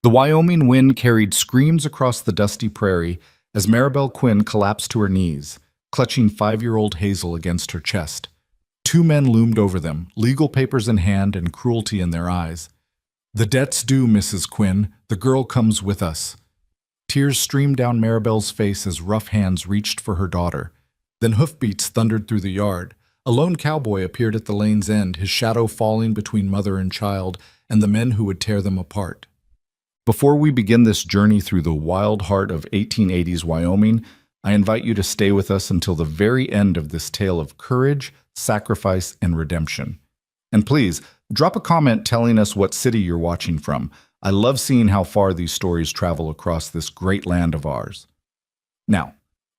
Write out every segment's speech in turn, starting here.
The Wyoming wind carried screams across the dusty prairie as Maribel Quinn collapsed to her knees, clutching 5-year-old Hazel against her chest. Two men loomed over them, legal papers in hand and cruelty in their eyes. "The debt's due, Mrs. Quinn. The girl comes with us." Tears streamed down Maribel's face as rough hands reached for her daughter. Then hoofbeats thundered through the yard. A lone cowboy appeared at the lane's end, his shadow falling between mother and child and the men who would tear them apart. Before we begin this journey through the wild heart of 1880s Wyoming, I invite you to stay with us until the very end of this tale of courage, sacrifice, and redemption. And please, drop a comment telling us what city you're watching from. I love seeing how far these stories travel across this great land of ours. Now,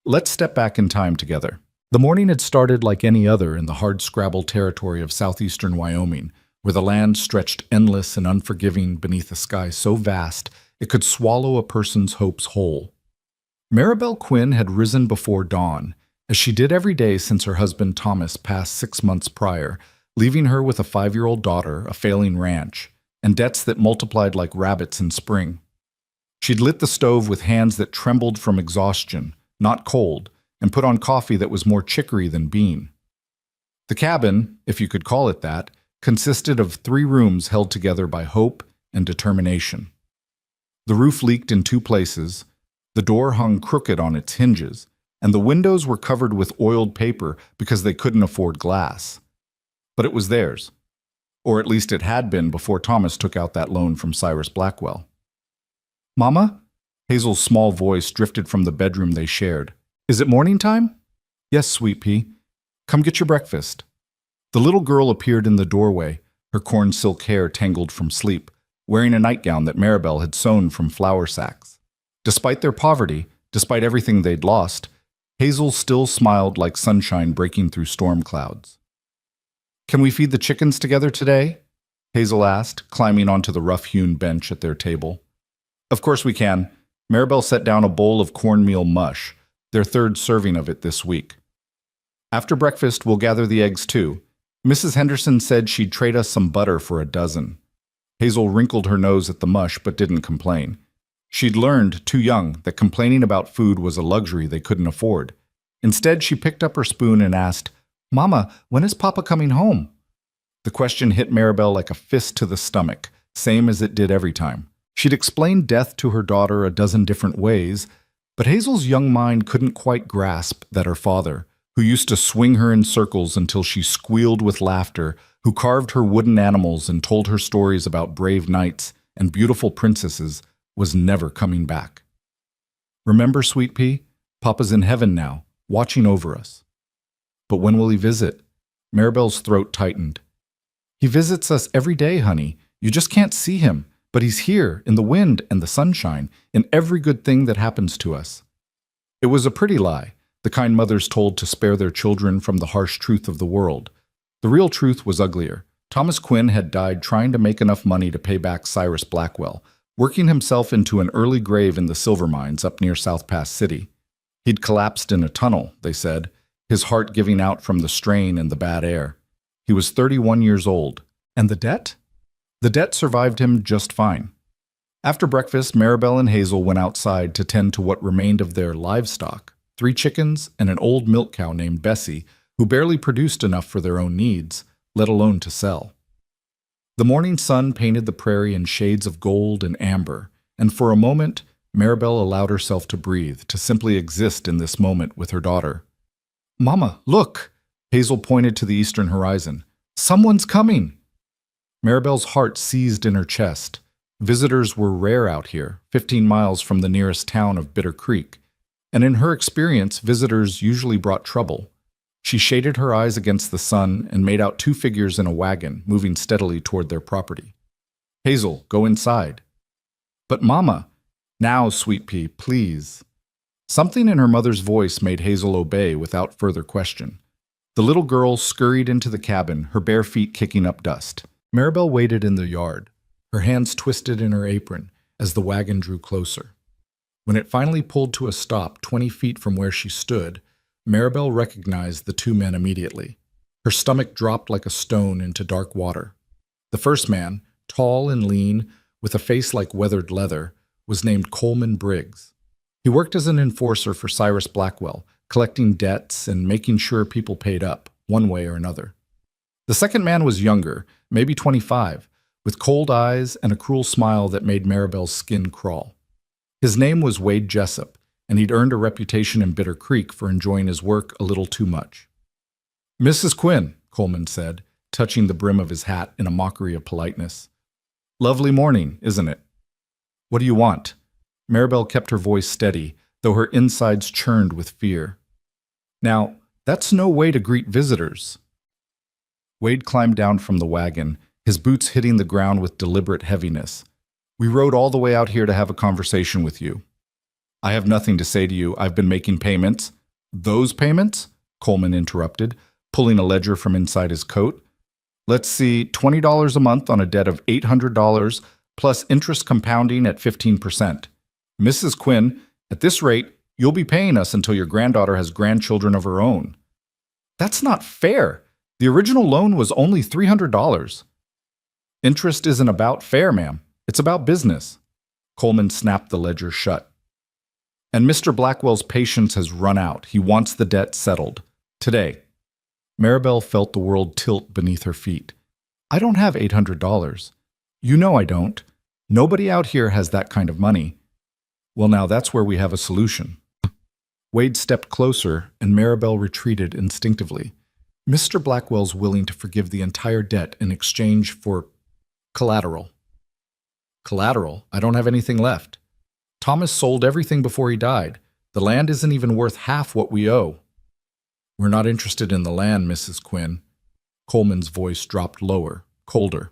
let's step back in time together. The morning had started like any other in the hard-scrabble territory of southeastern Wyoming, where the land stretched endless and unforgiving beneath a sky so vast it could swallow a person's hopes whole. Maribel Quinn had risen before dawn, as she did every day since her husband Thomas passed 6 months prior, leaving her with a 5-year-old daughter, a failing ranch, and debts that multiplied like rabbits in spring. She'd lit the stove with hands that trembled from exhaustion, not cold, and put on coffee that was more chicory than bean. The cabin, if you could call it that, consisted of 3 rooms held together by hope and determination. The roof leaked in 2 places, the door hung crooked on its hinges, and the windows were covered with oiled paper because they couldn't afford glass. But it was theirs. Or at least it had been before Thomas took out that loan from Cyrus Blackwell. "Mama?" Hazel's small voice drifted from the bedroom they shared. "Is it morning time?" "Yes, sweet pea. Come get your breakfast." The little girl appeared in the doorway, her corn silk hair tangled from sleep, wearing a nightgown that Maribel had sewn from flour sacks. Despite their poverty, despite everything they'd lost, Hazel still smiled like sunshine breaking through storm clouds. "Can we feed the chickens together today?" Hazel asked, climbing onto the rough-hewn bench at their table. "Of course we can." Maribel set down a bowl of cornmeal mush, their 3rd serving of it this week. "After breakfast, we'll gather the eggs too. Mrs. Henderson said she'd trade us some butter for a dozen." Hazel wrinkled her nose at the mush but didn't complain. She'd learned, too young, that complaining about food was a luxury they couldn't afford. Instead, she picked up her spoon and asked, "Mama, when is Papa coming home?" The question hit Maribel like a fist to the stomach, same as it did every time. She'd explained death to her daughter a dozen different ways, but Hazel's young mind couldn't quite grasp that her father, who used to swing her in circles until she squealed with laughter, who carved her wooden animals and told her stories about brave knights and beautiful princesses, was never coming back. "Remember, sweet pea, Papa's in heaven now, watching over us." "But when will he visit?" Maribel's throat tightened. "He visits us every day, honey. You just can't see him, but he's here, in the wind and the sunshine, in every good thing that happens to us." It was a pretty lie, the kind mothers told to spare their children from the harsh truth of the world. The real truth was uglier. Thomas Quinn had died trying to make enough money to pay back Cyrus Blackwell, working himself into an early grave in the silver mines up near South Pass City. He'd collapsed in a tunnel, they said, his heart giving out from the strain and the bad air. He was 31 years old. And the debt? The debt survived him just fine. After breakfast, Maribel and Hazel went outside to tend to what remained of their livestock, 3 chickens and an old milk cow named Bessie, who barely produced enough for their own needs, let alone to sell. The morning sun painted the prairie in shades of gold and amber, and for a moment, Maribel allowed herself to breathe, to simply exist in this moment with her daughter. "Mama, look!" Hazel pointed to the eastern horizon. "Someone's coming!" Maribel's heart seized in her chest. Visitors were rare out here, 15 miles from the nearest town of Bitter Creek, and in her experience, visitors usually brought trouble. She shaded her eyes against the sun and made out 2 figures in a wagon moving steadily toward their property. "Hazel, go inside." "But Mama—" "Now, sweet pea, please." Something in her mother's voice made Hazel obey without further question. The little girl scurried into the cabin, her bare feet kicking up dust. Maribel waited in the yard, her hands twisted in her apron as the wagon drew closer. When it finally pulled to a stop 20 feet from where she stood, Maribel recognized the 2 men immediately. Her stomach dropped like a stone into dark water. The first man, tall and lean, with a face like weathered leather, was named Coleman Briggs. He worked as an enforcer for Cyrus Blackwell, collecting debts and making sure people paid up, one way or another. The second man was younger, maybe 25, with cold eyes and a cruel smile that made Maribel's skin crawl. His name was Wade Jessup, and he'd earned a reputation in Bitter Creek for enjoying his work a little too much. "Mrs. Quinn," Coleman said, touching the brim of his hat in a mockery of politeness. "Lovely morning, isn't it? What do you want?" Maribel kept her voice steady, though her insides churned with fear. "Now, that's no way to greet visitors." Wade climbed down from the wagon, his boots hitting the ground with deliberate heaviness. "We rode all the way out here to have a conversation with you." "I have nothing to say to you. I've been making payments." "Those payments?" Coleman interrupted, pulling a ledger from inside his coat. "Let's see, $20 a month on a debt of $800, plus interest compounding at 15%. Mrs. Quinn, at this rate, you'll be paying us until your granddaughter has grandchildren of her own." "That's not fair. The original loan was only $300. "Interest isn't about fair, ma'am. It's about business." Coleman snapped the ledger shut. "And Mr. Blackwell's patience has run out. He wants the debt settled. Today." Maribel felt the world tilt beneath her feet. "I don't have $800. You know I don't. Nobody out here has that kind of money." "Well, now that's where we have a solution." Wade stepped closer, and Maribel retreated instinctively. "Mr. Blackwell's willing to forgive the entire debt in exchange for collateral." "Collateral? I don't have anything left. Thomas sold everything before he died. The land isn't even worth half what we owe." "We're not interested in the land, Mrs. Quinn." Coleman's voice dropped lower, colder.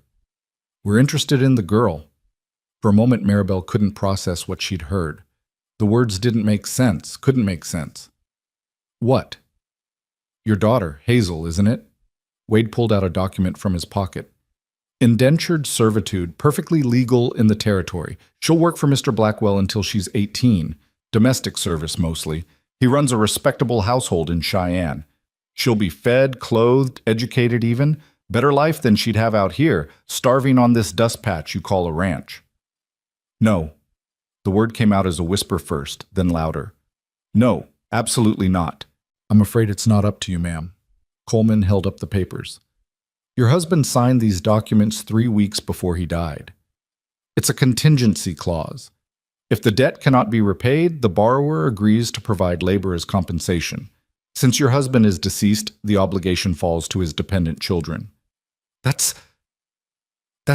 "We're interested in the girl." For a moment, Maribel couldn't process what she'd heard. The words didn't make sense, couldn't make sense. "What?" "Your daughter, Hazel, isn't it?" Wade pulled out a document from his pocket. "Indentured servitude, perfectly legal in the territory. She'll work for Mr. Blackwell until she's 18. Domestic service, mostly. He runs a respectable household in Cheyenne. She'll be fed, clothed, educated even. Better life than she'd have out here, starving on this dust patch you call a ranch." "No." The word came out as a whisper first, then louder. "No, absolutely not." "I'm afraid it's not up to you, ma'am." Coleman held up the papers. "Your husband signed these documents 3 weeks before he died. It's a contingency clause. If the debt cannot be repaid, the borrower agrees to provide labor as compensation. Since your husband is deceased, the obligation falls to his dependent children." That's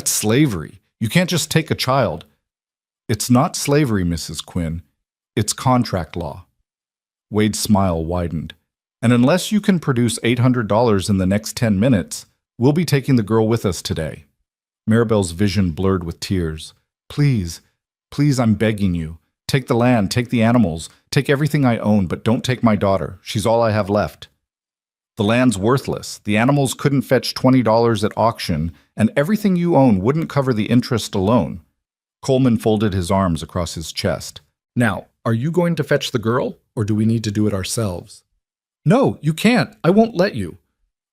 slavery. You can't just take a child." "It's not slavery, Mrs. Quinn. It's contract law." Wade's smile widened. "And unless you can produce $800 in the next 10 minutes, we'll be taking the girl with us today." Maribel's vision blurred with tears. "Please, please, I'm begging you. Take the land, take the animals, take everything I own, but don't take my daughter. She's all I have left." "The land's worthless. The animals couldn't fetch $20 at auction, and everything you own wouldn't cover the interest alone." Coleman folded his arms across his chest. "Now, are you going to fetch the girl, or do we need to do it ourselves?" "No, you can't. I won't let you."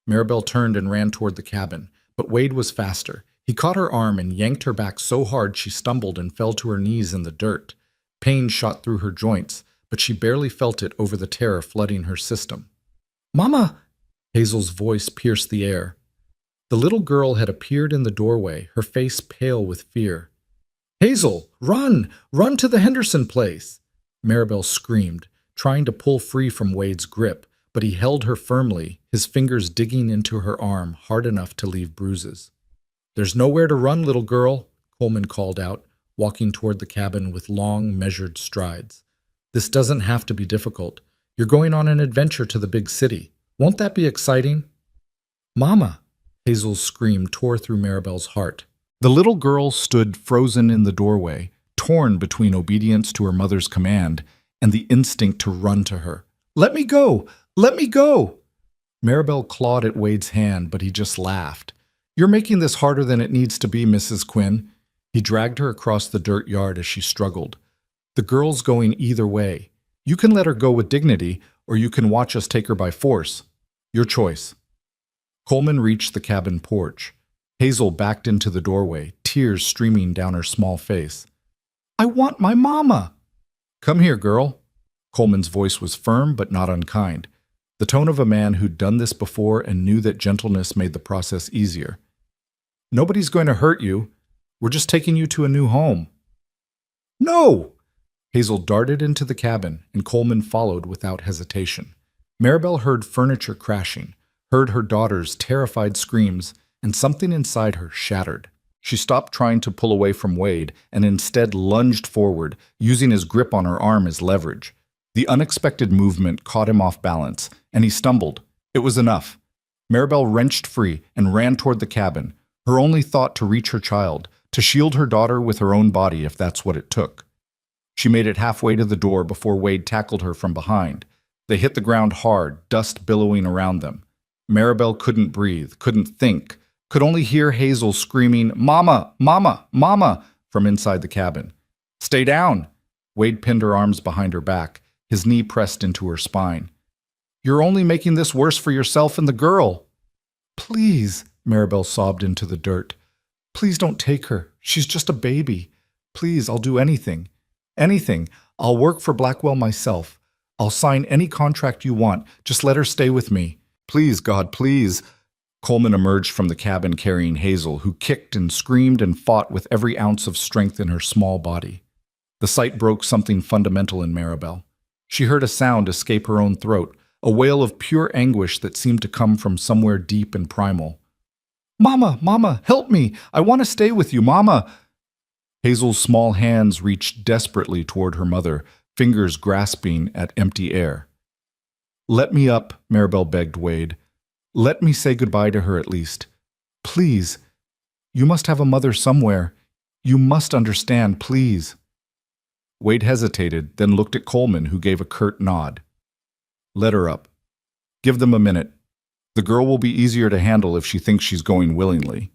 Maribel turned and ran toward the cabin, but Wade was faster. He caught her arm and yanked her back so hard she stumbled and fell to her knees in the dirt. Pain shot through her joints, but she barely felt it over the terror flooding her system. "Mama!" Hazel's voice pierced the air. The little girl had appeared in the doorway, her face pale with fear. "Hazel, run! Run to the Henderson place!" Maribel screamed, trying to pull free from Wade's grip, but he held her firmly, his fingers digging into her arm hard enough to leave bruises. "There's nowhere to run, little girl," Coleman called out, walking toward the cabin with long, measured strides. "This doesn't have to be difficult. You're going on an adventure to the big city. Won't that be exciting?" "Mama!" Hazel's scream tore through Maribel's heart. The little girl stood frozen in the doorway, torn between obedience to her mother's command and the instinct to run to her. "Let me go! Let me go!" Maribel clawed at Wade's hand, but he just laughed. "You're making this harder than it needs to be, Mrs. Quinn." He dragged her across the dirt yard as she struggled. "The girl's going either way. You can let her go with dignity, or you can watch us take her by force. Your choice." Coleman reached the cabin porch. Hazel backed into the doorway, tears streaming down her small face. "I want my mama!" "Come here, girl." Coleman's voice was firm but not unkind, the tone of a man who'd done this before and knew that gentleness made the process easier. "Nobody's going to hurt you. We're just taking you to a new home." "No!" Hazel darted into the cabin, and Coleman followed without hesitation. Maribel heard furniture crashing, heard her daughter's terrified screams, and something inside her shattered. She stopped trying to pull away from Wade and instead lunged forward, using his grip on her arm as leverage. The unexpected movement caught him off balance, and he stumbled. It was enough. Maribel wrenched free and ran toward the cabin, her only thought to reach her child, to shield her daughter with her own body if that's what it took. She made it halfway to the door before Wade tackled her from behind. They hit the ground hard, dust billowing around them. Maribel couldn't breathe, couldn't think, could only hear Hazel screaming, "Mama! Mama! Mama!" from inside the cabin. "Stay down!" Wade pinned her arms behind her back, his knee pressed into her spine. "You're only making this worse for yourself and the girl." "Please," Maribel sobbed into the dirt. "Please don't take her. She's just a baby. Please, I'll do anything. Anything. I'll work for Blackwell myself. I'll sign any contract you want. Just let her stay with me. Please, God, please." Coleman emerged from the cabin carrying Hazel, who kicked and screamed and fought with every ounce of strength in her small body. The sight broke something fundamental in Maribel. She heard a sound escape her own throat, a wail of pure anguish that seemed to come from somewhere deep and primal. "Mama, Mama, help me! I want to stay with you, Mama!" Hazel's small hands reached desperately toward her mother, fingers grasping at empty air. "Let me up," Maribel begged Wade. "Let me say goodbye to her at least. Please. You must have a mother somewhere. You must understand, please." Wade hesitated, then looked at Coleman, who gave a curt nod. "Let her up. Give them a minute. The girl will be easier to handle if she thinks she's going willingly."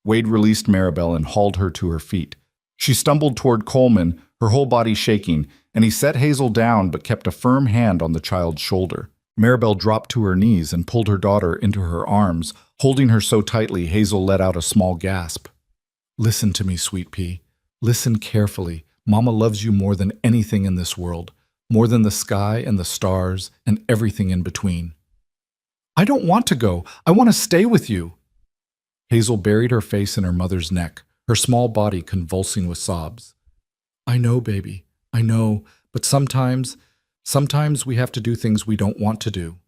Wade released Maribel and hauled her to her feet. She stumbled toward Coleman, her whole body shaking, and he set Hazel down but kept a firm hand on the child's shoulder. Maribel dropped to her knees and pulled her daughter into her arms, holding her so tightly Hazel let out a small gasp. "Listen to me, sweet pea. Listen carefully. Mama loves you more than anything in this world, more than the sky and the stars and everything in between." "I don't want to go. I want to stay with you." Hazel buried her face in her mother's neck, her small body convulsing with sobs. "I know, baby. I know, but sometimes we have to do things we don't want to do."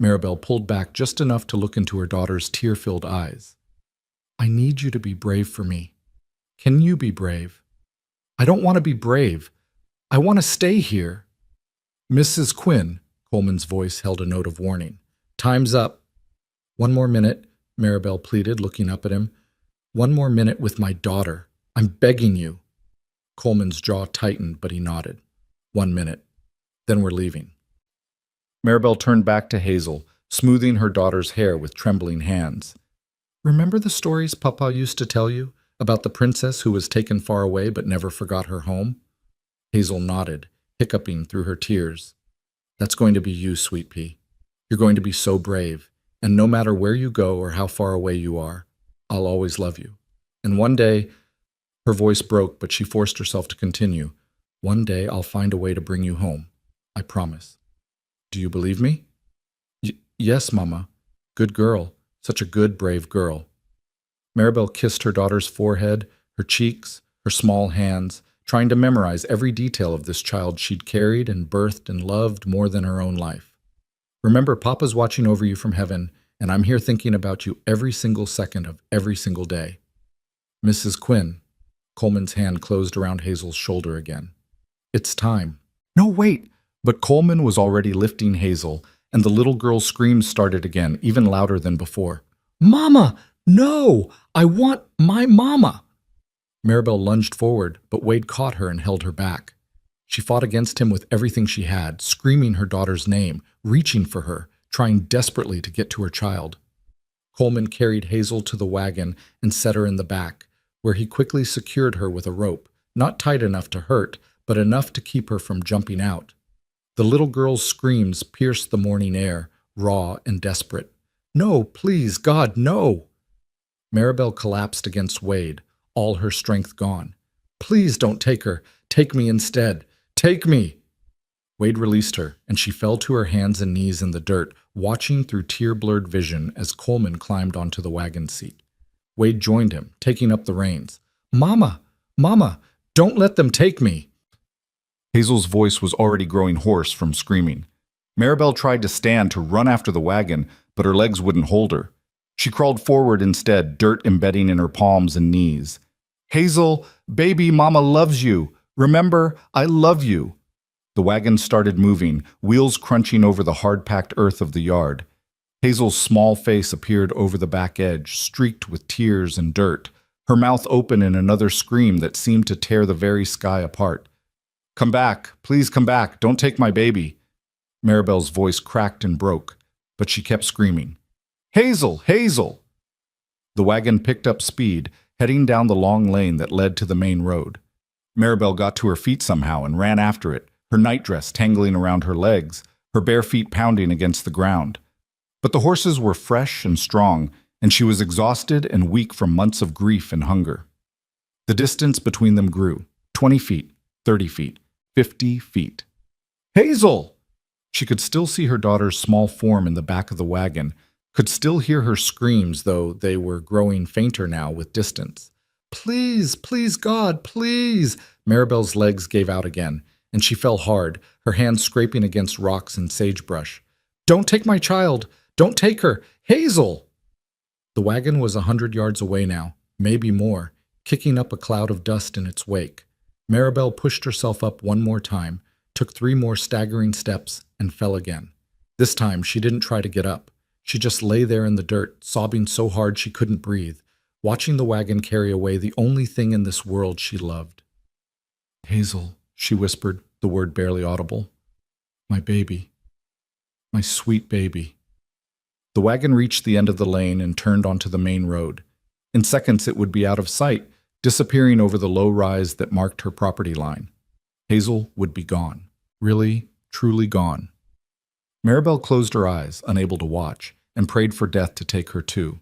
Maribel pulled back just enough to look into her daughter's tear-filled eyes. "I need you to be brave for me. Can you be brave?" "I don't want to be brave. I want to stay here." "Mrs. Quinn," Coleman's voice held a note of warning. "Time's up." "One more minute," Maribel pleaded, looking up at him. "One more minute with my daughter. I'm begging you." Coleman's jaw tightened, but he nodded. "1 minute. Then we're leaving." Maribel turned back to Hazel, smoothing her daughter's hair with trembling hands. "Remember the stories Papa used to tell you about the princess who was taken far away but never forgot her home?" Hazel nodded, hiccuping through her tears. "That's going to be you, sweet pea. You're going to be so brave, and no matter where you go or how far away you are, I'll always love you. And one day," her voice broke, but she forced herself to continue, "one day I'll find a way to bring you home. I promise. Do you believe me?" Yes, Mama. Good girl. Such a good, brave girl." Maribel kissed her daughter's forehead, her cheeks, her small hands, trying to memorize every detail of this child she'd carried and birthed and loved more than her own life. "Remember, Papa's watching over you from heaven, and I'm here thinking about you every single second of every single day." "Mrs. Quinn." Coleman's hand closed around Hazel's shoulder again. "It's time." "No, wait!" But Coleman was already lifting Hazel, and the little girl's screams started again, even louder than before. "Mama! No! I want my mama!" Maribel lunged forward, but Wade caught her and held her back. She fought against him with everything she had, screaming her daughter's name, reaching for her, trying desperately to get to her child. Coleman carried Hazel to the wagon and set her in the back, where he quickly secured her with a rope, not tight enough to hurt, but enough to keep her from jumping out. The little girl's screams pierced the morning air, raw and desperate. "No, please, God, no!" Maribel collapsed against Wade, all her strength gone. "Please don't take her. Take me instead. Take me!" Wade released her, and she fell to her hands and knees in the dirt, watching through tear-blurred vision as Coleman climbed onto the wagon seat. Wade joined him, taking up the reins. "Mama! Mama! Don't let them take me!" Hazel's voice was already growing hoarse from screaming. Maribel tried to stand to run after the wagon, but her legs wouldn't hold her. She crawled forward instead, dirt embedding in her palms and knees. "Hazel, baby, Mama loves you. Remember, I love you." The wagon started moving, wheels crunching over the hard-packed earth of the yard. Hazel's small face appeared over the back edge, streaked with tears and dirt, her mouth open in another scream that seemed to tear the very sky apart. "Come back, please come back, don't take my baby." Maribel's voice cracked and broke, but she kept screaming. "Hazel! Hazel!" The wagon picked up speed, heading down the long lane that led to the main road. Maribel got to her feet somehow and ran after it, her nightdress tangling around her legs, her bare feet pounding against the ground. But the horses were fresh and strong, and she was exhausted and weak from months of grief and hunger. The distance between them grew, 20 feet, 30 feet, 50 feet. "Hazel!" She could still see her daughter's small form in the back of the wagon, could still hear her screams, though they were growing fainter now with distance. "Please, please, God, please!" Maribel's legs gave out again, and she fell hard, her hands scraping against rocks and sagebrush. "Don't take my child! Don't take her! Hazel!" The wagon was 100 yards away now, maybe more, kicking up a cloud of dust in its wake. Maribel pushed herself up one more time, took 3 more staggering steps, and fell again. This time she didn't try to get up. She just lay there in the dirt, sobbing so hard she couldn't breathe, watching the wagon carry away the only thing in this world she loved. "Hazel," she whispered, the word barely audible. "My baby. My sweet baby." The wagon reached the end of the lane and turned onto the main road. In seconds it would be out of sight, disappearing over the low rise that marked her property line. Hazel would be gone. Really, truly gone. Maribel closed her eyes, unable to watch, and prayed for death to take her too.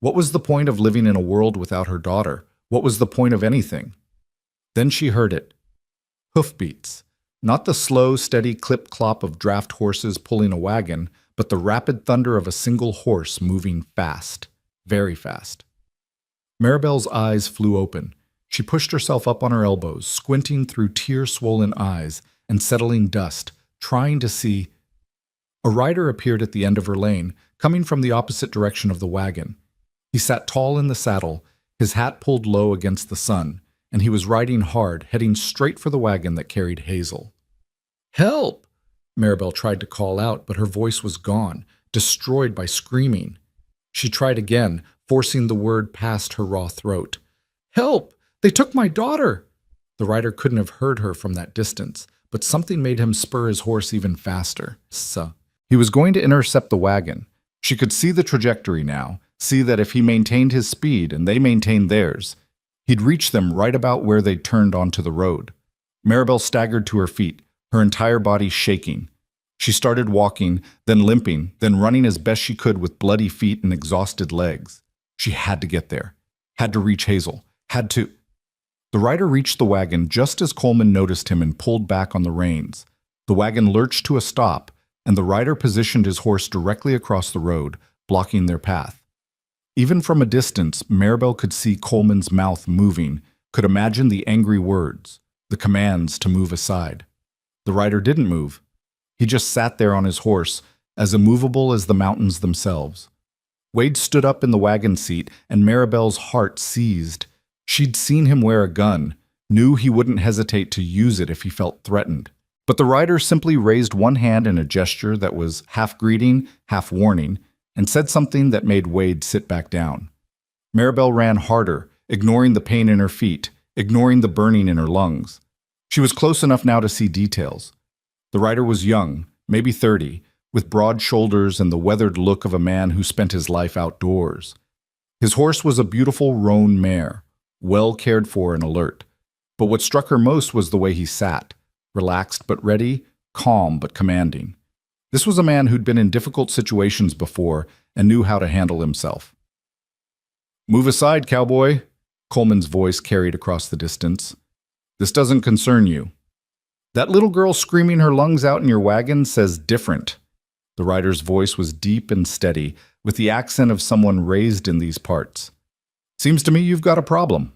What was the point of living in a world without her daughter? What was the point of anything? Then she heard it. Hoofbeats. Not the slow, steady clip-clop of draft horses pulling a wagon, but the rapid thunder of a single horse moving fast, very fast. Maribel's eyes flew open. She pushed herself up on her elbows, squinting through tear-swollen eyes and settling dust, trying to see. A rider appeared at the end of her lane, coming from the opposite direction of the wagon. He sat tall in the saddle, his hat pulled low against the sun, and he was riding hard, heading straight for the wagon that carried Hazel. "Help!" Maribel tried to call out, but her voice was gone, destroyed by screaming. She tried again, forcing the word past her raw throat. "Help! They took my daughter!" The rider couldn't have heard her from that distance, but something made him spur his horse even faster. He was going to intercept the wagon. She could see the trajectory now, see that if he maintained his speed and they maintained theirs, he'd reach them right about where they'd turned onto the road. Maribel staggered to her feet, her entire body shaking. She started walking, then limping, then running as best she could with bloody feet and exhausted legs. She had to get there, had to reach Hazel, had to. The rider reached the wagon just as Coleman noticed him and pulled back on the reins. The wagon lurched to a stop, and the rider positioned his horse directly across the road, blocking their path. Even from a distance, Maribel could see Coleman's mouth moving, could imagine the angry words, the commands to move aside. The rider didn't move. He just sat there on his horse, as immovable as the mountains themselves. Wade stood up in the wagon seat, and Maribel's heart seized. She'd seen him wear a gun, knew he wouldn't hesitate to use it if he felt threatened. But the rider simply raised one hand in a gesture that was half greeting, half warning, and said something that made Wade sit back down. Maribel ran harder, ignoring the pain in her feet, ignoring the burning in her lungs. She was close enough now to see details. The rider was young, maybe 30, with broad shoulders and the weathered look of a man who spent his life outdoors. His horse was a beautiful roan mare, well cared for and alert. But what struck her most was the way he sat, relaxed but ready, calm but commanding. This was a man who'd been in difficult situations before and knew how to handle himself. "Move aside, cowboy," Coleman's voice carried across the distance. This doesn't concern you. That little girl screaming her lungs out in your wagon says different. The rider's voice was deep and steady, with the accent of someone raised in these parts. Seems to me you've got a problem.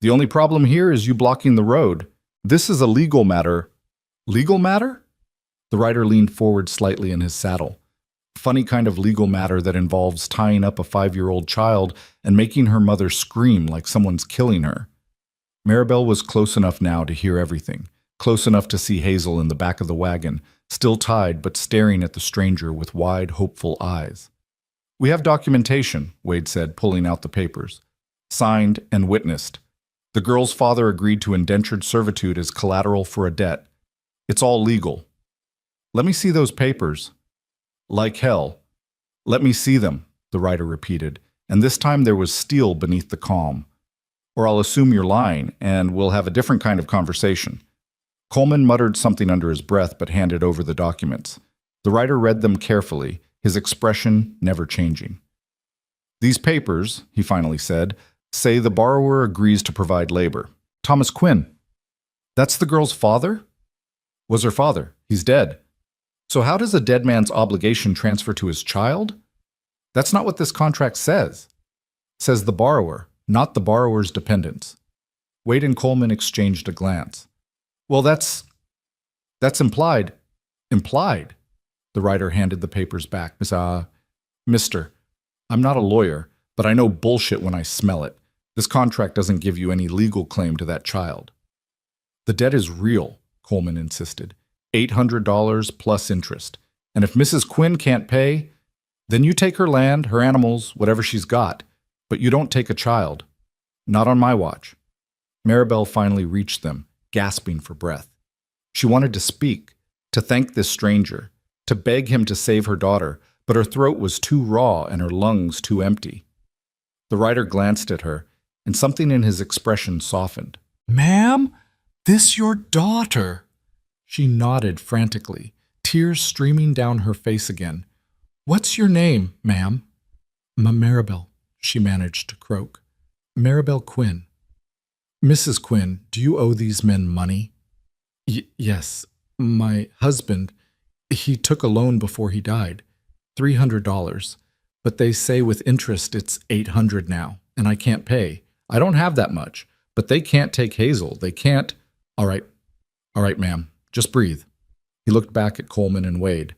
The only problem here is you blocking the road. This is a legal matter. Legal matter? The rider leaned forward slightly in his saddle. Funny kind of legal matter that involves tying up a 5-year-old child and making her mother scream like someone's killing her. Maribel was close enough now to hear everything, close enough to see Hazel in the back of the wagon, still tied but staring at the stranger with wide, hopeful eyes. We have documentation, Wade said, pulling out the papers. Signed and witnessed. The girl's father agreed to indentured servitude as collateral for a debt. It's all legal. Let me see those papers. Like hell. Let me see them, the rider repeated, and this time there was steel beneath the calm. Or I'll assume you're lying, and we'll have a different kind of conversation. Coleman muttered something under his breath but handed over the documents. The rider read them carefully, his expression never changing. These papers, he finally said, say the borrower agrees to provide labor. Thomas Quinn. That's the girl's father? Was her father. He's dead. So how does a dead man's obligation transfer to his child? That's not what this contract says. It says the borrower, not the borrower's dependents. Wade and Coleman exchanged a glance. Well, that's implied. Implied. The rider handed the papers back. Mister, I'm not a lawyer, but I know bullshit when I smell it. This contract doesn't give you any legal claim to that child. The debt is real, Coleman insisted. $800 plus interest. And if Mrs. Quinn can't pay, then you take her land, her animals, whatever she's got. But you don't take a child. Not on my watch. Maribel finally reached them, gasping for breath. She wanted to speak, to thank this stranger, to beg him to save her daughter, but her throat was too raw and her lungs too empty. The rider glanced at her, and something in his expression softened. Ma'am, this your daughter? She nodded frantically, tears streaming down her face again. What's your name, ma'am? Maribel, she managed to croak. Maribel Quinn. Mrs. Quinn, do you owe these men money? Yes. My husband, he took a loan before he died. $300. But they say with interest it's $800 now, and I can't pay. I don't have that much, but they can't take Hazel. They can't. All right, ma'am. Just breathe. He looked back at Coleman and Wade.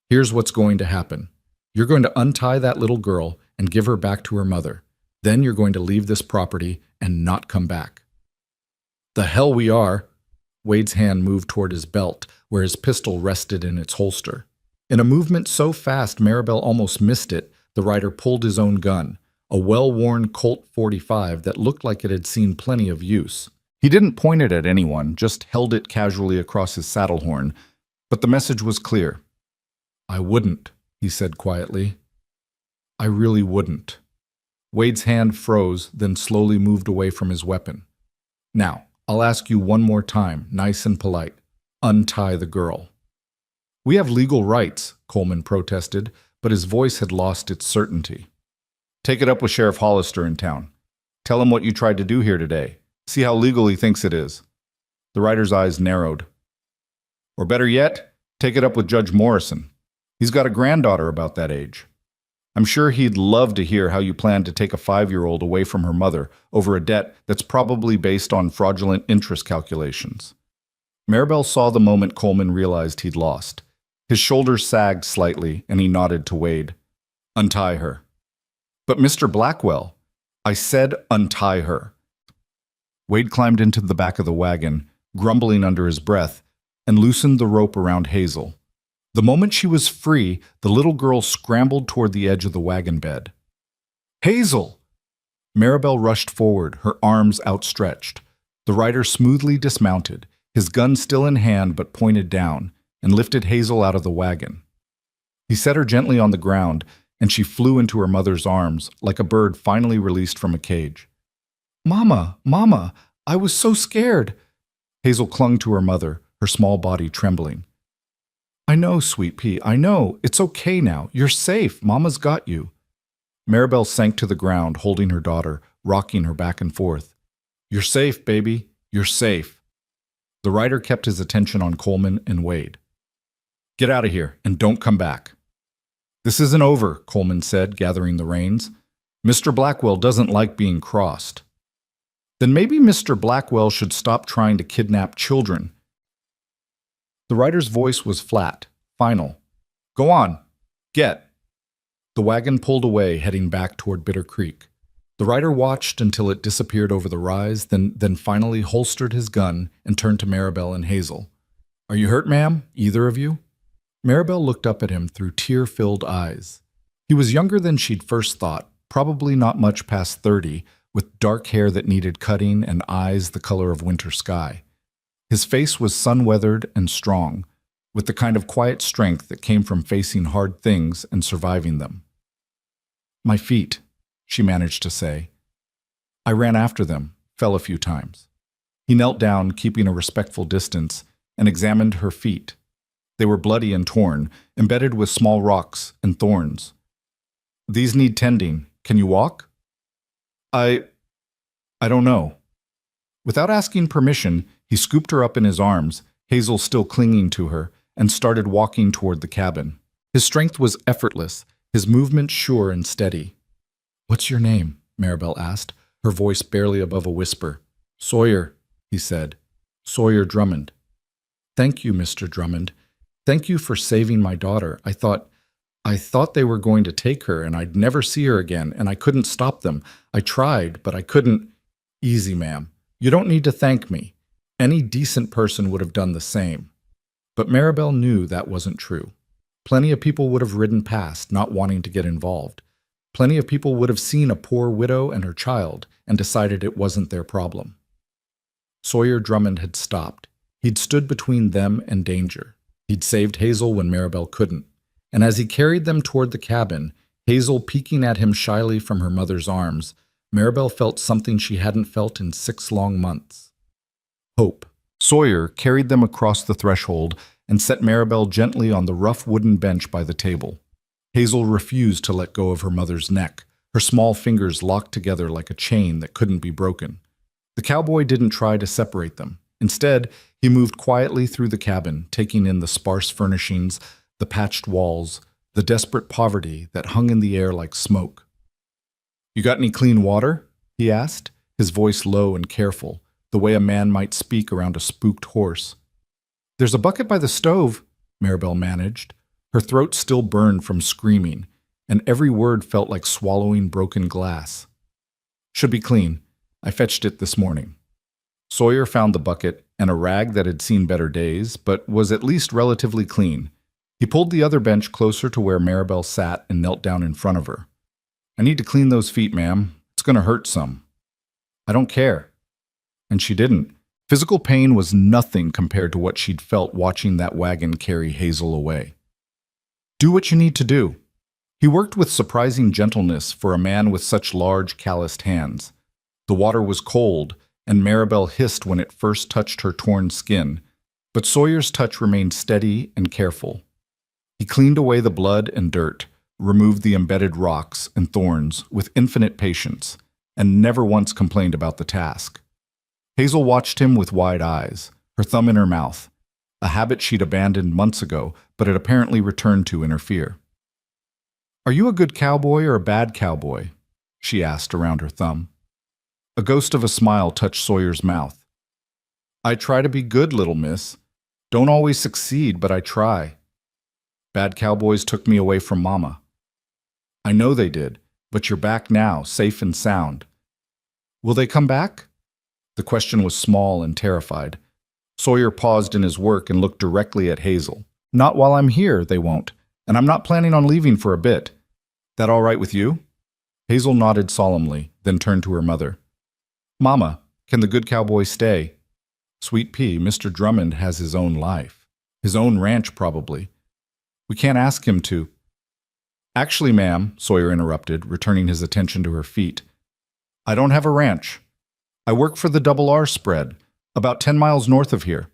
Here's what's going to happen. You're going to untie that little girl and give her back to her mother. Then you're going to leave this property and not come back. The hell we are. Wade's hand moved toward his belt, where his pistol rested in its holster. In a movement so fast Maribel almost missed it, the rider pulled his own gun, a well-worn Colt .45 that looked like it had seen plenty of use. He didn't point it at anyone, just held it casually across his saddle horn, but the message was clear. I wouldn't, he said quietly. I really wouldn't. Wade's hand froze, then slowly moved away from his weapon. Now, I'll ask you one more time, nice and polite. Untie the girl. We have legal rights, Coleman protested, but his voice had lost its certainty. Take it up with Sheriff Hollister in town. Tell him what you tried to do here today. See how legal he thinks it is. The rider's eyes narrowed. Or better yet, take it up with Judge Morrison. He's got a granddaughter about that age. I'm sure he'd love to hear how you plan to take a 5-year-old away from her mother over a debt that's probably based on fraudulent interest calculations. Maribel saw the moment Coleman realized he'd lost. His shoulders sagged slightly, and he nodded to Wade. Untie her. But Mr. Blackwell, I said untie her. Wade climbed into the back of the wagon, grumbling under his breath, and loosened the rope around Hazel. The moment she was free, the little girl scrambled toward the edge of the wagon bed. Hazel! Maribel rushed forward, her arms outstretched. The rider smoothly dismounted, his gun still in hand but pointed down, and lifted Hazel out of the wagon. He set her gently on the ground, and she flew into her mother's arms like a bird finally released from a cage. Mama, Mama, I was so scared. Hazel clung to her mother, her small body trembling. I know, sweet pea, I know. It's okay now. You're safe. Mama's got you. Maribel sank to the ground, holding her daughter, rocking her back and forth. "You're safe, baby. You're safe." The rider kept his attention on Coleman and Wade. "Get out of here and don't come back." "This isn't over," Coleman said, gathering the reins. "Mr. Blackwell doesn't like being crossed." "Then maybe Mr. Blackwell should stop trying to kidnap children." The rider's voice was flat, final. "Go on. Get." The wagon pulled away, heading back toward Bitter Creek. The rider watched until it disappeared over the rise, then finally holstered his gun and turned to Maribel and Hazel. "Are you hurt, ma'am? Either of you?" Maribel looked up at him through tear-filled eyes. He was younger than she'd first thought, probably not much past 30, with dark hair that needed cutting and eyes the color of winter sky. His face was sun-weathered and strong, with the kind of quiet strength that came from facing hard things and surviving them. "My feet," she managed to say. "I ran after them, fell a few times." He knelt down, keeping a respectful distance, and examined her feet. They were bloody and torn, embedded with small rocks and thorns. "These need tending. Can you walk?" I don't know." Without asking permission, he scooped her up in his arms, Hazel still clinging to her, and started walking toward the cabin. His strength was effortless, his movement sure and steady. "What's your name?" Maribel asked, her voice barely above a whisper. "Sawyer," he said. "Sawyer Drummond." "Thank you, Mr. Drummond. Thank you for saving my daughter. I thought they were going to take her, and I'd never see her again, and I couldn't stop them. I tried, but I couldn't." "Easy, ma'am. You don't need to thank me. Any decent person would have done the same." But Maribel knew that wasn't true. Plenty of people would have ridden past, not wanting to get involved. Plenty of people would have seen a poor widow and her child and decided it wasn't their problem. Sawyer Drummond had stopped. He'd stood between them and danger. He'd saved Hazel when Maribel couldn't. And as he carried them toward the cabin, Hazel peeking at him shyly from her mother's arms, Maribel felt something she hadn't felt in 6 long months. Hope. Sawyer carried them across the threshold and set Maribel gently on the rough wooden bench by the table. Hazel refused to let go of her mother's neck, her small fingers locked together like a chain that couldn't be broken. The cowboy didn't try to separate them. Instead, he moved quietly through the cabin, taking in the sparse furnishings, the patched walls, the desperate poverty that hung in the air like smoke. "You got any clean water?" he asked, his voice low and careful, the way a man might speak around a spooked horse. "There's a bucket by the stove," Maribel managed. Her throat still burned from screaming, and every word felt like swallowing broken glass. "Should be clean. I fetched it this morning." Sawyer found the bucket and a rag that had seen better days, but was at least relatively clean. He pulled the other bench closer to where Maribel sat and knelt down in front of her. "I need to clean those feet, ma'am. It's going to hurt some." "I don't care." And she didn't. Physical pain was nothing compared to what she'd felt watching that wagon carry Hazel away. "Do what you need to do." He worked with surprising gentleness for a man with such large, calloused hands. The water was cold, and Maribel hissed when it first touched her torn skin, but Sawyer's touch remained steady and careful. He cleaned away the blood and dirt, removed the embedded rocks and thorns with infinite patience, and never once complained about the task. Hazel watched him with wide eyes, her thumb in her mouth, a habit she'd abandoned months ago, but had apparently returned to in her fear. "Are you a good cowboy or a bad cowboy?" she asked around her thumb. A ghost of a smile touched Sawyer's mouth. "I try to be good, little miss. Don't always succeed, but I try. Bad cowboys took me away from Mama." "I know they did, but you're back now, safe and sound." "Will they come back?" The question was small and terrified. Sawyer paused in his work and looked directly at Hazel. "Not while I'm here, they won't, and I'm not planning on leaving for a bit. That all right with you?" Hazel nodded solemnly, then turned to her mother. "Mama, can the good cowboy stay?" "Sweet pea, Mr. Drummond has his own life. His own ranch, probably. We can't ask him to." "Actually, ma'am," Sawyer interrupted, returning his attention to her feet, "I don't have a ranch. I work for the Double R spread, about 10 miles north of here.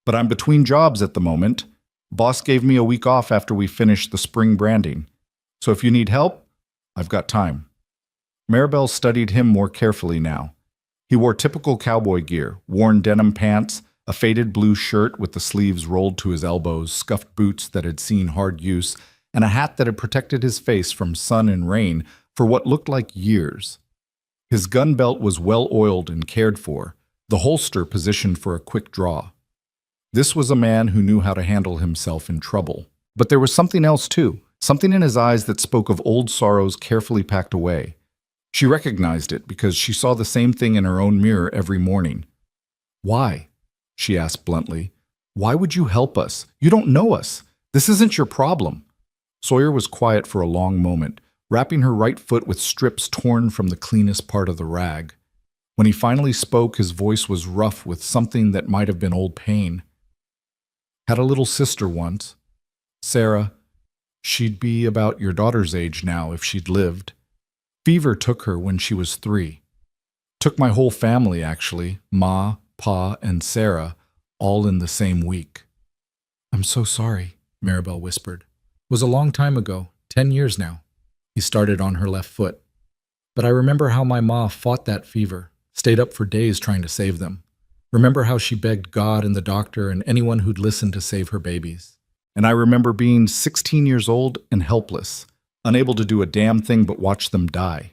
But I'm between jobs at the moment. Boss gave me a week off after we finished the spring branding. So if you need help, I've got time." Maribel studied him more carefully now. He wore typical cowboy gear, worn denim pants, a faded blue shirt with the sleeves rolled to his elbows, scuffed boots that had seen hard use, and a hat that had protected his face from sun and rain for what looked like years. His gun belt was well oiled and cared for, the holster positioned for a quick draw. This was a man who knew how to handle himself in trouble. But there was something else too, something in his eyes that spoke of old sorrows carefully packed away. She recognized it because she saw the same thing in her own mirror every morning. "Why?" she asked bluntly. "Why would you help us? You don't know us. This isn't your problem." Sawyer was quiet for a long moment, wrapping her right foot with strips torn from the cleanest part of the rag. When he finally spoke, his voice was rough with something that might have been old pain. "Had a little sister once. Sarah. She'd be about your daughter's age now if she'd lived. Fever took her when she was 3. Took my whole family, actually, Ma, Pa, and Sarah, all in the same week." "I'm so sorry," Maribel whispered. "Was a long time ago, 10 years now." He started on her left foot. "But I remember how my ma fought that fever, stayed up for days trying to save them. Remember how she begged God and the doctor and anyone who'd listen to save her babies. And I remember being 16 years old and helpless, unable to do a damn thing but watch them die."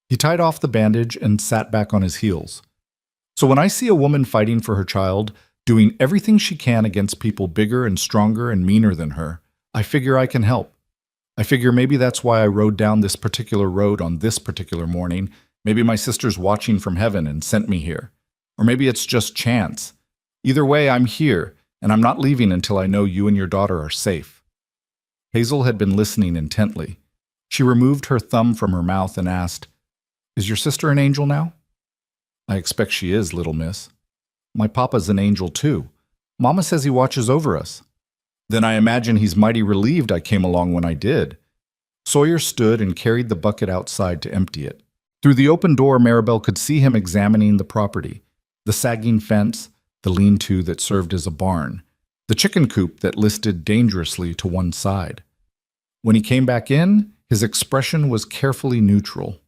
He tied off the bandage and sat back on his heels. "So when I see a woman fighting for her child, doing everything she can against people bigger and stronger and meaner than her, I figure I can help. I figure maybe that's why I rode down this particular road on this particular morning. Maybe my sister's watching from heaven and sent me here. Or maybe it's just chance. Either way, I'm here, and I'm not leaving until I know you and your daughter are safe." Hazel had been listening intently. She removed her thumb from her mouth and asked, "Is your sister an angel now?" "I expect she is, little miss. My papa's an angel too. Mama says he watches over us." "Then I imagine he's mighty relieved I came along when I did." Sawyer stood and carried the bucket outside to empty it. Through the open door, Maribel could see him examining the property, the sagging fence, the lean-to that served as a barn, the chicken coop that listed dangerously to one side. When he came back in, his expression was carefully neutral.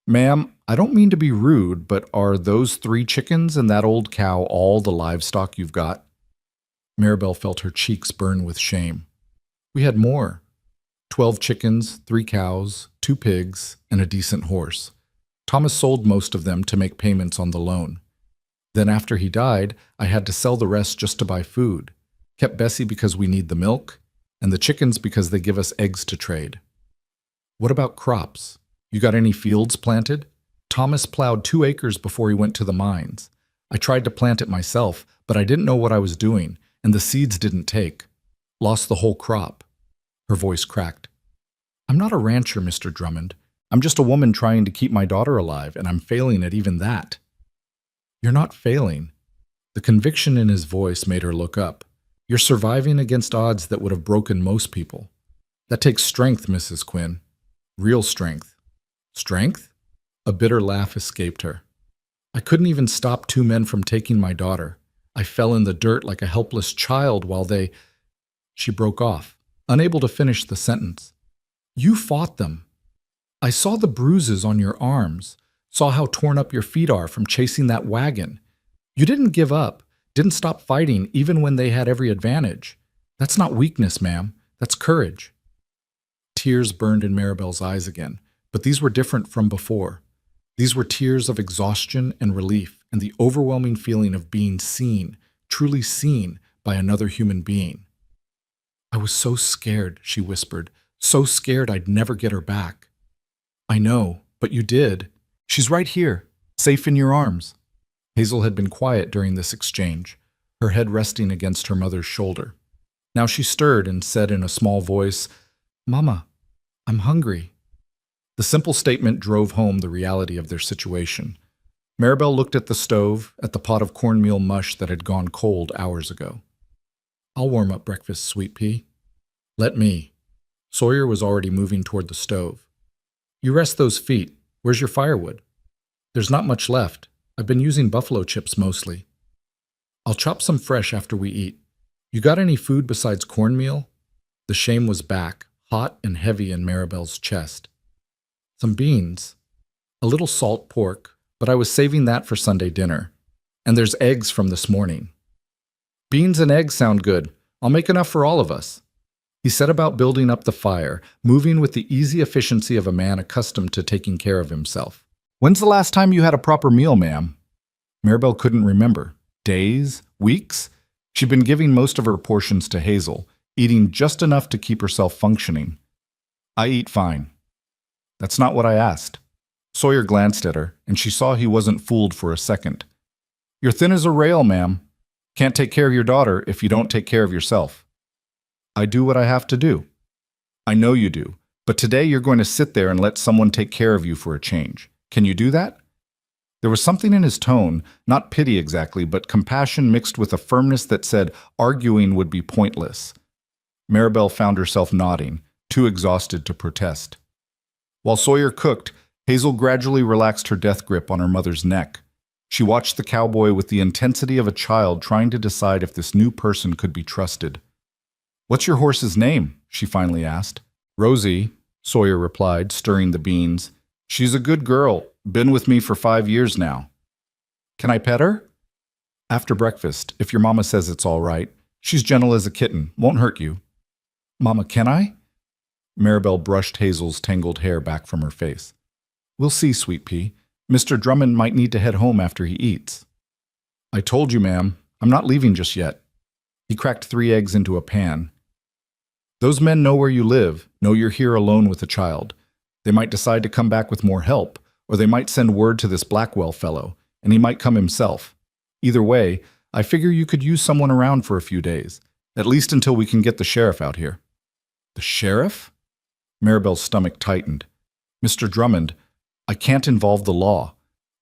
"Ma'am, I don't mean to be rude, but are those 3 chickens and that old cow all the livestock you've got?" Maribel felt her cheeks burn with shame. "We had more. 12 chickens, 3 cows, 2 pigs, and a decent horse. Thomas sold most of them to make payments on the loan. Then after he died, I had to sell the rest just to buy food. Kept Bessie because we need the milk, and the chickens because they give us eggs to trade." "What about crops? You got any fields planted?" "Thomas plowed 2 acres before he went to the mines. I tried to plant it myself, but I didn't know what I was doing, and the seeds didn't take. Lost the whole crop." Her voice cracked. "I'm not a rancher, Mr. Drummond. I'm just a woman trying to keep my daughter alive, and I'm failing at even that." "You're not failing." The conviction in his voice made her look up. "You're surviving against odds that would have broken most people. That takes strength, Mrs. Quinn. Real strength." "Strength?" A bitter laugh escaped her. "I couldn't even stop 2 men from taking my daughter. I fell in the dirt like a helpless child while they—" She broke off, unable to finish the sentence. "You fought them. I saw the bruises on your arms, saw how torn up your feet are from chasing that wagon. You didn't give up, didn't stop fighting even when they had every advantage. That's not weakness, ma'am. That's courage." Tears burned in Maribel's eyes again, but these were different from before. These were tears of exhaustion and relief and the overwhelming feeling of being seen, truly seen, by another human being. "I was so scared," she whispered, "so scared I'd never get her back." "I know, but you did. She's right here, safe in your arms." Hazel had been quiet during this exchange, her head resting against her mother's shoulder. Now she stirred and said in a small voice, "Mama, I'm hungry." The simple statement drove home the reality of their situation. Maribel looked at the stove, at the pot of cornmeal mush that had gone cold hours ago. "I'll warm up breakfast, sweet pea." "Let me." Sawyer was already moving toward the stove. "You rest those feet. Where's your firewood?" "There's not much left. I've been using buffalo chips mostly." "I'll chop some fresh after we eat. You got any food besides cornmeal?" The shame was back, hot and heavy in Maribel's chest. "Some beans. A little salt pork, but I was saving that for Sunday dinner. And there's eggs from this morning. Beans and eggs sound good. I'll make enough for all of us. He set about building up the fire, moving with the easy efficiency of a man accustomed to taking care of himself. When's the last time you had a proper meal, ma'am? Maribel couldn't remember. Days? Weeks? She'd been giving most of her portions to Hazel, eating just enough to keep herself functioning. I eat fine. That's not what I asked. Sawyer glanced at her, and she saw he wasn't fooled for a second. You're thin as a rail, ma'am. Can't take care of your daughter if you don't take care of yourself. I do what I have to do. I know you do, but today you're going to sit there and let someone take care of you for a change. Can you do that? There was something in his tone, not pity exactly, but compassion mixed with a firmness that said arguing would be pointless. Maribel found herself nodding, too exhausted to protest. While Sawyer cooked, Hazel gradually relaxed her death grip on her mother's neck. She watched the cowboy with the intensity of a child trying to decide if this new person could be trusted. What's your horse's name? She finally asked. Rosie, Sawyer replied, stirring the beans. She's a good girl. Been with me for 5 years now. Can I pet her? After breakfast, if your mama says it's all right. She's gentle as a kitten, won't hurt you. Mama, can I? Maribel brushed Hazel's tangled hair back from her face. We'll see, Sweet Pea. Mr. Drummond might need to head home after he eats. I told you, ma'am. I'm not leaving just yet. He cracked 3 eggs into a pan. Those men know where you live, know you're here alone with a child. They might decide to come back with more help, or they might send word to this Blackwell fellow, and he might come himself. Either way, I figure you could use someone around for a few days, at least until we can get the sheriff out here. The sheriff? Maribel's stomach tightened. Mr. Drummond, I can't involve the law.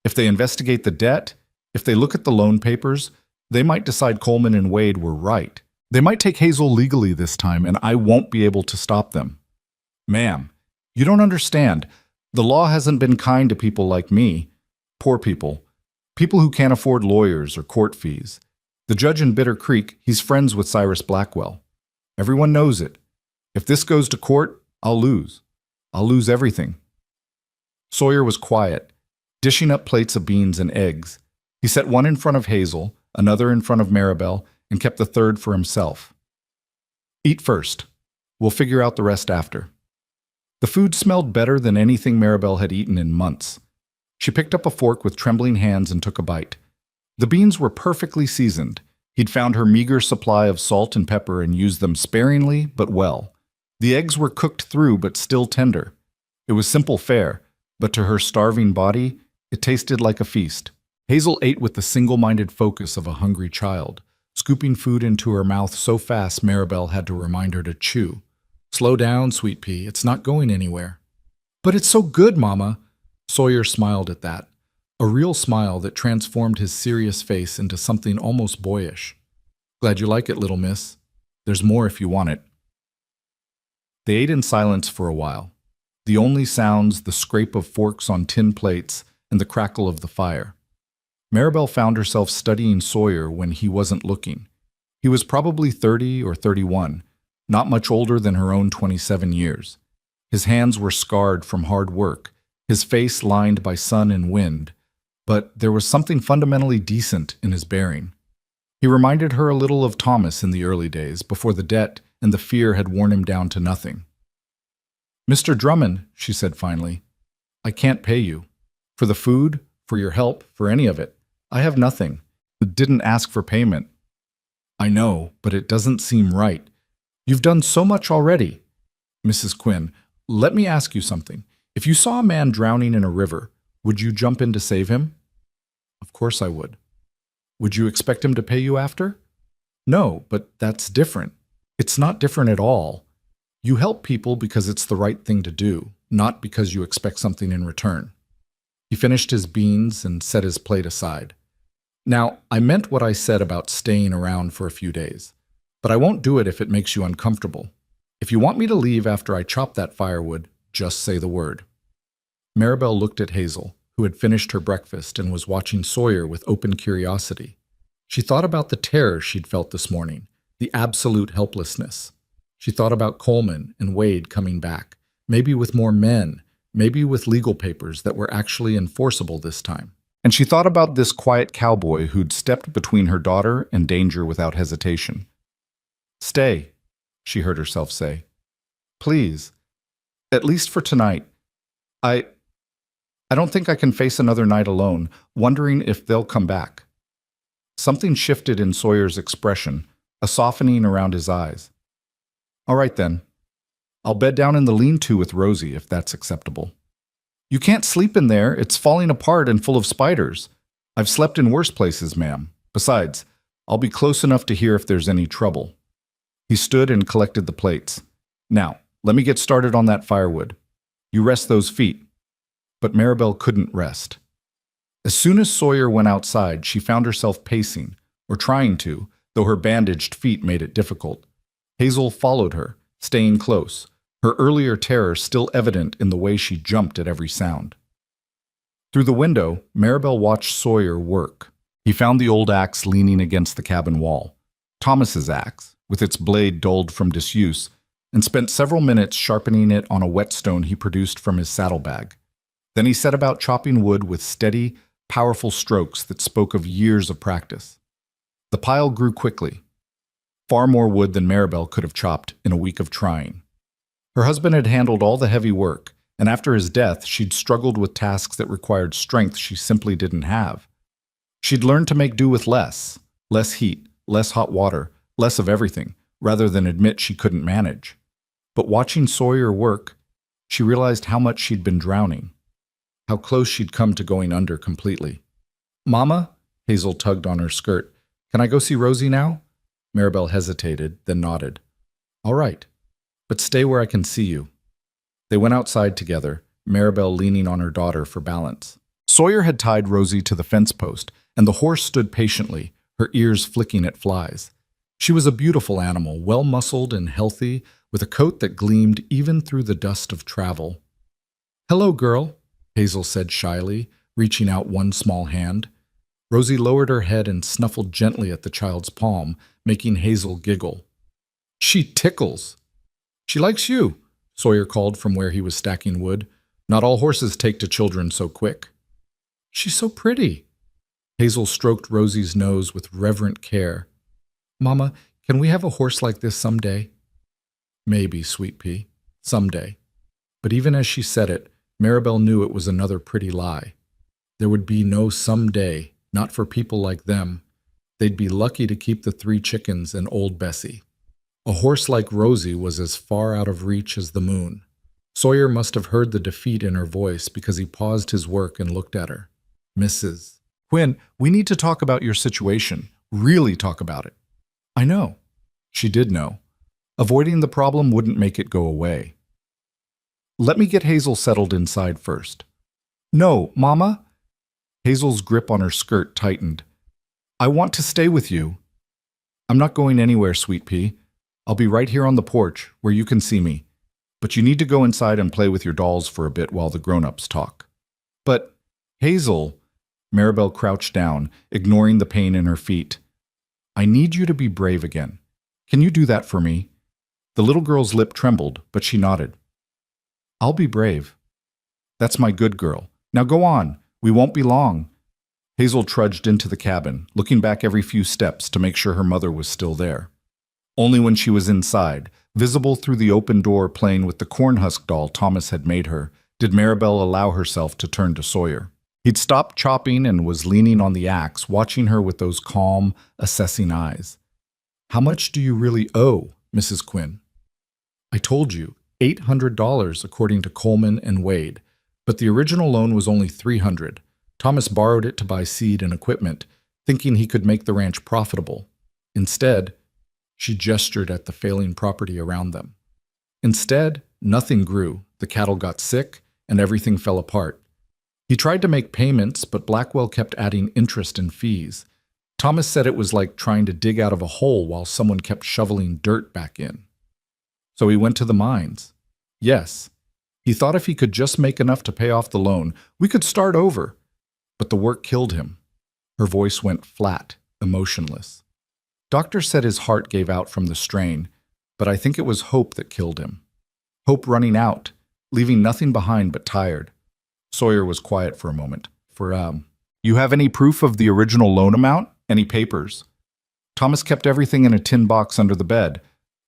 If they investigate the debt, if they look at the loan papers, they might decide Coleman and Wade were right. They might take Hazel legally this time, and I won't be able to stop them. Ma'am, you don't understand. The law hasn't been kind to people like me, poor people who can't afford lawyers or court fees. The judge in Bitter Creek, he's friends with Cyrus Blackwell. Everyone knows it. If this goes to court, I'll lose. I'll lose everything. Sawyer was quiet, dishing up plates of beans and eggs. He set one in front of Hazel, another in front of Maribel, and kept the third for himself. Eat first. We'll figure out the rest after. The food smelled better than anything Maribel had eaten in months. She picked up a fork with trembling hands and took a bite. The beans were perfectly seasoned. He'd found her meager supply of salt and pepper and used them sparingly but well. The eggs were cooked through but still tender. It was simple fare, but to her starving body, it tasted like a feast. Hazel ate with the single-minded focus of a hungry child, scooping food into her mouth so fast Maribel had to remind her to chew. Slow down, Sweet Pea. It's not going anywhere. But it's so good, Mama. Sawyer smiled at that, a real smile that transformed his serious face into something almost boyish. Glad you like it, little miss. There's more if you want it. They ate in silence for a while. The only sounds, the scrape of forks on tin plates and the crackle of the fire. Maribel found herself studying Sawyer when he wasn't looking. He was probably 30 or 31, not much older than her own 27 years. His hands were scarred from hard work, his face lined by sun and wind, but there was something fundamentally decent in his bearing. He reminded her a little of Thomas in the early days, before the debt and the fear had worn him down to nothing. Mr. Drummond, she said finally, I can't pay you. For the food, for your help, for any of it. I have nothing. Didn't ask for payment. I know, but it doesn't seem right. You've done so much already. Mrs. Quinn, let me ask you something. If you saw a man drowning in a river, would you jump in to save him? Of course I would. Would you expect him to pay you after? No, but that's different. It's not different at all. You help people because it's the right thing to do, not because you expect something in return. He finished his beans and set his plate aside. Now, I meant what I said about staying around for a few days. But I won't do it if it makes you uncomfortable. If you want me to leave after I chop that firewood, just say the word. Maribel looked at Hazel, who had finished her breakfast and was watching Sawyer with open curiosity. She thought about the terror she'd felt this morning, the absolute helplessness. She thought about Coleman and Wade coming back, maybe with more men, maybe with legal papers that were actually enforceable this time. And she thought about this quiet cowboy who'd stepped between her daughter and danger without hesitation. "Stay," she heard herself say. "Please. At least for tonight. I don't think I can face another night alone, wondering if they'll come back." Something shifted in Sawyer's expression, a softening around his eyes. "All right then. I'll bed down in the lean-to with Rosie, if that's acceptable." "You can't sleep in there. It's falling apart and full of spiders. I've slept in worse places, ma'am. Besides, I'll be close enough to hear if there's any trouble." He stood and collected the plates. "Now, let me get started on that firewood. You rest those feet." But Maribel couldn't rest. As soon as Sawyer went outside, she found herself pacing, or trying to, though her bandaged feet made it difficult. Hazel followed her, staying close, her earlier terror still evident in the way she jumped at every sound. Through the window, Maribel watched Sawyer work. He found the old axe leaning against the cabin wall, Thomas's axe, with its blade dulled from disuse, and spent several minutes sharpening it on a whetstone he produced from his saddlebag. Then he set about chopping wood with steady, powerful strokes that spoke of years of practice. The pile grew quickly, far more wood than Maribel could have chopped in a week of trying. Her husband had handled all the heavy work, and after his death, she'd struggled with tasks that required strength she simply didn't have. She'd learned to make do with less heat, less hot water, less of everything, rather than admit she couldn't manage. But watching Sawyer work, she realized how much she'd been drowning, how close she'd come to going under completely. "Mama?" Hazel tugged on her skirt. "Can I go see Rosie now?" Maribel hesitated, then nodded. "All right, but stay where I can see you." They went outside together, Maribel leaning on her daughter for balance. Sawyer had tied Rosie to the fence post, and the horse stood patiently, her ears flicking at flies. She was a beautiful animal, well-muscled and healthy, with a coat that gleamed even through the dust of travel. "Hello, girl," Hazel said shyly, reaching out one small hand. Rosie lowered her head and snuffled gently at the child's palm, making Hazel giggle. "She tickles." "She likes you," Sawyer called from where he was stacking wood. "Not all horses take to children so quick." "She's so pretty." Hazel stroked Rosie's nose with reverent care. "Mama, can we have a horse like this someday?" "Maybe, sweet pea, someday." But even as she said it, Maribel knew it was another pretty lie. There would be no someday, not for people like them. They'd be lucky to keep the 3 chickens and old Bessie. A horse like Rosie was as far out of reach as the moon. Sawyer must have heard the defeat in her voice because he paused his work and looked at her. "Mrs. Quinn, we need to talk about your situation. Really talk about it." "I know." She did know. Avoiding the problem wouldn't make it go away. "Let me get Hazel settled inside first." "No, Mama." Hazel's grip on her skirt tightened. "I want to stay with you." "I'm not going anywhere, sweet pea. I'll be right here on the porch, where you can see me. But you need to go inside and play with your dolls for a bit while the grown-ups talk." "But, Hazel," Maribel crouched down, ignoring the pain in her feet. "I need you to be brave again. Can you do that for me?" The little girl's lip trembled, but she nodded. "I'll be brave." "That's my good girl. Now go on. We won't be long." Hazel trudged into the cabin, looking back every few steps to make sure her mother was still there. Only when she was inside, visible through the open door playing with the cornhusk doll Thomas had made her, did Maribel allow herself to turn to Sawyer. He'd stopped chopping and was leaning on the axe, watching her with those calm, assessing eyes. "How much do you really owe, Mrs. Quinn?" "I told you, $800 according to Coleman and Wade, but the original loan was only $300. Thomas borrowed it to buy seed and equipment, thinking he could make the ranch profitable. Instead," she gestured at the failing property around them. "Instead, nothing grew, the cattle got sick, and everything fell apart. He tried to make payments, but Blackwell kept adding interest and fees. Thomas said it was like trying to dig out of a hole while someone kept shoveling dirt back in. So he went to the mines. Yes, he thought if he could just make enough to pay off the loan, we could start over. But the work killed him." Her voice went flat, emotionless. "Doctor said his heart gave out from the strain, but I think it was hope that killed him. Hope running out, leaving nothing behind but tired. Sawyer was quiet for a moment. You have any proof of the original loan amount? Any papers? Thomas kept everything in a tin box under the bed.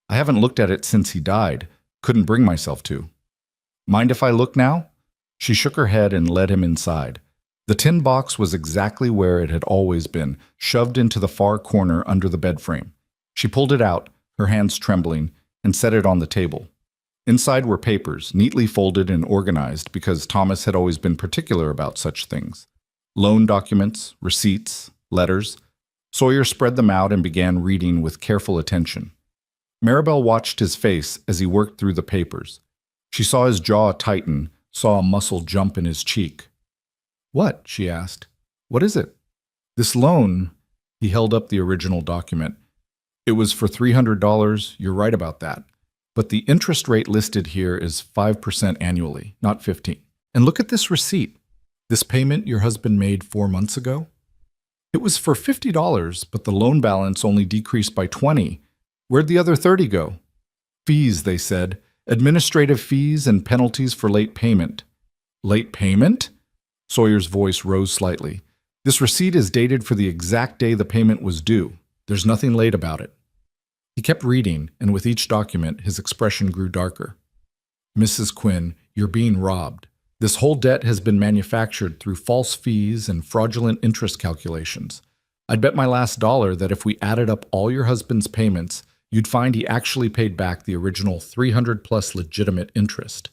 I haven't looked at it since he died. Couldn't bring myself to. Mind if I look now? She shook her head and led him inside. The tin box was exactly where it had always been, shoved into the far corner under the bed frame. She pulled it out, her hands trembling, and set it on the table. Inside were papers, neatly folded and organized because Thomas had always been particular about such things. Loan documents, receipts, letters. Sawyer spread them out and began reading with careful attention. Maribel watched his face as he worked through the papers. She saw his jaw tighten, saw a muscle jump in his cheek. "What?" she asked. "What is it?" "This loan," he held up the original document. "It was for $300, you're right about that. But the interest rate listed here is 5% annually, not 15. And look at this receipt. This payment your husband made 4 months ago? It was for $50, but the loan balance only decreased by 20. Where'd the other 30 go? Fees, they said. Administrative fees and penalties for late payment." "Late payment?" Sawyer's voice rose slightly. "This receipt is dated for the exact day the payment was due. There's nothing late about it." He kept reading, and with each document, his expression grew darker. "Mrs. Quinn, you're being robbed. This whole debt has been manufactured through false fees and fraudulent interest calculations. I'd bet my last dollar that if we added up all your husband's payments, you'd find he actually paid back the original 300+ legitimate interest.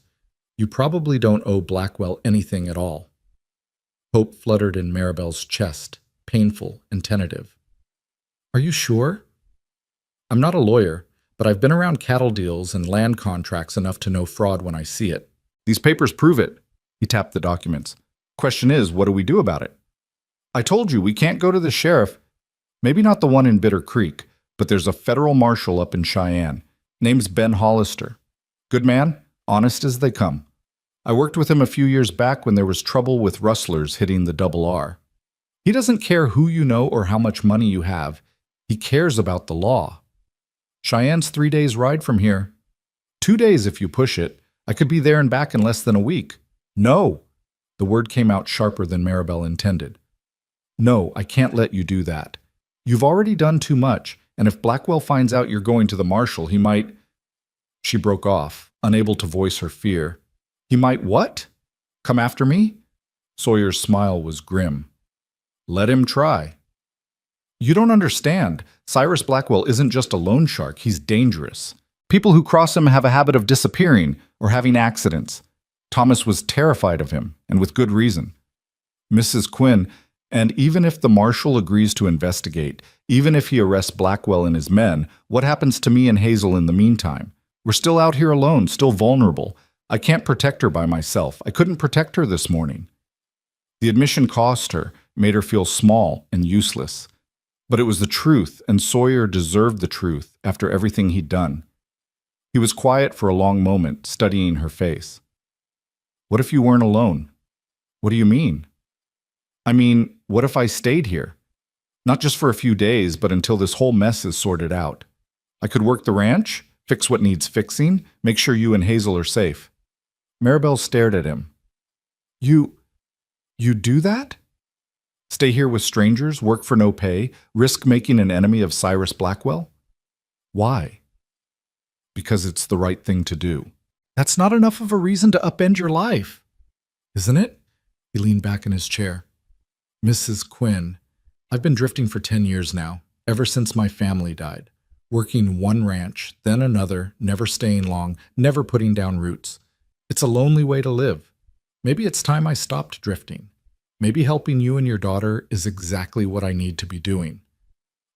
You probably don't owe Blackwell anything at all." Hope fluttered in Maribel's chest, painful and tentative. "Are you sure?" "I'm not a lawyer, but I've been around cattle deals and land contracts enough to know fraud when I see it. These papers prove it." He tapped the documents. "Question is, what do we do about it?" "I told you, we can't go to the sheriff. Maybe not the one in Bitter Creek, but there's a federal marshal up in Cheyenne. Name's Ben Hollister. Good man, honest as they come. I worked with him a few years back when there was trouble with rustlers hitting the double R. He doesn't care who you know or how much money you have. He cares about the law. Cheyenne's 3 days' ride from here. 2 days if you push it. I could be there and back in less than a week." "No!" The word came out sharper than Maribel intended. "No, I can't let you do that. You've already done too much, and if Blackwell finds out you're going to the marshal, he might—" She broke off, unable to voice her fear. "He might what? Come after me?" Sawyer's smile was grim. "Let him try." "You don't understand. Cyrus Blackwell isn't just a loan shark, he's dangerous. People who cross him have a habit of disappearing or having accidents. Thomas was terrified of him, and with good reason. Mrs. Quinn, and even if the marshal agrees to investigate, even if he arrests Blackwell and his men, what happens to me and Hazel in the meantime? We're still out here alone, still vulnerable. I can't protect her by myself. I couldn't protect her this morning." The admission cost her, made her feel small and useless. But it was the truth, and Sawyer deserved the truth after everything he'd done. He was quiet for a long moment, studying her face. "What if you weren't alone?" "What do you mean?" "I mean, what if I stayed here? Not just for a few days, but until this whole mess is sorted out. I could work the ranch, fix what needs fixing, make sure you and Hazel are safe." Maribel stared at him. You do that? Stay here with strangers, work for no pay, risk making an enemy of Cyrus Blackwell? Why?" "Because it's the right thing to do." "That's not enough of a reason to upend your life." "Isn't it?" He leaned back in his chair. "Mrs. Quinn, I've been drifting for 10 years now, ever since my family died. Working one ranch, then another, never staying long, never putting down roots. It's a lonely way to live. Maybe it's time I stopped drifting. Maybe helping you and your daughter is exactly what I need to be doing.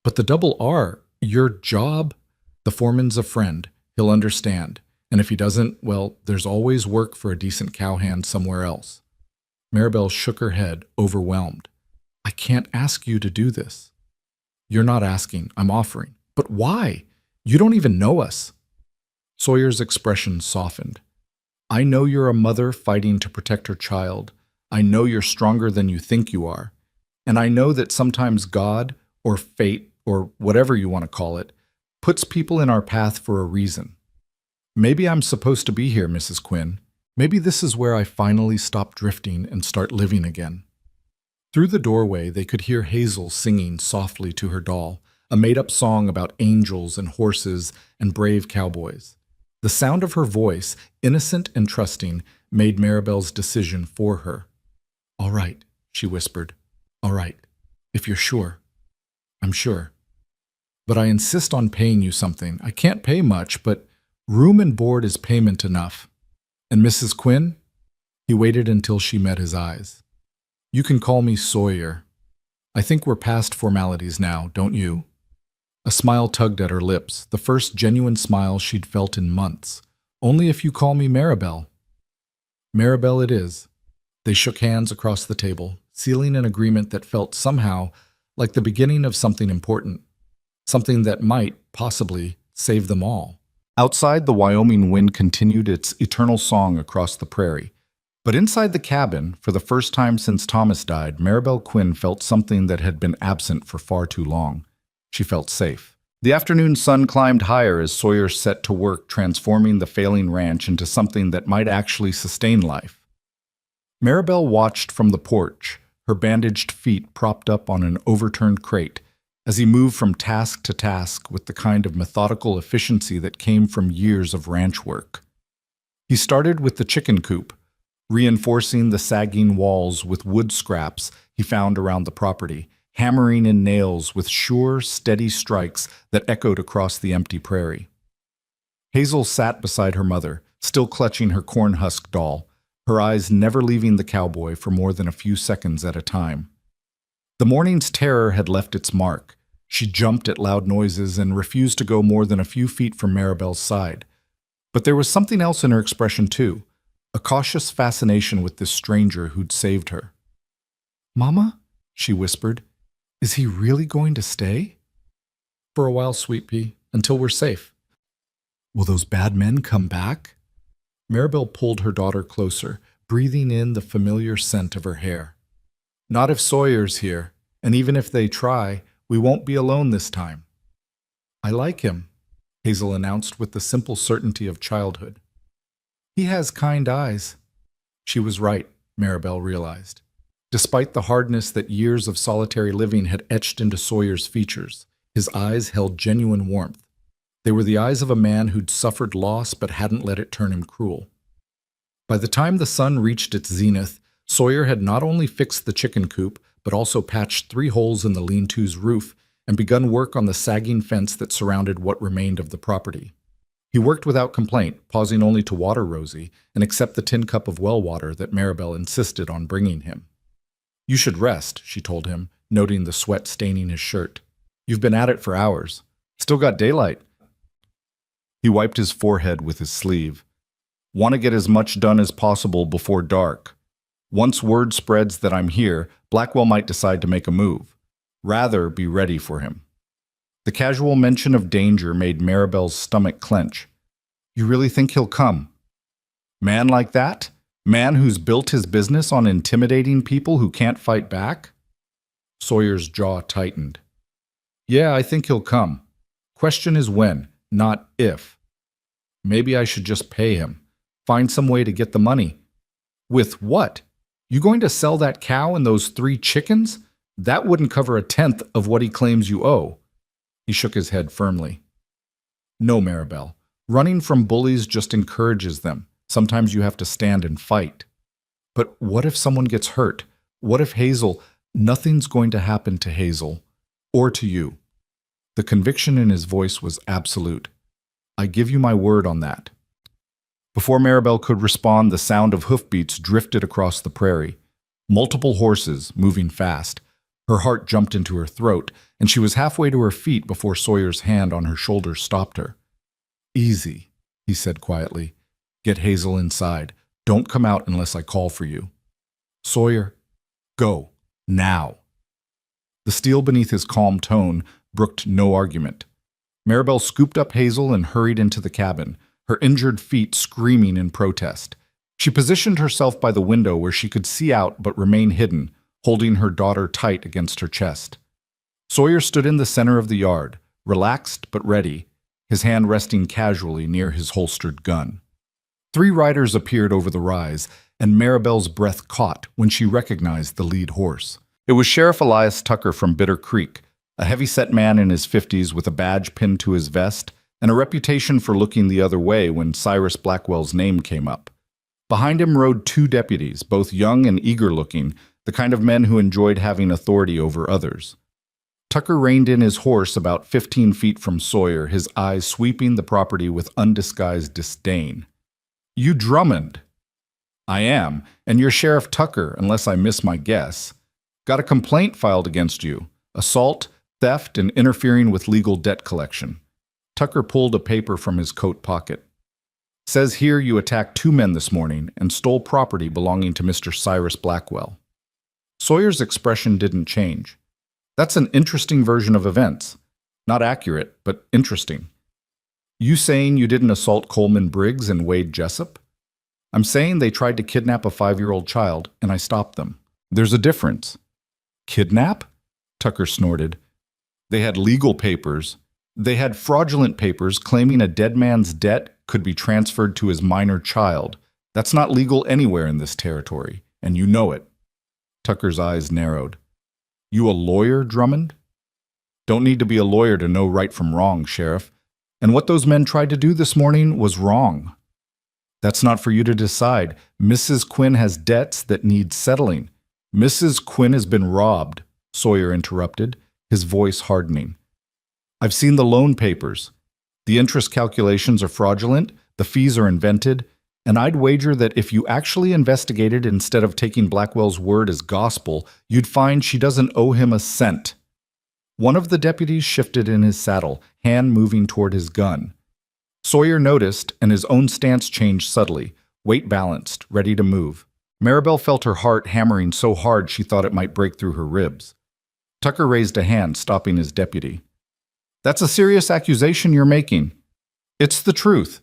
But the double R, your job, the foreman's a friend. He'll understand. And if he doesn't, well, there's always work for a decent cowhand somewhere else." Maribel shook her head, overwhelmed. "I can't ask you to do this." "You're not asking, I'm offering. But why? You don't even know us." Sawyer's expression softened. "I know you're a mother fighting to protect her child. I know you're stronger than you think you are. And I know that sometimes God, or fate, or whatever you want to call it, puts people in our path for a reason. Maybe I'm supposed to be here, Mrs. Quinn. Maybe this is where I finally stop drifting and start living again. Through the doorway, they could hear Hazel singing softly to her doll, a made-up song about angels and horses and brave cowboys. The sound of her voice, innocent and trusting, made Maribel's decision for her. "All right," she whispered. "All right, if you're sure." "I'm sure. But I insist on paying you something. I can't pay much, but room and board is payment enough. And Mrs. Quinn?" He waited until she met his eyes. "You can call me Sawyer. I think we're past formalities now, don't you?" A smile tugged at her lips, the first genuine smile she'd felt in months. "Only if you call me Maribel." "Maribel it is." They shook hands across the table, sealing an agreement that felt somehow like the beginning of something important, something that might, possibly, save them all. Outside, the Wyoming wind continued its eternal song across the prairie. But inside the cabin, for the first time since Thomas died, Maribel Quinn felt something that had been absent for far too long. She felt safe. The afternoon sun climbed higher as Sawyer set to work transforming the failing ranch into something that might actually sustain life. Maribel watched from the porch, her bandaged feet propped up on an overturned crate, as he moved from task to task with the kind of methodical efficiency that came from years of ranch work. He started with the chicken coop, reinforcing the sagging walls with wood scraps he found around the property, hammering in nails with sure, steady strikes that echoed across the empty prairie. Hazel sat beside her mother, still clutching her corn-husk doll, her eyes never leaving the cowboy for more than a few seconds at a time. The morning's terror had left its mark. She jumped at loud noises and refused to go more than a few feet from Maribel's side. But there was something else in her expression too, a cautious fascination with this stranger who'd saved her. "Mama," she whispered, "is he really going to stay?" "For a while, sweet pea, until we're safe." "Will those bad men come back?" Maribel pulled her daughter closer, breathing in the familiar scent of her hair. "Not if Sawyer's here, and even if they try, we won't be alone this time." "I like him," Hazel announced with the simple certainty of childhood. "He has kind eyes." She was right, Maribel realized. Despite the hardness that years of solitary living had etched into Sawyer's features, his eyes held genuine warmth. They were the eyes of a man who'd suffered loss but hadn't let it turn him cruel. By the time the sun reached its zenith, Sawyer had not only fixed the chicken coop, but also patched 3 holes in the lean-to's roof and begun work on the sagging fence that surrounded what remained of the property. He worked without complaint, pausing only to water Rosie and accept the tin cup of well water that Maribel insisted on bringing him. "You should rest," she told him, noting the sweat staining his shirt. "You've been at it for hours. Still got daylight." He wiped his forehead with his sleeve. "Want to get as much done as possible before dark. Once word spreads that I'm here, Blackwell might decide to make a move. Rather be ready for him." The casual mention of danger made Maribel's stomach clench. "You really think he'll come? Man like that? Man who's built his business on intimidating people who can't fight back?" Sawyer's jaw tightened. "Yeah, I think he'll come. Question is when, not if. Maybe I should just pay him. Find some way to get the money." "With what? You going to sell that cow and those 3 chickens? That wouldn't cover 1/10 of what he claims you owe." He shook his head firmly. "No, Maribel. Running from bullies just encourages them. Sometimes you have to stand and fight." "But what if someone gets hurt? What if Hazel—" "Nothing's going to happen to Hazel. Or to you." The conviction in his voice was absolute. "I give you my word on that." Before Maribel could respond, the sound of hoofbeats drifted across the prairie. Multiple horses, moving fast. Her heart jumped into her throat, and she was halfway to her feet before Sawyer's hand on her shoulder stopped her. "Easy," he said quietly. "Get Hazel inside. Don't come out unless I call for you." "Sawyer, go. Now." The steel beneath his calm tone brooked no argument. Maribel scooped up Hazel and hurried into the cabin, her injured feet screaming in protest. She positioned herself by the window where she could see out but remain hidden, holding her daughter tight against her chest. Sawyer stood in the center of the yard, relaxed but ready, his hand resting casually near his holstered gun. Three riders appeared over the rise, and Maribel's breath caught when she recognized the lead horse. It was Sheriff Elias Tucker from Bitter Creek, a heavy-set man in his 50s with a badge pinned to his vest and a reputation for looking the other way when Cyrus Blackwell's name came up. Behind him rode two deputies, both young and eager-looking, the kind of men who enjoyed having authority over others. Tucker reined in his horse about 15 feet from Sawyer, his eyes sweeping the property with undisguised disdain. "You Drummond." "I am, and you're Sheriff Tucker, unless I miss my guess. Got a complaint filed against you. Assault, theft, and interfering with legal debt collection." Tucker pulled a paper from his coat pocket. "Says here you attacked two men this morning and stole property belonging to Mr. Cyrus Blackwell." Sawyer's expression didn't change. "That's an interesting version of events. Not accurate, but interesting. You saying you didn't assault Coleman Briggs and Wade Jessup?" "I'm saying they tried to kidnap a 5-year-old child, and I stopped them. There's a difference." "Kidnap?" Tucker snorted. "They had legal papers. They had fraudulent papers claiming a dead man's debt could be transferred to his minor child. That's not legal anywhere in this territory, and you know it." Tucker's eyes narrowed. "You a lawyer, Drummond?" "Don't need to be a lawyer to know right from wrong, Sheriff. And what those men tried to do this morning was wrong." "That's not for you to decide. Mrs. Quinn has debts that need settling." "Mrs. Quinn has been robbed," Sawyer interrupted, his voice hardening. "I've seen the loan papers. The interest calculations are fraudulent, the fees are invented, and I'd wager that if you actually investigated instead of taking Blackwell's word as gospel, you'd find she doesn't owe him a cent." One of the deputies shifted in his saddle, hand moving toward his gun. Sawyer noticed, and his own stance changed subtly, weight balanced, ready to move. Maribel felt her heart hammering so hard she thought it might break through her ribs. Tucker raised a hand, stopping his deputy. "That's a serious accusation you're making." "It's the truth.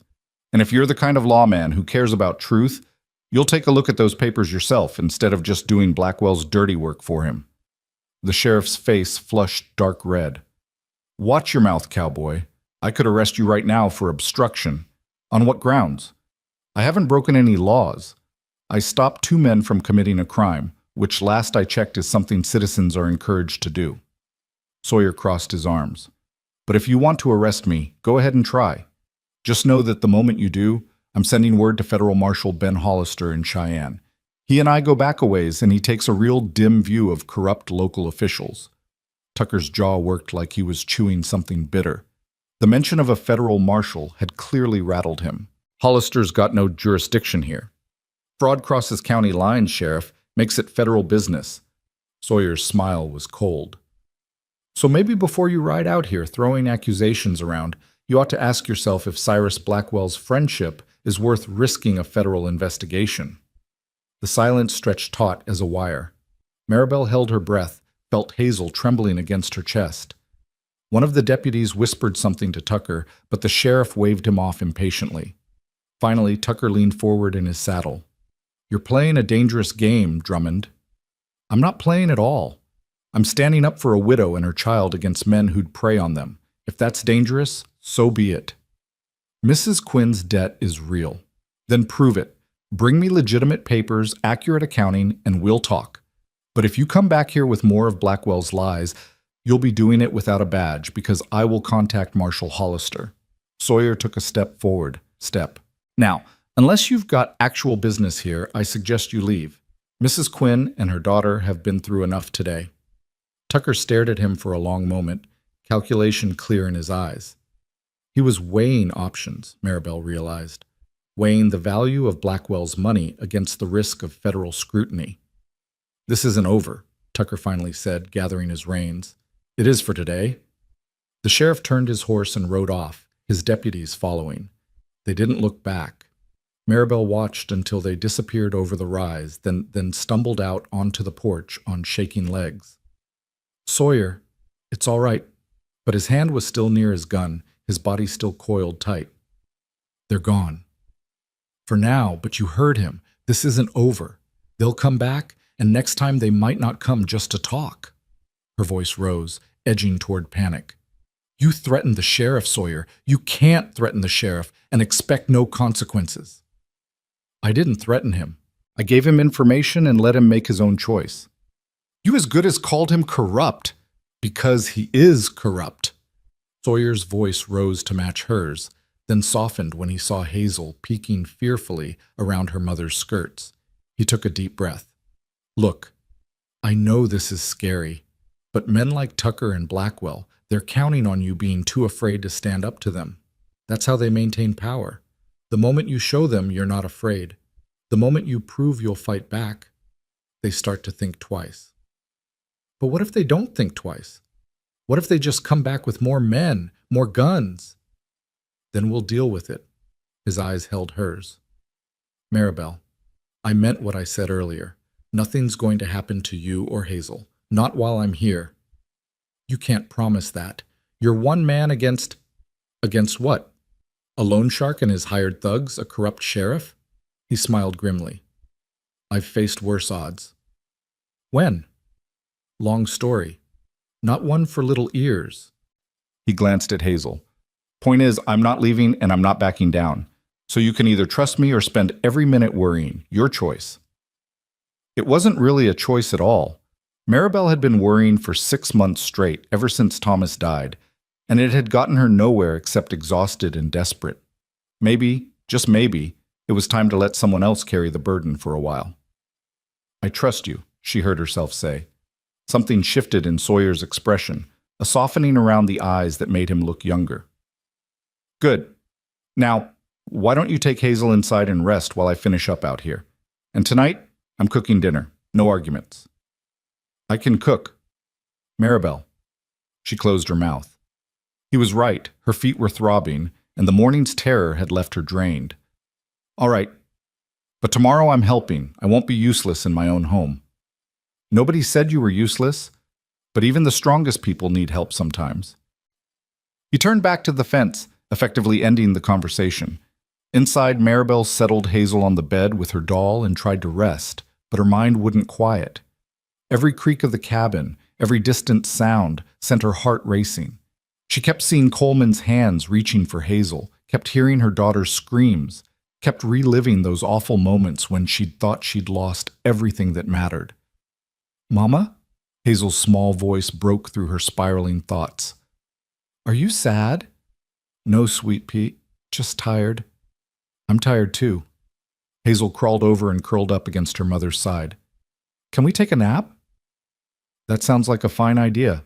And if you're the kind of lawman who cares about truth, you'll take a look at those papers yourself instead of just doing Blackwell's dirty work for him." The sheriff's face flushed dark red. "Watch your mouth, Cowboy. I could arrest you right now for obstruction." "On what grounds?" "I haven't broken any laws. I stopped two men from committing a crime, which last I checked is something citizens are encouraged to do." Sawyer crossed his arms. "But if you want to arrest me, go ahead and try. Just know that the moment you do, I'm sending word to Federal Marshal Ben Hollister in Cheyenne. He and I go back a ways, and he takes a real dim view of corrupt local officials." Tucker's jaw worked like he was chewing something bitter. The mention of a federal marshal had clearly rattled him. "Hollister's got no jurisdiction here. Fraud crosses county lines, Sheriff, makes it federal business." Sawyer's smile was cold. "So maybe before you ride out here throwing accusations around, you ought to ask yourself if Cyrus Blackwell's friendship is worth risking a federal investigation." The silence stretched taut as a wire. Maribel held her breath, felt Hazel trembling against her chest. One of the deputies whispered something to Tucker, but the sheriff waved him off impatiently. Finally, Tucker leaned forward in his saddle. "You're playing a dangerous game, Drummond." "I'm not playing at all. I'm standing up for a widow and her child against men who'd prey on them. If that's dangerous, so be it." "Mrs. Quinn's debt is real. Then prove it. Bring me legitimate papers, accurate accounting, and we'll talk. But if you come back here with more of Blackwell's lies, you'll be doing it without a badge because I will contact Marshal Hollister." Sawyer took a step forward. "Now, unless you've got actual business here, I suggest you leave. Mrs. Quinn and her daughter have been through enough today." Tucker stared at him for a long moment, calculation clear in his eyes. He was weighing options, Maribel realized, weighing the value of Blackwell's money against the risk of federal scrutiny. "This isn't over," Tucker finally said, gathering his reins. "It is for today." The sheriff turned his horse and rode off, his deputies following. They didn't look back. Maribel watched until they disappeared over the rise, then stumbled out onto the porch on shaking legs. "Sawyer, it's all right." But his hand was still near his gun, his body still coiled tight. "They're gone. For now, but you heard him. This isn't over. They'll come back, and next time they might not come just to talk." Her voice rose, edging toward panic. "You threatened the sheriff, Sawyer. You can't threaten the sheriff and expect no consequences." I didn't threaten him. I gave him information and let him make his own choice. You as good as called him corrupt, because he is corrupt. Sawyer's voice rose to match hers, then softened when he saw Hazel peeking fearfully around her mother's skirts. He took a deep breath. Look, I know this is scary, but men like Tucker and Blackwell, they're counting on you being too afraid to stand up to them. That's how they maintain power. The moment you show them you're not afraid, the moment you prove you'll fight back, they start to think twice. But what if they don't think twice? What if they just come back with more men, more guns? Then we'll deal with it. His eyes held hers. Maribel, I meant what I said earlier. Nothing's going to happen to you or Hazel. Not while I'm here. You can't promise that. You're one man against... Against what? A loan shark and his hired thugs? A corrupt sheriff? He smiled grimly. I've faced worse odds. When? Long story. Not one for little ears. He glanced at Hazel. Point is, I'm not leaving and I'm not backing down. So you can either trust me or spend every minute worrying. Your choice. It wasn't really a choice at all. Maribel had been worrying for 6 months straight, ever since Thomas died, and it had gotten her nowhere except exhausted and desperate. Maybe, just maybe, it was time to let someone else carry the burden for a while. I trust you, she heard herself say. Something shifted in Sawyer's expression, a softening around the eyes that made him look younger. Good. Now, why don't you take Hazel inside and rest while I finish up out here? And tonight, I'm cooking dinner. No arguments. I can cook. Maribel. She closed her mouth. He was right. Her feet were throbbing, and the morning's terror had left her drained. All right. But tomorrow I'm helping. I won't be useless in my own home. Nobody said you were useless, but even the strongest people need help sometimes. He turned back to the fence, effectively ending the conversation. Inside, Maribel settled Hazel on the bed with her doll and tried to rest, but her mind wouldn't quiet. Every creak of the cabin, every distant sound sent her heart racing. She kept seeing Coleman's hands reaching for Hazel, kept hearing her daughter's screams, kept reliving those awful moments when she'd thought she'd lost everything that mattered. Mama? Hazel's small voice broke through her spiraling thoughts. Are you sad? No, sweet Pete. Just tired. I'm tired too. Hazel crawled over and curled up against her mother's side. Can we take a nap? That sounds like a fine idea.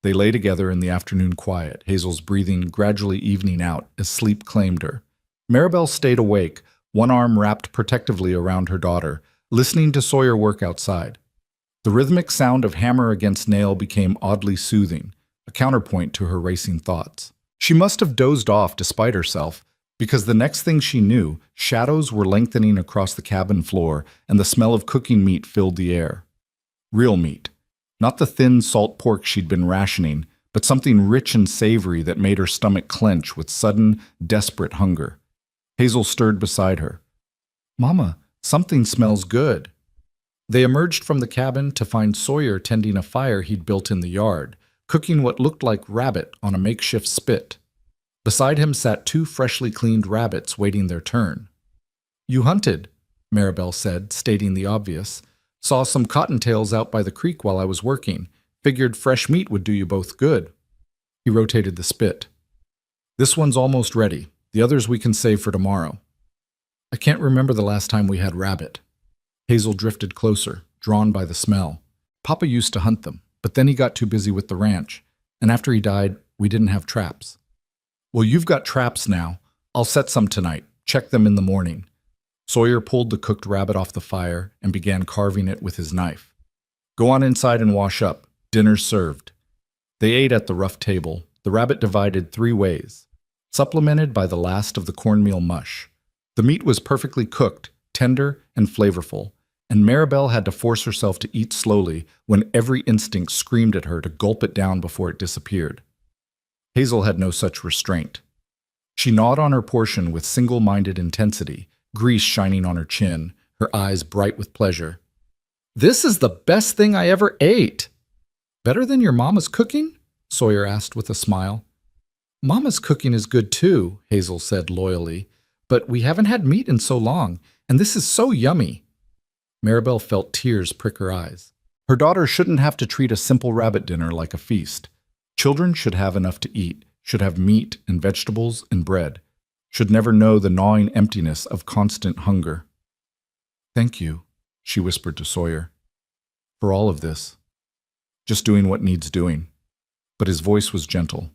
They lay together in the afternoon quiet, Hazel's breathing gradually evening out as sleep claimed her. Maribel stayed awake, one arm wrapped protectively around her daughter, listening to Sawyer work outside. The rhythmic sound of hammer against nail became oddly soothing, a counterpoint to her racing thoughts. She must have dozed off despite herself, because the next thing she knew, shadows were lengthening across the cabin floor and the smell of cooking meat filled the air. Real meat. Not the thin salt pork she'd been rationing, but something rich and savory that made her stomach clench with sudden, desperate hunger. Hazel stirred beside her. Mama, something smells good. They emerged from the cabin to find Sawyer tending a fire he'd built in the yard, cooking what looked like rabbit on a makeshift spit. Beside him sat 2 freshly cleaned rabbits waiting their turn. You hunted, Maribel said, stating the obvious. Saw some cottontails out by the creek while I was working. Figured fresh meat would do you both good. He rotated the spit. This one's almost ready. The others we can save for tomorrow. I can't remember the last time we had rabbit. Hazel drifted closer, drawn by the smell. Papa used to hunt them, but then he got too busy with the ranch, and after he died, we didn't have traps. Well, you've got traps now. I'll set some tonight. Check them in the morning. Sawyer pulled the cooked rabbit off the fire and began carving it with his knife. Go on inside and wash up. Dinner's served. They ate at the rough table, the rabbit divided 3 ways, supplemented by the last of the cornmeal mush. The meat was perfectly cooked, tender and flavorful, and Maribel had to force herself to eat slowly when every instinct screamed at her to gulp it down before it disappeared. Hazel had no such restraint. She gnawed on her portion with single-minded intensity, grease shining on her chin, her eyes bright with pleasure. This is the best thing I ever ate! Better than your mama's cooking? Sawyer asked with a smile. Mama's cooking is good too, Hazel said loyally, but we haven't had meat in so long, And this is so yummy. Maribel felt tears prick her eyes. Her daughter shouldn't have to treat a simple rabbit dinner like a feast. Children should have enough to eat, should have meat and vegetables and bread, should never know the gnawing emptiness of constant hunger. Thank you, she whispered to Sawyer, for all of this. Just doing what needs doing. But his voice was gentle.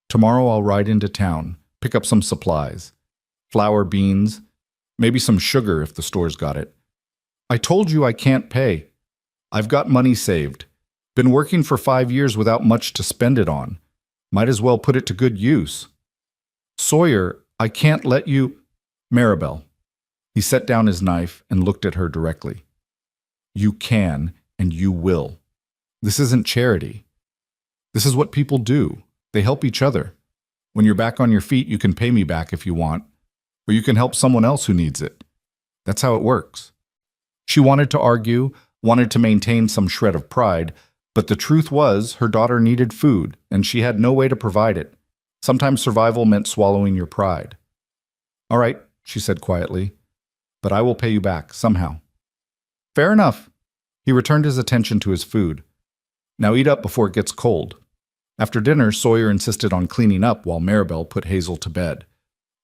Tomorrow I'll ride into town, pick up some supplies. Flour, beans, maybe some sugar if the store's got it. I told you I can't pay. I've got money saved. Been working for 5 years without much to spend it on. Might as well put it to good use. Sawyer, I can't let you... Maribel. He set down his knife and looked at her directly. You can, and you will. This isn't charity. This is what people do. They help each other. When you're back on your feet, you can pay me back if you want, or you can help someone else who needs it. That's how it works. She wanted to argue, wanted to maintain some shred of pride, but the truth was her daughter needed food, and she had no way to provide it. Sometimes survival meant swallowing your pride. All right, she said quietly, but I will pay you back, somehow. Fair enough. He returned his attention to his food. Now eat up before it gets cold. After dinner, Sawyer insisted on cleaning up while Maribel put Hazel to bed.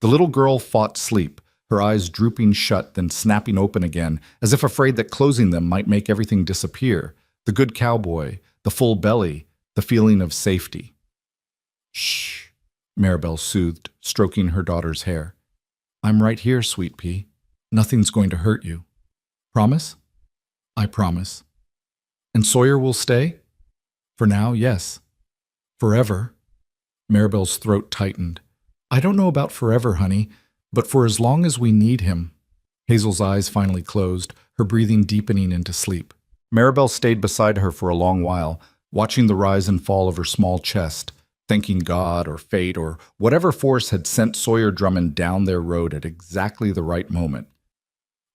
The little girl fought sleep, her eyes drooping shut, then snapping open again, as if afraid that closing them might make everything disappear. The good cowboy, the full belly, the feeling of safety. Shh, Maribel soothed, stroking her daughter's hair. I'm right here, sweet pea. Nothing's going to hurt you. Promise? I promise. And Sawyer will stay? For now, yes. Forever? Maribel's throat tightened. I don't know about forever, honey, but for as long as we need him. Hazel's eyes finally closed, her breathing deepening into sleep. Maribel stayed beside her for a long while, watching the rise and fall of her small chest, thanking God or fate or whatever force had sent Sawyer Drummond down their road at exactly the right moment.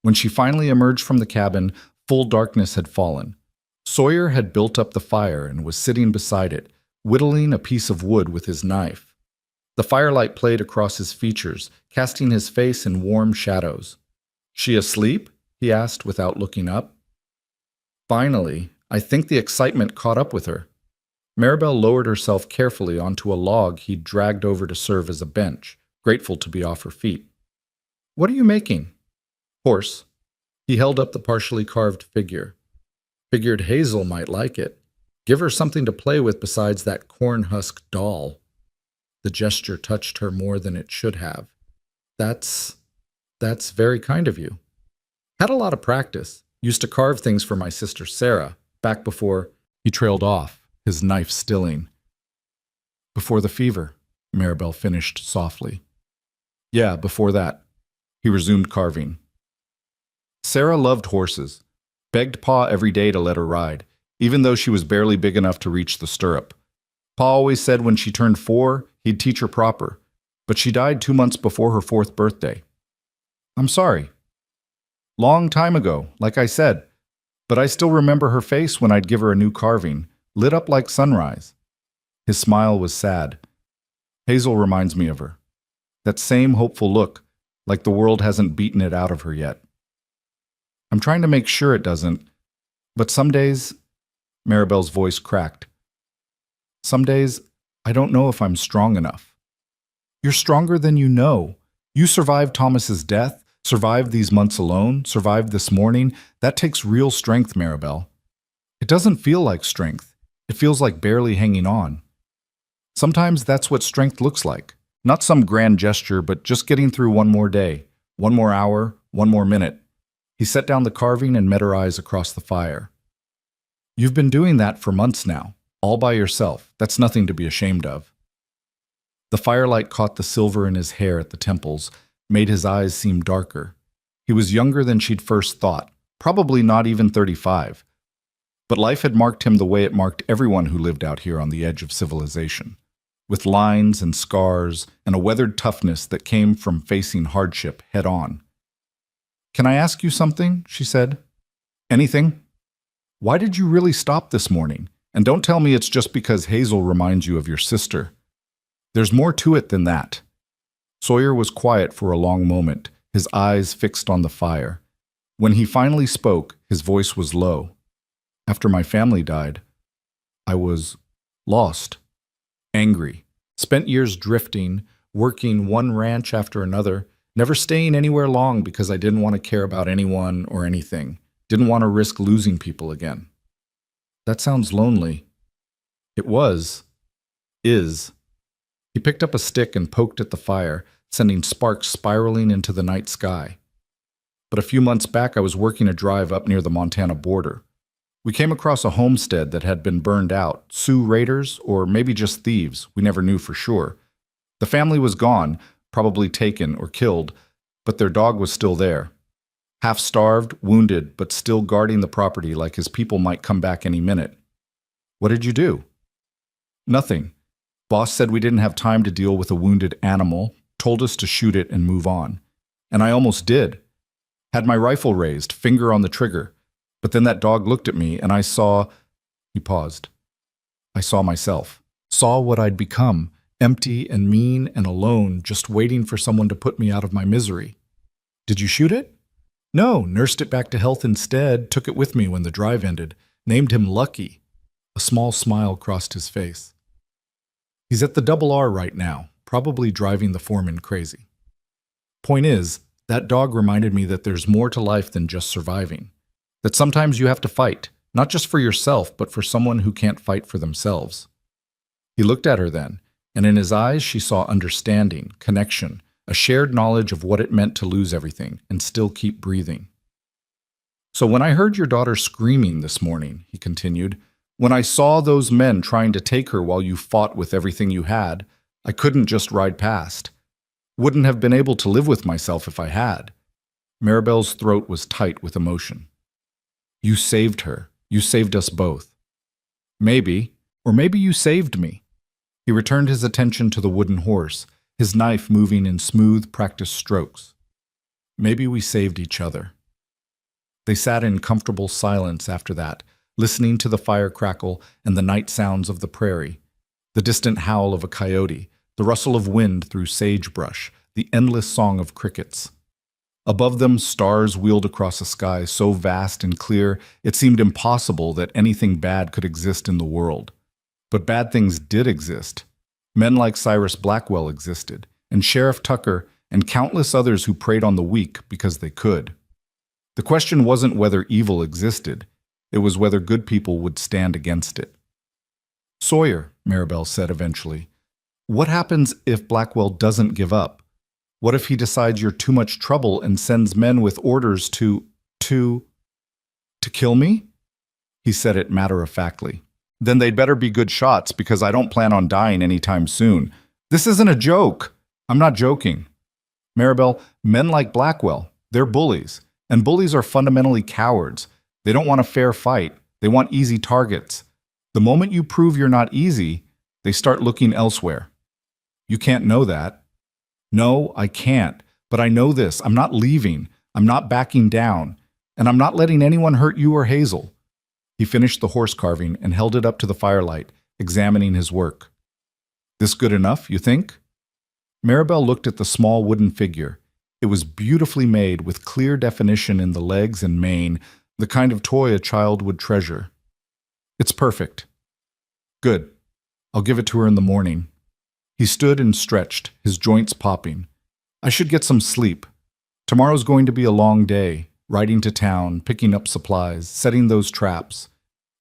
When she finally emerged from the cabin, full darkness had fallen. Sawyer had built up the fire and was sitting beside it, whittling a piece of wood with his knife. The firelight played across his features, casting his face in warm shadows. She asleep? He asked without looking up. Finally, I think the excitement caught up with her. Maribel lowered herself carefully onto a log he'd dragged over to serve as a bench, grateful to be off her feet. What are you making? Horse. He held up the partially carved figure. Figured Hazel might like it. Give her something to play with besides that corn-husk doll. The gesture touched her more than it should have. That's very kind of you. Had a lot of practice. Used to carve things for my sister Sarah, back before... He trailed off, his knife stilling. Before the fever, Maribel finished softly. Yeah, before that. He resumed carving. Sarah loved horses. Begged Pa every day to let her ride, even though she was barely big enough to reach the stirrup. Pa always said when she turned 4, he'd teach her proper, but she died 2 months before her 4th birthday. I'm sorry. Long time ago, like I said, but I still remember her face when I'd give her a new carving, lit up like sunrise. His smile was sad. Hazel reminds me of her. That same hopeful look, like the world hasn't beaten it out of her yet. I'm trying to make sure it doesn't, but some days, Maribel's voice cracked. Some days, I don't know if I'm strong enough. You're stronger than you know. You survived Thomas's death, survived these months alone, survived this morning. That takes real strength, Maribel. It doesn't feel like strength. It feels like barely hanging on. Sometimes that's what strength looks like. Not some grand gesture, but just getting through one more day, one more hour, one more minute. He set down the carving and met her eyes across the fire. You've been doing that for months now, all by yourself. That's nothing to be ashamed of. The firelight caught the silver in his hair at the temples, made his eyes seem darker. He was younger than she'd first thought, probably not even 35. But life had marked him the way it marked everyone who lived out here on the edge of civilization, with lines and scars and a weathered toughness that came from facing hardship head on. Can I ask you something? She said. Anything? Why did you really stop this morning? And don't tell me it's just because Hazel reminds you of your sister. There's more to it than that. Sawyer was quiet for a long moment, his eyes fixed on the fire. When he finally spoke, his voice was low. After my family died, I was lost, angry, spent years drifting, working one ranch after another, never staying anywhere long because I didn't want to care about anyone or anything, didn't want to risk losing people again. That sounds lonely. It was. Is. He picked up a stick and poked at the fire, sending sparks spiraling into the night sky. But a few months back, I was working a drive up near the Montana border. We came across a homestead that had been burned out, Sioux raiders, or maybe just thieves, we never knew for sure. The family was gone, probably taken or killed, but their dog was still there. Half-starved, wounded, but still guarding the property like his people might come back any minute. What did you do? Nothing. Boss said we didn't have time to deal with a wounded animal, told us to shoot it and move on. And I almost did. Had my rifle raised, finger on the trigger. But then that dog looked at me and I saw... He paused. I saw myself. Saw what I'd become, empty and mean and alone, just waiting for someone to put me out of my misery. Did you shoot it? No, nursed it back to health instead, took it with me when the drive ended, named him Lucky. A small smile crossed his face. He's at the Double R right now, probably driving the foreman crazy. Point is, that dog reminded me that there's more to life than just surviving. That sometimes you have to fight, not just for yourself, but for someone who can't fight for themselves. He looked at her then, and in his eyes she saw understanding, connection, a shared knowledge of what it meant to lose everything and still keep breathing. So when I heard your daughter screaming this morning, he continued, when I saw those men trying to take her while you fought with everything you had, I couldn't just ride past. Wouldn't have been able to live with myself if I had. Maribel's throat was tight with emotion. You saved her. You saved us both. Maybe, or maybe you saved me. He returned his attention to the wooden horse, his knife moving in smooth, practiced strokes. Maybe we saved each other. They sat in comfortable silence after that, listening to the fire crackle and the night sounds of the prairie, the distant howl of a coyote, the rustle of wind through sagebrush, the endless song of crickets. Above them, stars wheeled across a sky so vast and clear it seemed impossible that anything bad could exist in the world. But bad things did exist. Men like Cyrus Blackwell existed, and Sheriff Tucker, and countless others who preyed on the weak because they could. The question wasn't whether evil existed, it was whether good people would stand against it. Sawyer, Maribel said eventually, what happens if Blackwell doesn't give up? What if he decides you're too much trouble and sends men with orders to kill me? He said it matter-of-factly. Then they'd better be good shots because I don't plan on dying anytime soon. This isn't a joke. I'm not joking. Maribel, men like Blackwell, they're bullies. And bullies are fundamentally cowards. They don't want a fair fight. They want easy targets. The moment you prove you're not easy, they start looking elsewhere. You can't know that. No, I can't. But I know this. I'm not leaving. I'm not backing down. And I'm not letting anyone hurt you or Hazel. He finished the horse carving and held it up to the firelight, examining his work. This good enough, you think? Maribel looked at the small wooden figure. It was beautifully made with clear definition in the legs and mane, the kind of toy a child would treasure. It's perfect. Good. I'll give it to her in the morning. He stood and stretched, his joints popping. I should get some sleep. Tomorrow's going to be a long day, riding to town, picking up supplies, setting those traps.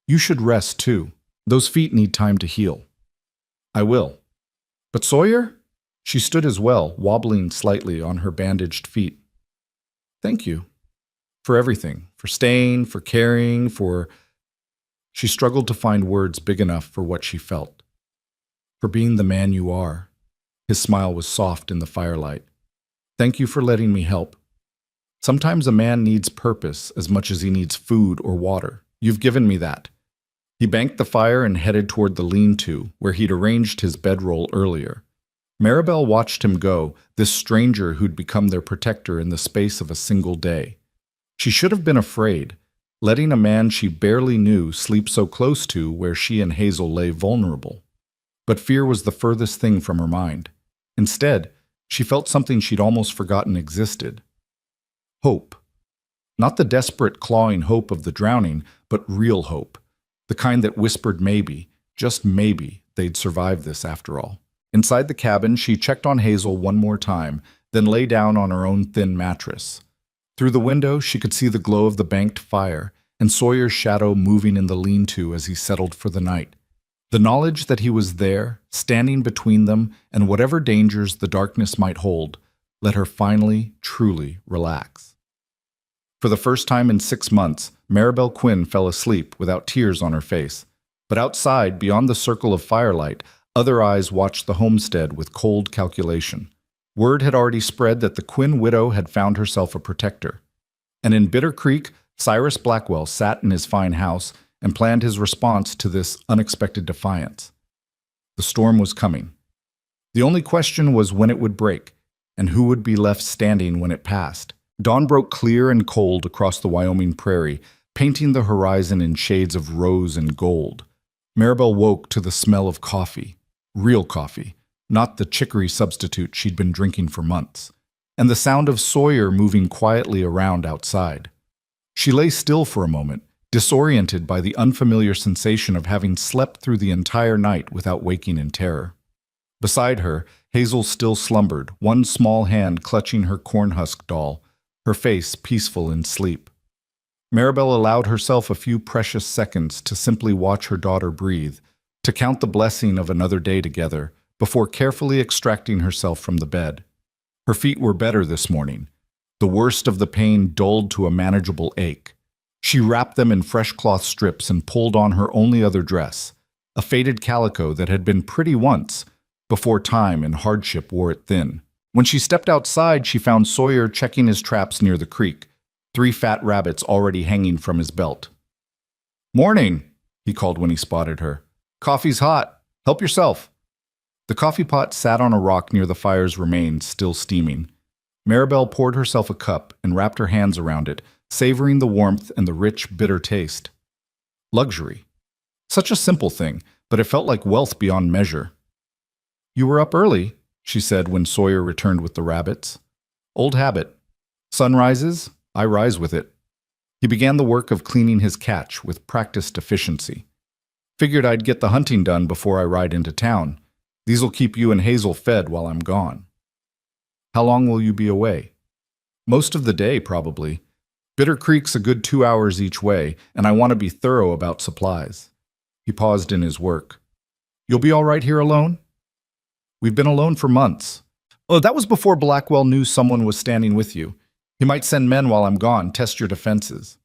You should rest, too. Those feet need time to heal. I will. But Sawyer? She stood as well, wobbling slightly on her bandaged feet. Thank you. For everything. For staying, for caring, for... She struggled to find words big enough for what she felt. For being the man you are. His smile was soft in the firelight. Thank you for letting me help. Sometimes a man needs purpose as much as he needs food or water. You've given me that. He banked the fire and headed toward the lean-to, where he'd arranged his bedroll earlier. Maribel watched him go, this stranger who'd become their protector in the space of a single day. She should have been afraid, letting a man she barely knew sleep so close to where she and Hazel lay vulnerable. But fear was the furthest thing from her mind. Instead, she felt something she'd almost forgotten existed, Hope. Not the desperate, clawing hope of the drowning, but real hope. The kind that whispered maybe, just maybe, they'd survive this after all. Inside the cabin, she checked on Hazel one more time, then lay down on her own thin mattress. Through the window, she could see the glow of the banked fire and Sawyer's shadow moving in the lean-to as he settled for the night. The knowledge that he was there, standing between them, and whatever dangers the darkness might hold, let her finally, truly relax. For the first time in 6 months, Maribel Quinn fell asleep without tears on her face. But outside, beyond the circle of firelight, other eyes watched the homestead with cold calculation. Word had already spread that the Quinn widow had found herself a protector. And in Bitter Creek, Cyrus Blackwell sat in his fine house and planned his response to this unexpected defiance. The storm was coming. The only question was when it would break, and who would be left standing when it passed. Dawn broke clear and cold across the Wyoming prairie, painting the horizon in shades of rose and gold. Maribel woke to the smell of coffee, real coffee, not the chicory substitute she'd been drinking for months, and the sound of Sawyer moving quietly around outside. She lay still for a moment, disoriented by the unfamiliar sensation of having slept through the entire night without waking in terror. Beside her, Hazel still slumbered, one small hand clutching her cornhusk doll, her face peaceful in sleep. Maribel allowed herself a few precious seconds to simply watch her daughter breathe, to count the blessing of another day together, before carefully extracting herself from the bed. Her feet were better this morning, the worst of the pain dulled to a manageable ache. She wrapped them in fresh cloth strips and pulled on her only other dress, a faded calico that had been pretty once, before time and hardship wore it thin. When she stepped outside, she found Sawyer checking his traps near the creek, 3 fat rabbits already hanging from his belt. "Morning," he called when he spotted her. "Coffee's hot. Help yourself." The coffee pot sat on a rock near the fire's remains, still steaming. Maribel poured herself a cup and wrapped her hands around it, savoring the warmth and the rich, bitter taste. Luxury. Such a simple thing, but it felt like wealth beyond measure. "You were up early," she said when Sawyer returned with the rabbits. "Old habit. Sun rises, I rise with it." He began the work of cleaning his catch with practiced efficiency. "Figured I'd get the hunting done before I ride into town. These'll keep you and Hazel fed while I'm gone." "How long will you be away?" "Most of the day, probably. Bitter Creek's a good 2 hours each way, and I want to be thorough about supplies." He paused in his work. "You'll be all right here alone?" "We've been alone for months." "Oh, that was before Blackwell knew someone was standing with you. He might send men while I'm gone, test your defenses."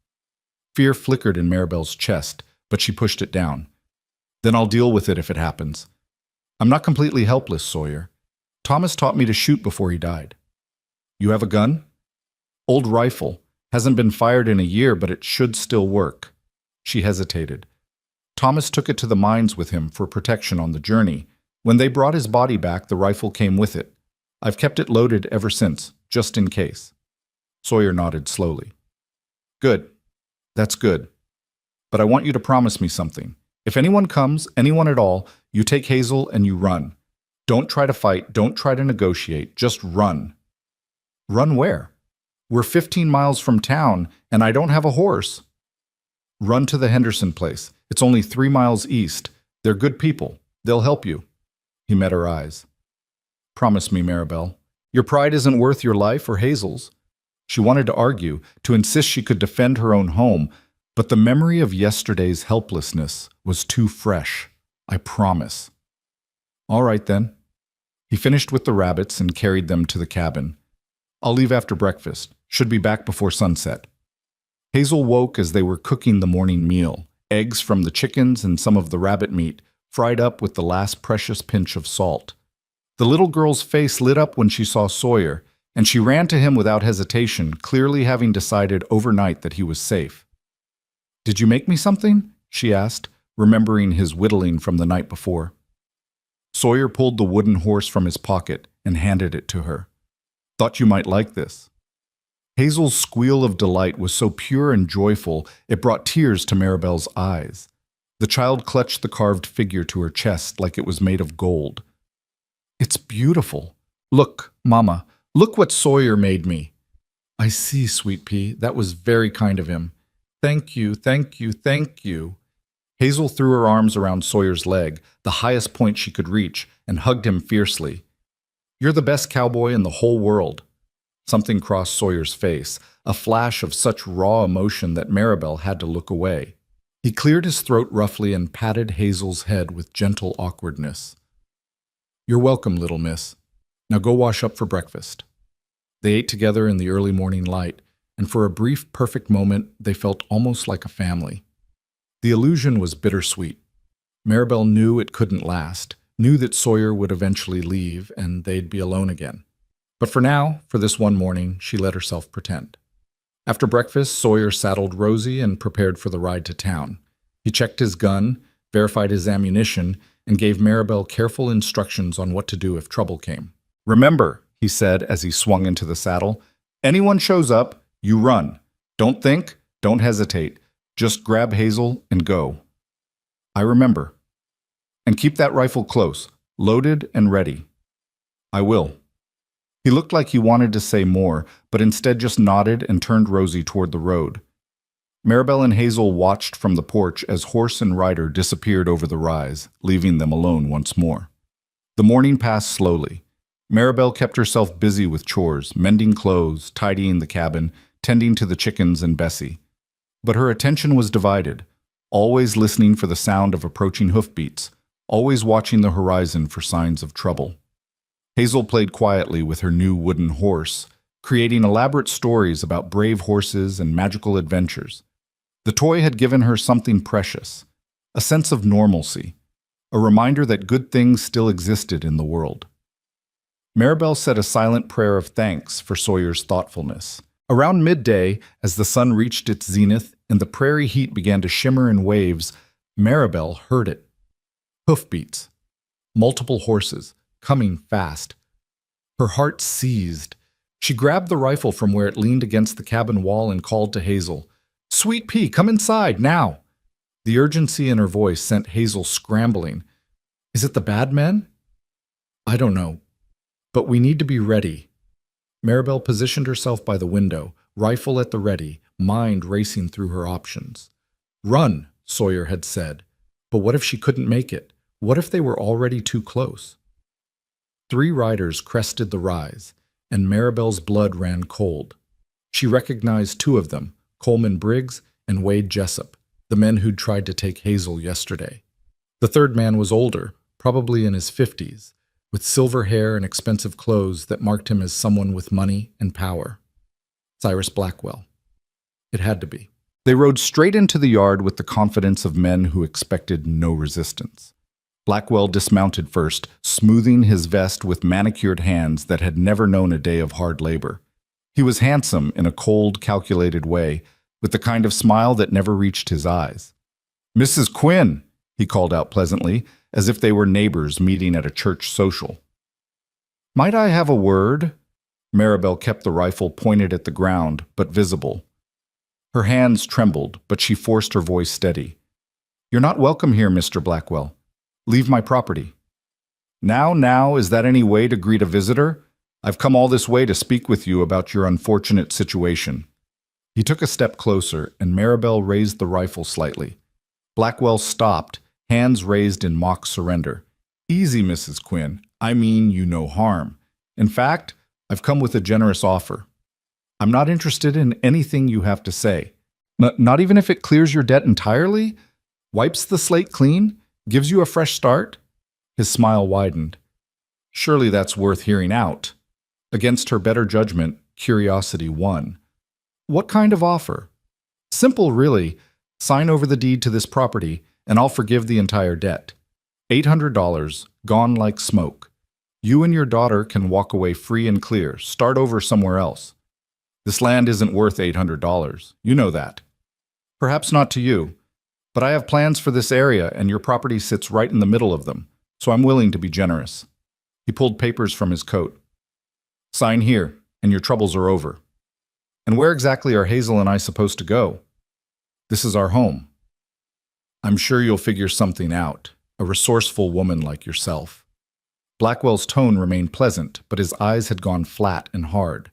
Fear flickered in Maribel's chest, but she pushed it down. "Then I'll deal with it if it happens. I'm not completely helpless, Sawyer. Thomas taught me to shoot before he died." "You have a gun?" "Old rifle. Hasn't been fired in a year, but it should still work." She hesitated. "Thomas took it to the mines with him for protection on the journey. When they brought his body back, the rifle came with it. I've kept it loaded ever since, just in case." Sawyer nodded slowly. "Good. That's good. But I want you to promise me something. If anyone comes, anyone at all, you take Hazel and you run. Don't try to fight, don't try to negotiate, just run." "Run where?" "We're 15 miles from town, and I don't have a horse." "Run to the Henderson place. It's only 3 miles east. They're good people. They'll help you." He met her eyes. "Promise me, Maribel. Your pride isn't worth your life or Hazel's." She wanted to argue, to insist she could defend her own home, but the memory of yesterday's helplessness was too fresh. "I promise." "All right, then." He finished with the rabbits and carried them to the cabin. "I'll leave after breakfast. Should be back before sunset." Hazel woke as they were cooking the morning meal, eggs from the chickens and some of the rabbit meat, fried up with the last precious pinch of salt. The little girl's face lit up when she saw Sawyer, and she ran to him without hesitation, clearly having decided overnight that he was safe. "Did you make me something?" she asked, remembering his whittling from the night before. Sawyer pulled the wooden horse from his pocket and handed it to her. "Thought you might like this." Hazel's squeal of delight was so pure and joyful it brought tears to Maribel's eyes. The child clutched the carved figure to her chest like it was made of gold. "It's beautiful. Look, Mama, look what Sawyer made me." I see, Sweet Pea. That was very kind of him. Thank you, thank you, thank you. Hazel threw her arms around Sawyer's leg, the highest point she could reach, and hugged him fiercely. You're the best cowboy in the whole world. Something crossed Sawyer's face, a flash of such raw emotion that Maribel had to look away. He cleared his throat roughly and patted Hazel's head with gentle awkwardness. You're welcome, little miss. Now go wash up for breakfast. They ate together in the early morning light, and for a brief, perfect moment, they felt almost like a family. The illusion was bittersweet. Maribel knew it couldn't last, knew that Sawyer would eventually leave and they'd be alone again. But for now, for this one morning, she let herself pretend. After breakfast, Sawyer saddled Rosie and prepared for the ride to town. He checked his gun, verified his ammunition, and gave Maribel careful instructions on what to do if trouble came. Remember, he said as he swung into the saddle, anyone shows up, you run. Don't think, don't hesitate. Just grab Hazel and go. I remember. And keep that rifle close, loaded and ready. I will. He looked like he wanted to say more, but instead just nodded and turned Rosie toward the road. Maribel and Hazel watched from the porch as horse and rider disappeared over the rise, leaving them alone once more. The morning passed slowly. Maribel kept herself busy with chores, mending clothes, tidying the cabin, tending to the chickens and Bessie. But her attention was divided, always listening for the sound of approaching hoofbeats, always watching the horizon for signs of trouble. Hazel played quietly with her new wooden horse, creating elaborate stories about brave horses and magical adventures. The toy had given her something precious, a sense of normalcy, a reminder that good things still existed in the world. Maribel said a silent prayer of thanks for Sawyer's thoughtfulness. Around midday, as the sun reached its zenith and the prairie heat began to shimmer in waves, Maribel heard it. Hoofbeats. Multiple horses, coming fast. Her heart seized. She grabbed the rifle from where it leaned against the cabin wall and called to Hazel. Sweet Pea, come inside, now! The urgency in her voice sent Hazel scrambling. Is it the bad men? I don't know. But we need to be ready. Maribel positioned herself by the window, rifle at the ready, mind racing through her options. Run, Sawyer had said. But what if she couldn't make it? What if they were already too close? 3 riders crested the rise, and Maribel's blood ran cold. She recognized 2 of them, Coleman Briggs and Wade Jessup, the men who'd tried to take Hazel yesterday. The third man was older, probably in his 50s, with silver hair and expensive clothes that marked him as someone with money and power. Cyrus Blackwell. It had to be. They rode straight into the yard with the confidence of men who expected no resistance. Blackwell dismounted first, smoothing his vest with manicured hands that had never known a day of hard labor. He was handsome in a cold, calculated way, with the kind of smile that never reached his eyes. Mrs. Quinn, he called out pleasantly, as if they were neighbors meeting at a church social. Might I have a word? Maribel kept the rifle pointed at the ground, but visible. Her hands trembled, but she forced her voice steady. You're not welcome here, Mr. Blackwell. Leave my property. Now, is that any way to greet a visitor? I've come all this way to speak with you about your unfortunate situation. He took a step closer, and Maribel raised the rifle slightly. Blackwell stopped, hands raised in mock surrender. Easy, Mrs. Quinn. I mean you no harm. In fact, I've come with a generous offer. I'm not interested in anything you have to say. Not even if it clears your debt entirely? Wipes the slate clean? Gives you a fresh start? His smile widened. Surely that's worth hearing out. Against her better judgment, curiosity won. What kind of offer? Simple, really. Sign over the deed to this property, and I'll forgive the entire debt. $800, gone like smoke. You and your daughter can walk away free and clear, start over somewhere else. This land isn't worth $800. You know that. Perhaps not to you, but I have plans for this area, and your property sits right in the middle of them, so I'm willing to be generous. He pulled papers from his coat. Sign here, and your troubles are over. And where exactly are Hazel and I supposed to go? This is our home. I'm sure you'll figure something out, a resourceful woman like yourself. Blackwell's tone remained pleasant, but his eyes had gone flat and hard.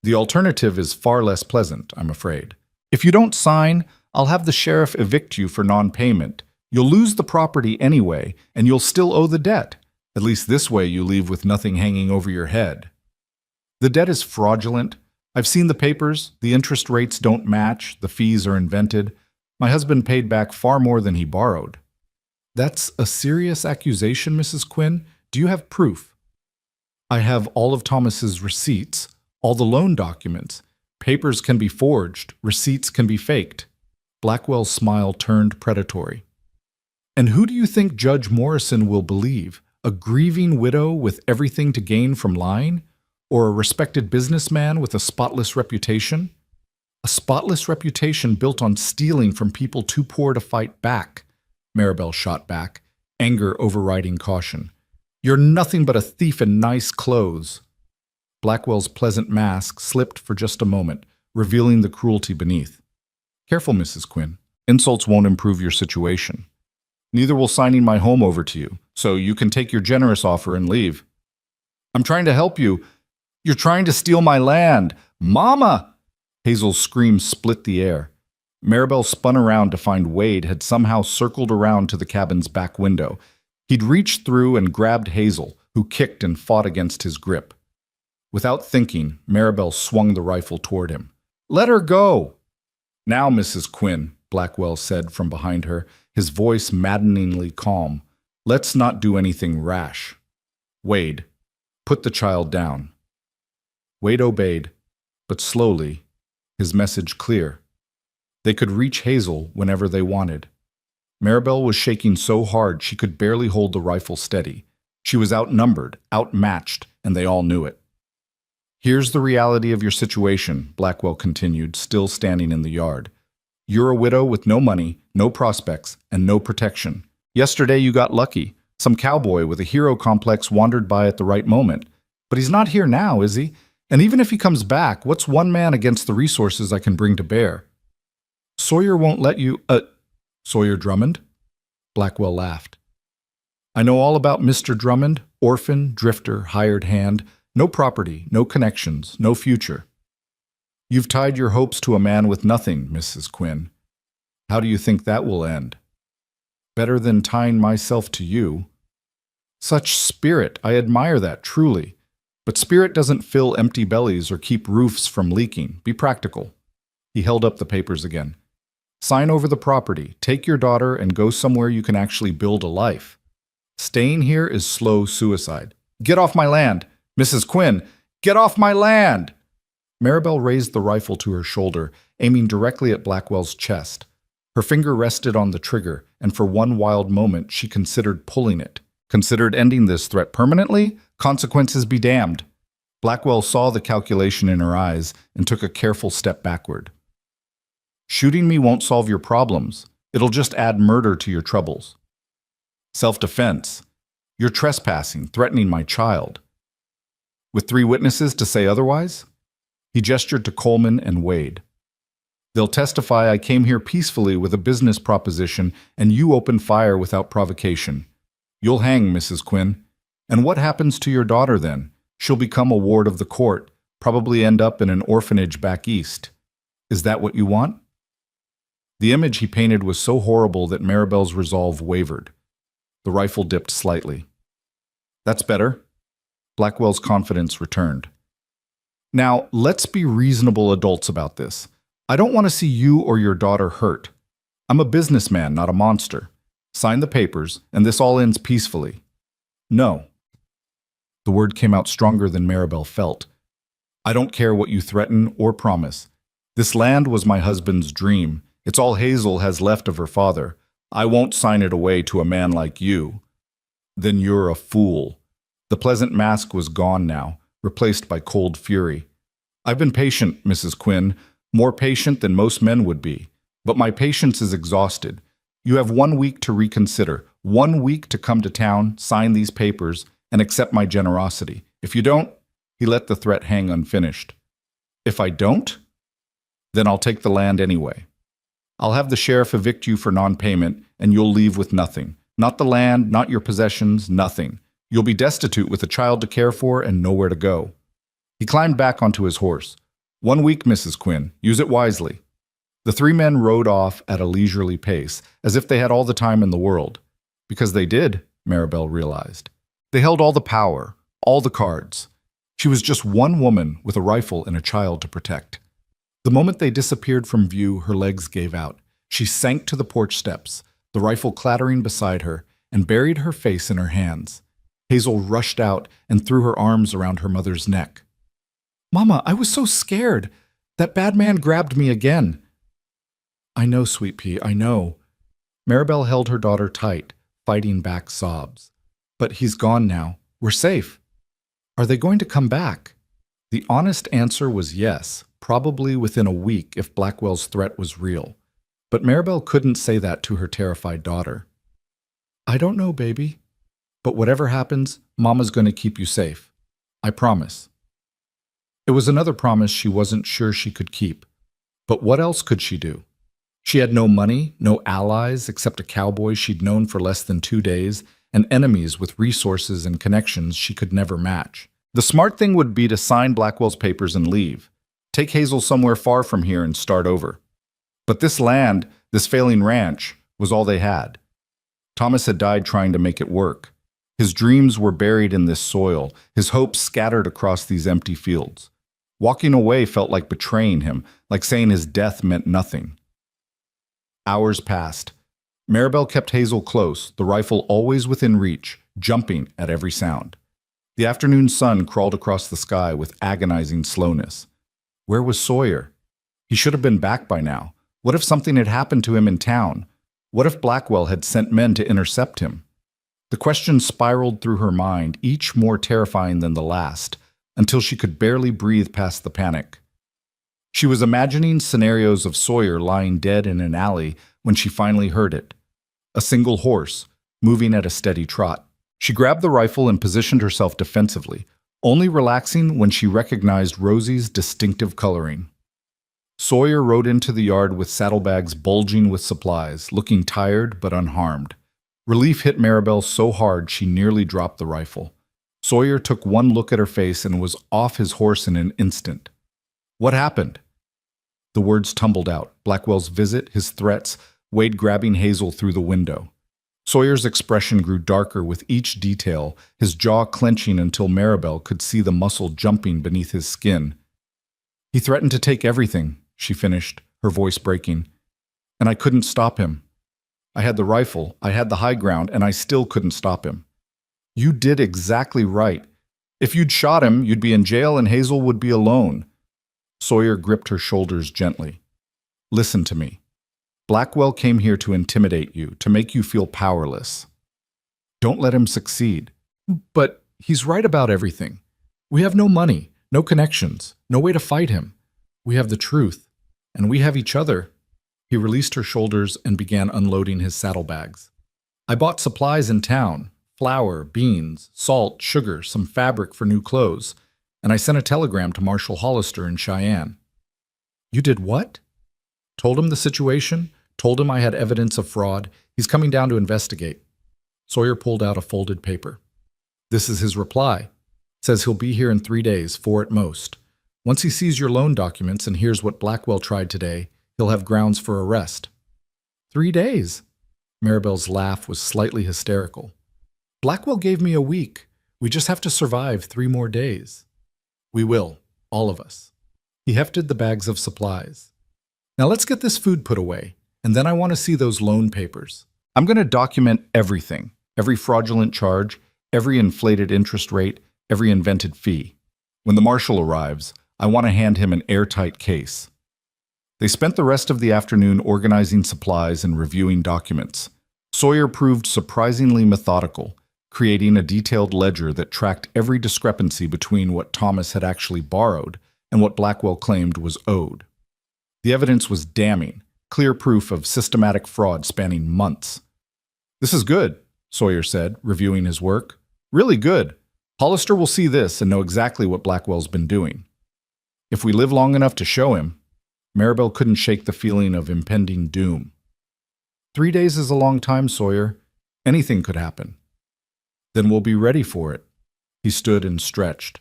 The alternative is far less pleasant, I'm afraid. If you don't sign, I'll have the sheriff evict you for non-payment. You'll lose the property anyway, and you'll still owe the debt. At least this way you leave with nothing hanging over your head. The debt is fraudulent. I've seen the papers. The interest rates don't match. The fees are invented. My husband paid back far more than he borrowed. That's a serious accusation, Mrs. Quinn. Do you have proof? I have all of Thomas's receipts, all the loan documents. Papers can be forged. Receipts can be faked. Blackwell's smile turned predatory. And who do you think Judge Morrison will believe? A grieving widow with everything to gain from lying? Or a respected businessman with a spotless reputation? A spotless reputation built on stealing from people too poor to fight back, Maribel shot back, anger overriding caution. You're nothing but a thief in nice clothes. Blackwell's pleasant mask slipped for just a moment, revealing the cruelty beneath. Careful, Mrs. Quinn. Insults won't improve your situation. Neither will signing my home over to you, so you can take your generous offer and leave. I'm trying to help you. You're trying to steal my land. Mama! Hazel's scream split the air. Maribel spun around to find Wade had somehow circled around to the cabin's back window. He'd reached through and grabbed Hazel, who kicked and fought against his grip. Without thinking, Maribel swung the rifle toward him. Let her go! Now, Mrs. Quinn, Blackwell said from behind her, his voice maddeningly calm. Let's not do anything rash. Wade, put the child down. Wade obeyed, but slowly, his message clear. They could reach Hazel whenever they wanted. Maribel was shaking so hard she could barely hold the rifle steady. She was outnumbered, outmatched, and they all knew it. Here's the reality of your situation, Blackwell continued, still standing in the yard. You're a widow with no money, no prospects, and no protection. Yesterday you got lucky. Some cowboy with a hero complex wandered by at the right moment. But he's not here now, is he? And even if he comes back, what's one man against the resources I can bring to bear? Sawyer won't let you, Sawyer Drummond? Blackwell laughed. I know all about Mr. Drummond, orphan, drifter, hired hand, no property, no connections, no future. You've tied your hopes to a man with nothing, Mrs. Quinn. How do you think that will end? Better than tying myself to you. Such spirit, I admire that, truly. But spirit doesn't fill empty bellies or keep roofs from leaking. Be practical. He held up the papers again. Sign over the property, take your daughter, and go somewhere you can actually build a life. Staying here is slow suicide. Get off my land! Mrs. Quinn, get off my land! Maribel raised the rifle to her shoulder, aiming directly at Blackwell's chest. Her finger rested on the trigger, and for one wild moment she considered pulling it. Considered ending this threat permanently? Consequences be damned. Blackwell saw the calculation in her eyes and took a careful step backward. Shooting me won't solve your problems. It'll just add murder to your troubles. Self-defense. You're trespassing, threatening my child. With 3 witnesses to say otherwise? He gestured to Coleman and Wade. They'll testify I came here peacefully with a business proposition and you opened fire without provocation. You'll hang, Mrs. Quinn. And what happens to your daughter then? She'll become a ward of the court, probably end up in an orphanage back east. Is that what you want? The image he painted was so horrible that Maribel's resolve wavered. The rifle dipped slightly. That's better. Blackwell's confidence returned. Now, let's be reasonable adults about this. I don't want to see you or your daughter hurt. I'm a businessman, not a monster. Sign the papers, and this all ends peacefully. No. The word came out stronger than Maribel felt. I don't care what you threaten or promise. This land was my husband's dream. It's all Hazel has left of her father. I won't sign it away to a man like you. Then you're a fool. The pleasant mask was gone now, replaced by cold fury. I've been patient, Mrs. Quinn, more patient than most men would be. But my patience is exhausted. You have 1 week to reconsider, 1 week to come to town, sign these papers, and accept my generosity. If you don't, he let the threat hang unfinished. If I don't, then I'll take the land anyway. I'll have the sheriff evict you for non-payment, and you'll leave with nothing. Not the land, not your possessions, nothing. You'll be destitute with a child to care for and nowhere to go. He climbed back onto his horse. 1 week, Mrs. Quinn. Use it wisely. The three men rode off at a leisurely pace, as if they had all the time in the world. Because they did, Maribel realized. They held all the power, all the cards. She was just one woman with a rifle and a child to protect. The moment they disappeared from view, her legs gave out. She sank to the porch steps, the rifle clattering beside her, and buried her face in her hands. Hazel rushed out and threw her arms around her mother's neck. "Mama, I was so scared. That bad man grabbed me again." "I know, Sweet Pea, I know." Maribel held her daughter tight, fighting back sobs. "But he's gone now. We're safe." "Are they going to come back?" The honest answer was yes, probably within a week if Blackwell's threat was real. But Maribel couldn't say that to her terrified daughter. "I don't know, baby. But whatever happens, Mama's going to keep you safe. I promise." It was another promise she wasn't sure she could keep. But what else could she do? She had no money, no allies except a cowboy she'd known for less than 2 days, and enemies with resources and connections she could never match. The smart thing would be to sign Blackwell's papers and leave. Take Hazel somewhere far from here and start over. But this land, this failing ranch, was all they had. Thomas had died trying to make it work. His dreams were buried in this soil, his hopes scattered across these empty fields. Walking away felt like betraying him, like saying his death meant nothing. Hours passed. Maribel kept Hazel close, the rifle always within reach, jumping at every sound. The afternoon sun crawled across the sky with agonizing slowness. Where was Sawyer? He should have been back by now. What if something had happened to him in town? What if Blackwell had sent men to intercept him? The questions spiraled through her mind, each more terrifying than the last, until she could barely breathe past the panic. She was imagining scenarios of Sawyer lying dead in an alley when she finally heard it. A single horse, moving at a steady trot. She grabbed the rifle and positioned herself defensively, only relaxing when she recognized Rosie's distinctive coloring. Sawyer rode into the yard with saddlebags bulging with supplies, looking tired but unharmed. Relief hit Maribel so hard she nearly dropped the rifle. Sawyer took one look at her face and was off his horse in an instant. "What happened?" The words tumbled out. Blackwell's visit, his threats, Wade grabbing Hazel through the window. Sawyer's expression grew darker with each detail, his jaw clenching until Maribel could see the muscle jumping beneath his skin. "He threatened to take everything," she finished, her voice breaking. "And I couldn't stop him. I had the rifle, I had the high ground, and I still couldn't stop him." "You did exactly right. If you'd shot him, you'd be in jail and Hazel would be alone." Sawyer gripped her shoulders gently. "Listen to me. Blackwell came here to intimidate you, to make you feel powerless. Don't let him succeed." "But he's right about everything. We have no money, no connections, no way to fight him. We have the truth, and we have each other." He released her shoulders and began unloading his saddlebags. "I bought supplies in town. Flour, beans, salt, sugar, some fabric for new clothes, and I sent a telegram to Marshal Hollister in Cheyenne." "You did what?" "Told him the situation, told him I had evidence of fraud. He's coming down to investigate." Sawyer pulled out a folded paper. "This is his reply. Says he'll be here in 3 days, 4 at most. Once he sees your loan documents and hears what Blackwell tried today, he'll have grounds for arrest." 3 days? Maribel's laugh was slightly hysterical. "Blackwell gave me a week. We just have to survive 3 more days." "We will, all of us." He hefted the bags of supplies. "Now let's get this food put away, and then I want to see those loan papers. I'm going to document everything, every fraudulent charge, every inflated interest rate, every invented fee. When the marshal arrives, I want to hand him an airtight case." They spent the rest of the afternoon organizing supplies and reviewing documents. Sawyer proved surprisingly methodical, creating a detailed ledger that tracked every discrepancy between what Thomas had actually borrowed and what Blackwell claimed was owed. The evidence was damning, clear proof of systematic fraud spanning months. "This is good," Sawyer said, reviewing his work. "Really good. Hollister will see this and know exactly what Blackwell's been doing. If we live long enough to show him." Maribel couldn't shake the feeling of impending doom. 3 days is a long time, Sawyer. Anything could happen." "Then we'll be ready for it." He stood and stretched.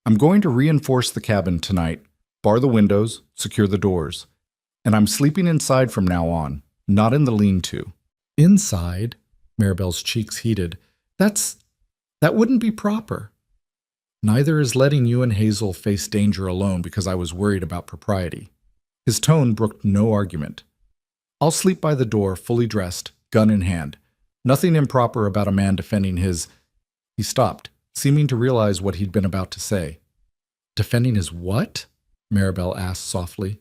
"I'm going to reinforce the cabin tonight. Bar the windows, secure the doors. And I'm sleeping inside from now on, not in the lean-to." "Inside?" Maribel's cheeks heated. That wouldn't be proper." "Neither is letting you and Hazel face danger alone because I was worried about propriety." His tone brooked no argument. "I'll sleep by the door, fully dressed, gun in hand. Nothing improper about a man defending his—" He stopped, seeming to realize what he'd been about to say. "Defending his what?" Maribel asked softly.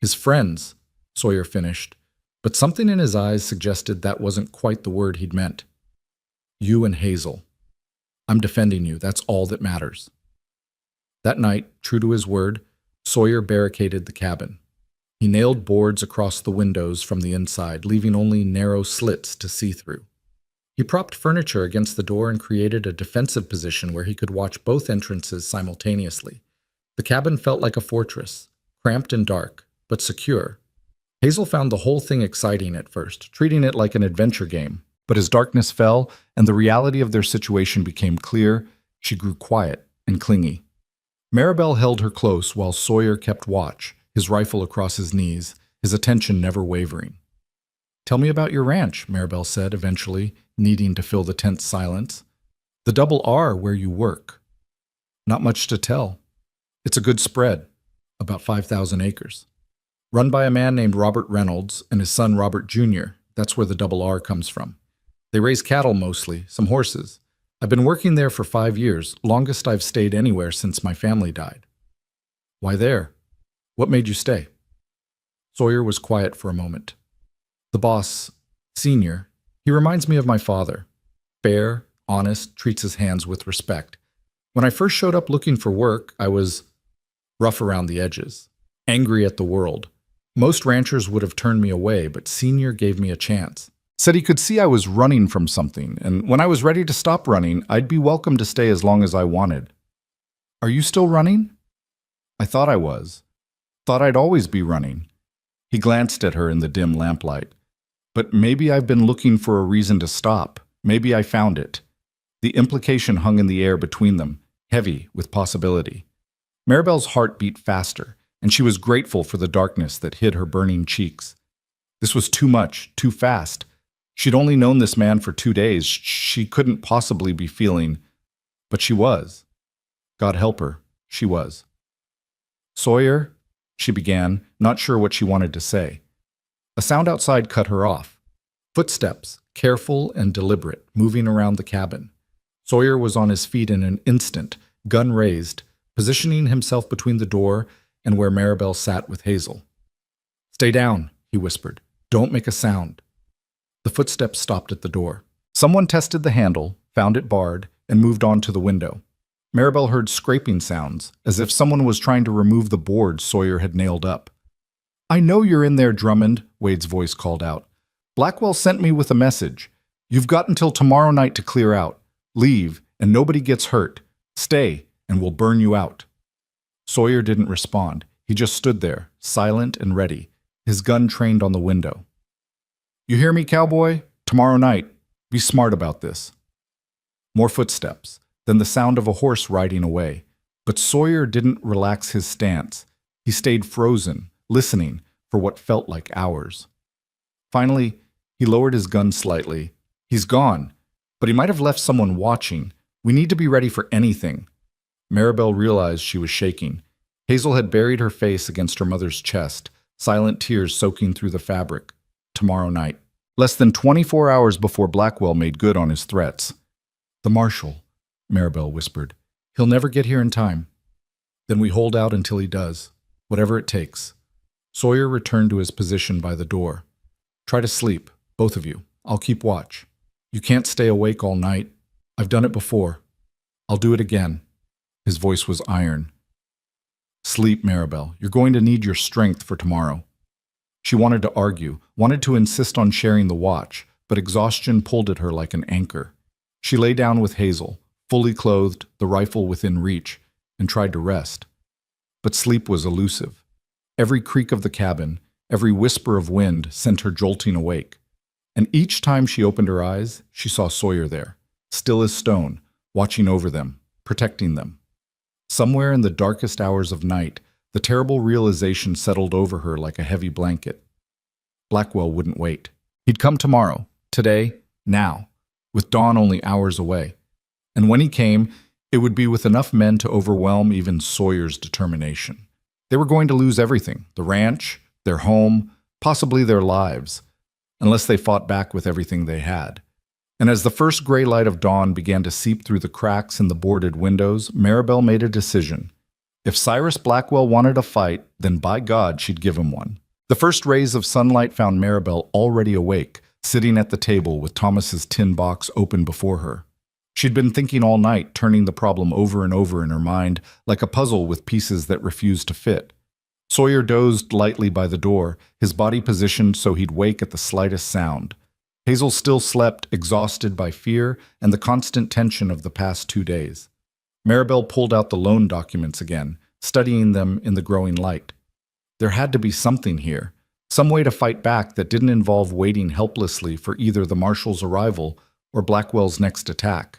"His friends," Sawyer finished, but something in his eyes suggested that wasn't quite the word he'd meant. "You and Hazel. I'm defending you, that's all that matters." That night, true to his word, Sawyer barricaded the cabin. He nailed boards across the windows from the inside, leaving only narrow slits to see through. He propped furniture against the door and created a defensive position where he could watch both entrances simultaneously. The cabin felt like a fortress, cramped and dark, but secure. Hazel found the whole thing exciting at first, treating it like an adventure game. But as darkness fell and the reality of their situation became clear, she grew quiet and clingy. Maribel held her close while Sawyer kept watch, his rifle across his knees, his attention never wavering. "Tell me about your ranch," Maribel said eventually, needing to fill the tense silence. "The double R where you work." "Not much to tell. It's a good spread, about 5,000 acres. Run by a man named Robert Reynolds and his son Robert Jr. That's where the double R comes from. They raise cattle mostly, some horses. I've been working there for 5 years, longest I've stayed anywhere since my family died." "Why there? What made you stay?" Sawyer was quiet for a moment. "The boss, Senior, he reminds me of my father. Fair, honest, treats his hands with respect. When I first showed up looking for work, I was rough around the edges, angry at the world. Most ranchers would have turned me away, but Senior gave me a chance. Said he could see I was running from something, and when I was ready to stop running, I'd be welcome to stay as long as I wanted." "Are you still running?" "I thought I was. Thought I'd always be running." He glanced at her in the dim lamplight. "But maybe I've been looking for a reason to stop. Maybe I found it." The implication hung in the air between them, heavy with possibility. Maribel's heart beat faster, and she was grateful for the darkness that hid her burning cheeks. This was too much, too fast. She'd only known this man for 2 days. She couldn't possibly be feeling, but she was. God help her, she was. "Sawyer," she began, not sure what she wanted to say. A sound outside cut her off. Footsteps, careful and deliberate, moving around the cabin. Sawyer was on his feet in an instant, gun raised, positioning himself between the door and where Maribel sat with Hazel. "Stay down," he whispered. "Don't make a sound." The footsteps stopped at the door. Someone tested the handle, found it barred, and moved on to the window. Maribel heard scraping sounds, as if someone was trying to remove the board Sawyer had nailed up. "I know you're in there, Drummond," Wade's voice called out. "Blackwell sent me with a message. You've got until tomorrow night to clear out. Leave, and nobody gets hurt. Stay, and we'll burn you out." Sawyer didn't respond. He just stood there, silent and ready, his gun trained on the window. "You hear me, Cowboy? Tomorrow night. Be smart about this." More footsteps, then the sound of a horse riding away. But Sawyer didn't relax his stance. He stayed frozen, listening for what felt like hours. Finally, he lowered his gun slightly. "He's gone, but he might have left someone watching. We need to be ready for anything." Maribel realized she was shaking. Hazel had buried her face against her mother's chest, silent tears soaking through the fabric. Tomorrow night. Less than 24 hours before Blackwell made good on his threats. "The marshal," Maribel whispered. "He'll never get here in time." "Then we hold out until he does, whatever it takes." Sawyer returned to his position by the door. "Try to sleep, both of you. I'll keep watch. You can't stay awake all night. I've done it before. I'll do it again." His voice was iron. "Sleep, Maribel. You're going to need your strength for tomorrow." She wanted to argue, wanted to insist on sharing the watch, but exhaustion pulled at her like an anchor. She lay down with Hazel, fully clothed, the rifle within reach, and tried to rest. But sleep was elusive. Every creak of the cabin, every whisper of wind sent her jolting awake. And each time she opened her eyes, she saw Sawyer there, still as stone, watching over them, protecting them. Somewhere in the darkest hours of night, The terrible realization settled over her like a heavy blanket. Blackwell wouldn't wait. He'd come tomorrow, today, now, with dawn only hours away. And when he came, it would be with enough men to overwhelm even Sawyer's determination. They were going to lose everything, the ranch, their home, possibly their lives, unless they fought back with everything they had. And as the first gray light of dawn began to seep through the cracks in the boarded windows, Maribel made a decision. If Cyrus Blackwell wanted a fight, then by God she'd give him one. The first rays of sunlight found Maribel already awake, sitting at the table with Thomas's tin box open before her. She'd been thinking all night, turning the problem over and over in her mind, like a puzzle with pieces that refused to fit. Sawyer dozed lightly by the door, his body positioned so he'd wake at the slightest sound. Hazel still slept, exhausted by fear and the constant tension of the past 2 days. Maribel pulled out the loan documents again, studying them in the growing light. There had to be something here, some way to fight back that didn't involve waiting helplessly for either the marshal's arrival or Blackwell's next attack.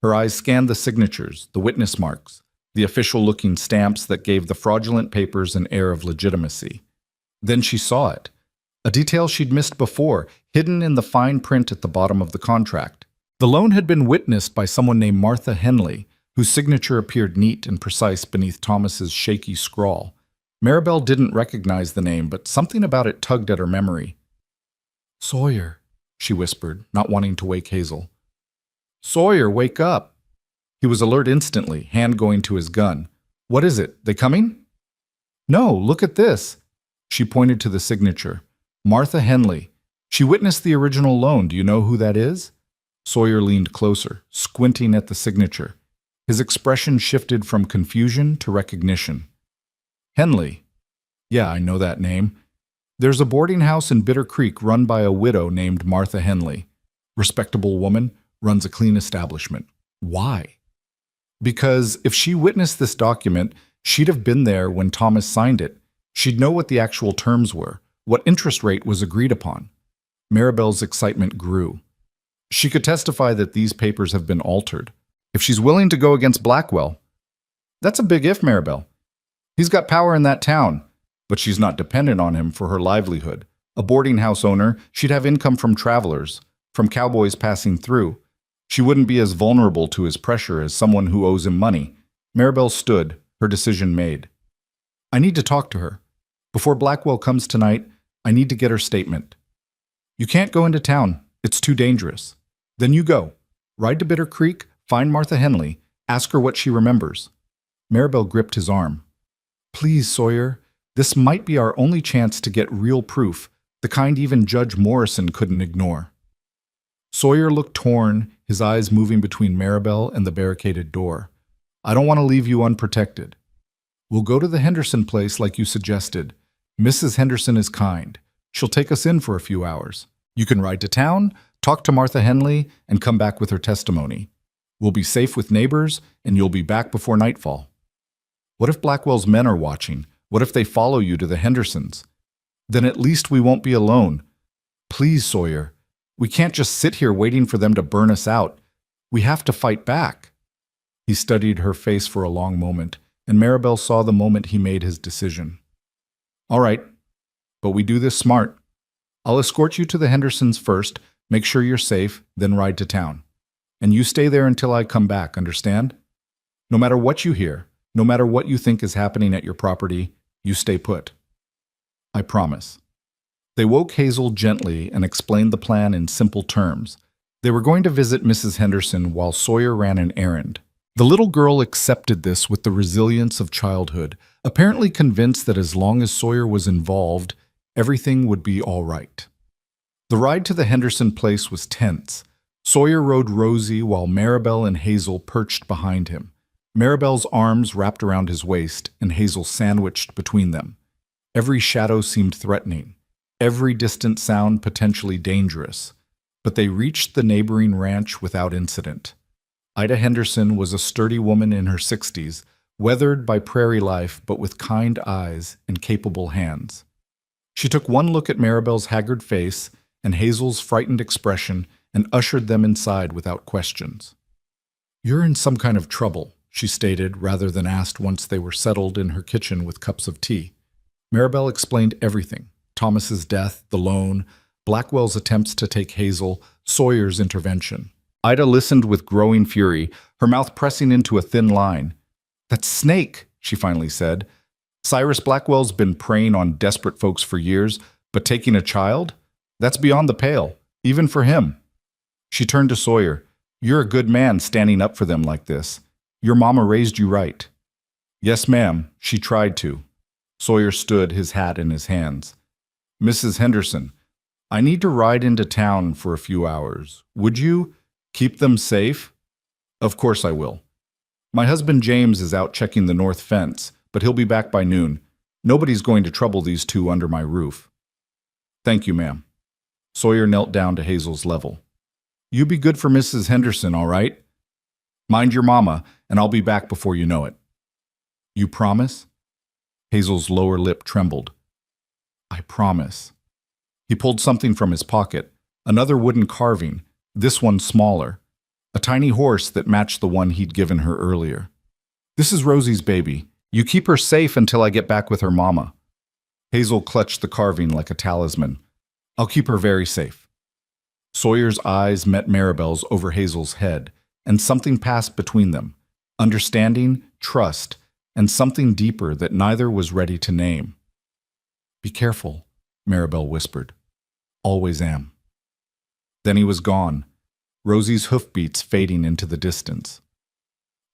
Her eyes scanned the signatures, the witness marks, the official-looking stamps that gave the fraudulent papers an air of legitimacy. Then she saw it, a detail she'd missed before, hidden in the fine print at the bottom of the contract. The loan had been witnessed by someone named Martha Henley, whose signature appeared neat and precise beneath Thomas's shaky scrawl. Maribel didn't recognize the name, but something about it tugged at her memory. "Sawyer," she whispered, not wanting to wake Hazel. "Sawyer, wake up!" He was alert instantly, hand going to his gun. "What is it? They coming?" "No, look at this." She pointed to the signature. "Martha Henley. She witnessed the original loan. Do you know who that is?" Sawyer leaned closer, squinting at the signature. His expression shifted from confusion to recognition. "Henley. Yeah, I know that name. There's a boarding house in Bitter Creek run by a widow named Martha Henley. Respectable woman, runs a clean establishment. Why? Because if she witnessed this document, she'd have been there when Thomas signed it. She'd know what the actual terms were, what interest rate was agreed upon." Maribel's excitement grew. She could testify that these papers have been altered. If she's willing to go against Blackwell, that's a big if, Maribel. He's got power in that town, but she's not dependent on him for her livelihood. A boarding house owner, she'd have income from travelers, from cowboys passing through. She wouldn't be as vulnerable to his pressure as someone who owes him money. Maribel stood, her decision made. "I need to talk to her. Before Blackwell comes tonight, I need to get her statement." "You can't go into town. It's too dangerous." "Then you go. Ride to Bitter Creek, find Martha Henley, ask her what she remembers." Maribel gripped his arm. "Please, Sawyer, this might be our only chance to get real proof, the kind even Judge Morrison couldn't ignore." Sawyer looked torn, his eyes moving between Maribel and the barricaded door. "I don't want to leave you unprotected. We'll go to the Henderson place like you suggested. Mrs. Henderson is kind. She'll take us in for a few hours. You can ride to town, talk to Martha Henley, and come back with her testimony. We'll be safe with neighbors, and you'll be back before nightfall." "What if Blackwell's men are watching? What if they follow you to the Hendersons? Then at least we won't be alone. Please, Sawyer. We can't just sit here waiting for them to burn us out. We have to fight back." He studied her face for a long moment, and Maribel saw the moment he made his decision. "All right, but we do this smart. I'll escort you to the Hendersons first, make sure you're safe, then ride to town. And you stay there until I come back, understand? No matter what you hear, no matter what you think is happening at your property, you stay put." "I promise." They woke Hazel gently and explained the plan in simple terms. They were going to visit Mrs. Henderson while Sawyer ran an errand. The little girl accepted this with the resilience of childhood, apparently convinced that as long as Sawyer was involved, everything would be all right. The ride to the Henderson place was tense. Sawyer rode Rosie while Maribel and Hazel perched behind him. Maribel's arms wrapped around his waist and Hazel sandwiched between them. Every shadow seemed threatening, every distant sound potentially dangerous, but they reached the neighboring ranch without incident. Ida Henderson was a sturdy woman in her 60s, weathered by prairie life but with kind eyes and capable hands. She took one look at Maribel's haggard face and Hazel's frightened expression and ushered them inside without questions. "You're in some kind of trouble," she stated, rather than asked once they were settled in her kitchen with cups of tea. Maribel explained everything: Thomas's death, the loan, Blackwell's attempts to take Hazel, Sawyer's intervention. Ida listened with growing fury, her mouth pressing into a thin line. "That snake," she finally said. "Cyrus Blackwell's been preying on desperate folks for years, but taking a child? That's beyond the pale, even for him." She turned to Sawyer. "You're a good man standing up for them like this. Your mama raised you right." "Yes, ma'am, she tried to." Sawyer stood, his hat in his hands. "Mrs. Henderson, I need to ride into town for a few hours. Would you keep them safe?" "Of course I will. My husband James is out checking the north fence, but he'll be back by noon. Nobody's going to trouble these two under my roof." "Thank you, ma'am." Sawyer knelt down to Hazel's level. "You be good for Mrs. Henderson, all right? Mind your mama, and I'll be back before you know it." "You promise?" Hazel's lower lip trembled. "I promise." He pulled something from his pocket, another wooden carving, this one smaller, a tiny horse that matched the one he'd given her earlier. "This is Rosie's baby. You keep her safe until I get back with her mama." Hazel clutched the carving like a talisman. "I'll keep her very safe." Sawyer's eyes met Maribel's over Hazel's head, and something passed between them: understanding, trust, and something deeper that neither was ready to name. "Be careful," Maribel whispered. "Always am." Then he was gone, Rosie's hoofbeats fading into the distance.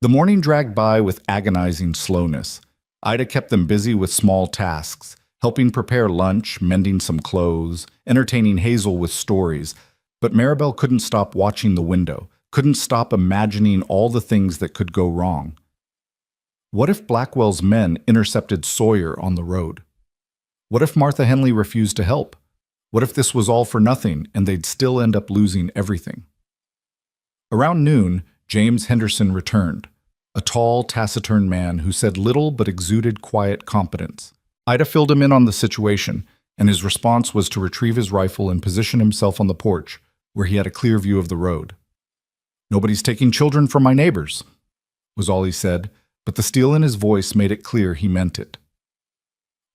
The morning dragged by with agonizing slowness. Ida kept them busy with small tasks, helping prepare lunch, mending some clothes, entertaining Hazel with stories, but Maribel couldn't stop watching the window, couldn't stop imagining all the things that could go wrong. What if Blackwell's men intercepted Sawyer on the road? What if Martha Henley refused to help? What if this was all for nothing and they'd still end up losing everything? Around noon, James Henderson returned, a tall, taciturn man who said little but exuded quiet competence. Ida filled him in on the situation, and his response was to retrieve his rifle and position himself on the porch, where he had a clear view of the road. "Nobody's taking children from my neighbors," was all he said, but the steel in his voice made it clear he meant it.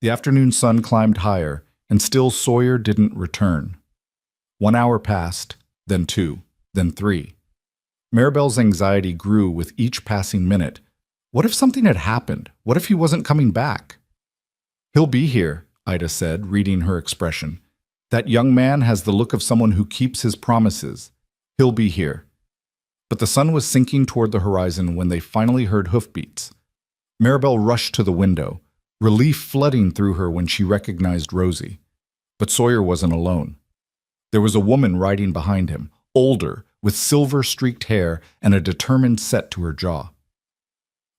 The afternoon sun climbed higher, and still Sawyer didn't return. 1 hour passed, then 2, then 3. Maribel's anxiety grew with each passing minute. What if something had happened? What if he wasn't coming back? "He'll be here," Ida said, reading her expression. "That young man has the look of someone who keeps his promises. He'll be here." But the sun was sinking toward the horizon when they finally heard hoofbeats. Maribel rushed to the window, relief flooding through her when she recognized Rosie. But Sawyer wasn't alone. There was a woman riding behind him, older, with silver-streaked hair and a determined set to her jaw.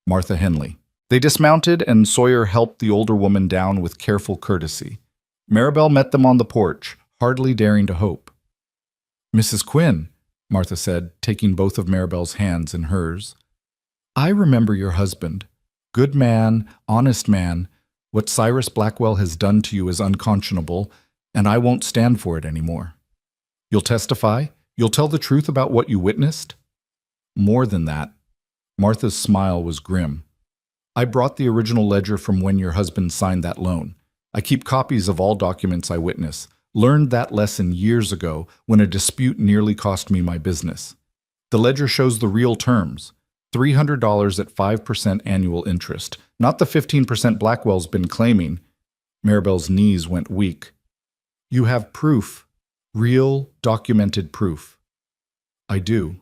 Martha Henley. They dismounted, and Sawyer helped the older woman down with careful courtesy. Maribel met them on the porch, hardly daring to hope. "Mrs. Quinn," Martha said, taking both of Maribel's hands in hers. "I remember your husband. Good man, honest man. What Cyrus Blackwell has done to you is unconscionable, and I won't stand for it anymore. You'll testify? You'll tell the truth about what you witnessed?" "More than that." Martha's smile was grim. "I brought the original ledger from when your husband signed that loan. I keep copies of all documents I witness. Learned that lesson years ago when a dispute nearly cost me my business. The ledger shows the real terms. $300 at 5% annual interest, not the 15% Blackwell's been claiming." Maribel's knees went weak. "You have proof, real, documented proof." "I do.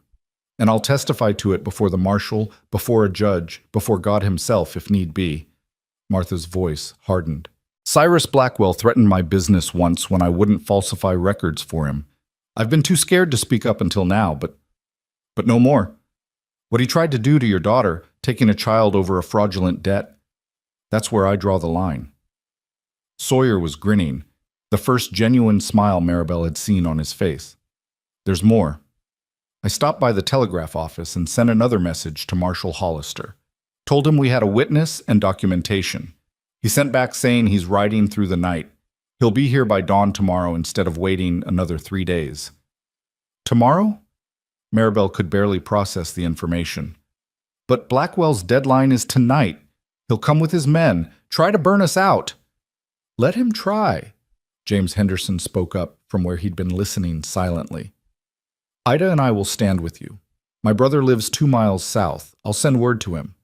And I'll testify to it before the marshal, before a judge, before God himself, if need be." Martha's voice hardened. "Cyrus Blackwell threatened my business once when I wouldn't falsify records for him. I've been too scared to speak up until now, but no more. What he tried to do to your daughter, taking a child over a fraudulent debt, that's where I draw the line." Sawyer was grinning, the first genuine smile Maribel had seen on his face. "There's more. I stopped by the telegraph office and sent another message to Marshal Hollister. Told him we had a witness and documentation. He sent back saying he's riding through the night. He'll be here by dawn tomorrow instead of waiting another 3 days." "Tomorrow?" Maribel could barely process the information. But Blackwell's deadline is tonight. He'll come with his men. Try to burn us out. Let him try, James Henderson spoke up from where he'd been listening silently. Ida and I will stand with you. My brother lives 2 miles south. I'll send word to him.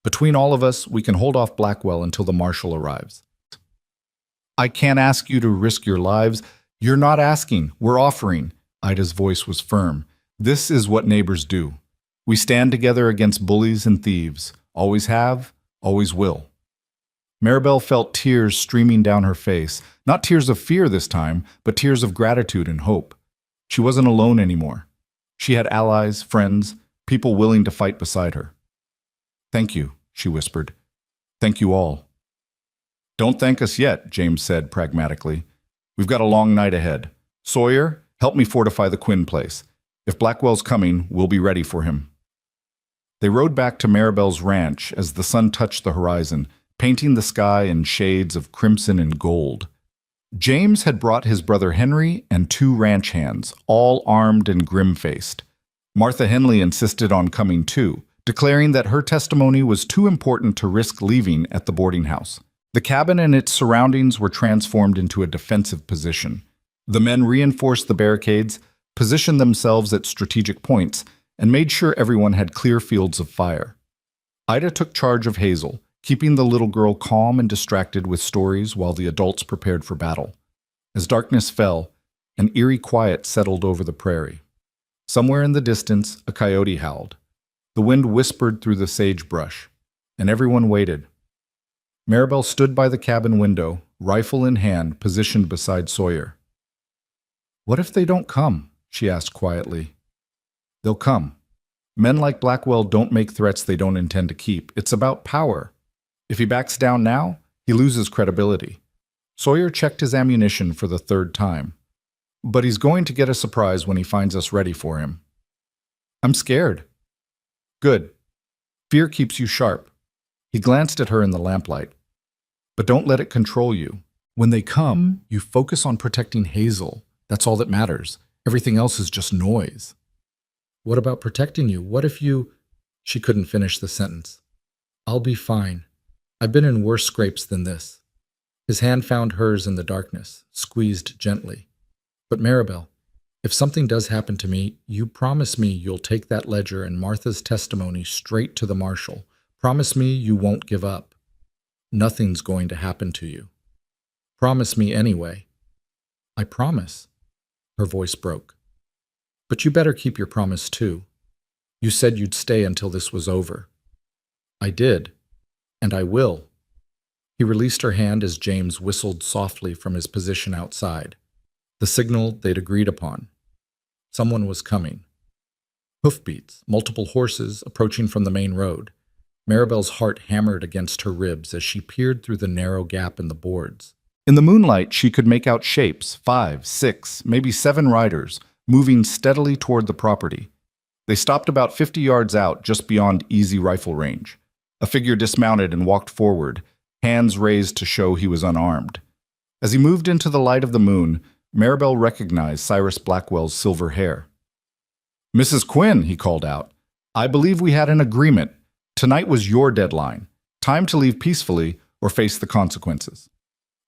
Between all of us, we can hold off Blackwell until the marshal arrives. I can't ask you to risk your lives. You're not asking. We're offering. Ida's voice was firm. This is what neighbors do. We stand together against bullies and thieves. Always have, always will. Maribel felt tears streaming down her face. Not tears of fear this time, but tears of gratitude and hope. She wasn't alone anymore. She had allies, friends, people willing to fight beside her. Thank you, she whispered. Thank you all. Don't thank us yet, James said pragmatically. We've got a long night ahead. Sawyer, help me fortify the Quinn place. If Blackwell's coming, we'll be ready for him. They rode back to Maribel's ranch as the sun touched the horizon, painting the sky in shades of crimson and gold. James had brought his brother Henry and 2 ranch hands, all armed and grim-faced. Martha Henley insisted on coming too, declaring that her testimony was too important to risk leaving at the boarding house. The cabin and its surroundings were transformed into a defensive position. The men reinforced the barricades, positioned themselves at strategic points, and made sure everyone had clear fields of fire. Ida took charge of Hazel, keeping the little girl calm and distracted with stories while the adults prepared for battle. As darkness fell, an eerie quiet settled over the prairie. Somewhere in the distance, a coyote howled. The wind whispered through the sagebrush, and everyone waited. Maribel stood by the cabin window, rifle in hand, positioned beside Sawyer. What if they don't come? She asked quietly. They'll come. Men like Blackwell don't make threats they don't intend to keep. It's about power. If he backs down now, he loses credibility. Sawyer checked his ammunition for the 3rd time. But he's going to get a surprise when he finds us ready for him. I'm scared. Good. Fear keeps you sharp. He glanced at her in the lamplight. But don't let it control you. When they come, you focus on protecting Hazel. That's all that matters. Everything else is just noise. What about protecting you? What if you... She couldn't finish the sentence. I'll be fine. I've been in worse scrapes than this. His hand found hers in the darkness, squeezed gently. But Maribel, if something does happen to me, you promise me you'll take that ledger and Martha's testimony straight to the marshal. Promise me you won't give up. Nothing's going to happen to you. Promise me anyway. I promise. Her voice broke. But you better keep your promise too. You said you'd stay until this was over. I did. And I will. He released her hand as James whistled softly from his position outside. The signal they'd agreed upon. Someone was coming. Hoofbeats, multiple horses approaching from the main road. Maribel's heart hammered against her ribs as she peered through the narrow gap in the boards. In the moonlight, she could make out shapes, 5, 6, maybe 7 riders, moving steadily toward the property. They stopped about 50 yards out, just beyond easy rifle range. A figure dismounted and walked forward, hands raised to show he was unarmed. As he moved into the light of the moon, Maribel recognized Cyrus Blackwell's silver hair. Mrs. Quinn, he called out, I believe we had an agreement. Tonight was your deadline. Time to leave peacefully or face the consequences.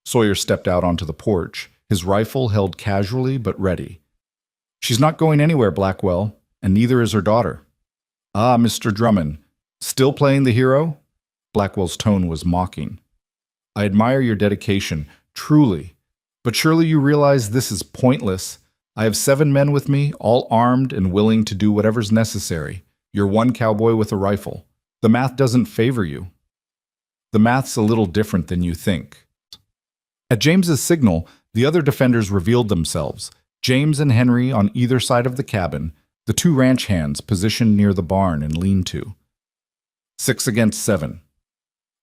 Sawyer stepped out onto the porch, his rifle held casually but ready. She's not going anywhere, Blackwell, and neither is her daughter. Ah, Mr. Drummond, still playing the hero? Blackwell's tone was mocking. I admire your dedication, truly, but surely you realize this is pointless. I have 7 men with me, all armed and willing to do whatever's necessary. You're one cowboy with a rifle. The math doesn't favor you. The math's a little different than you think. At James's signal, the other defenders revealed themselves, James and Henry on either side of the cabin, the 2 ranch hands positioned near the barn and lean-to. 6 against 7.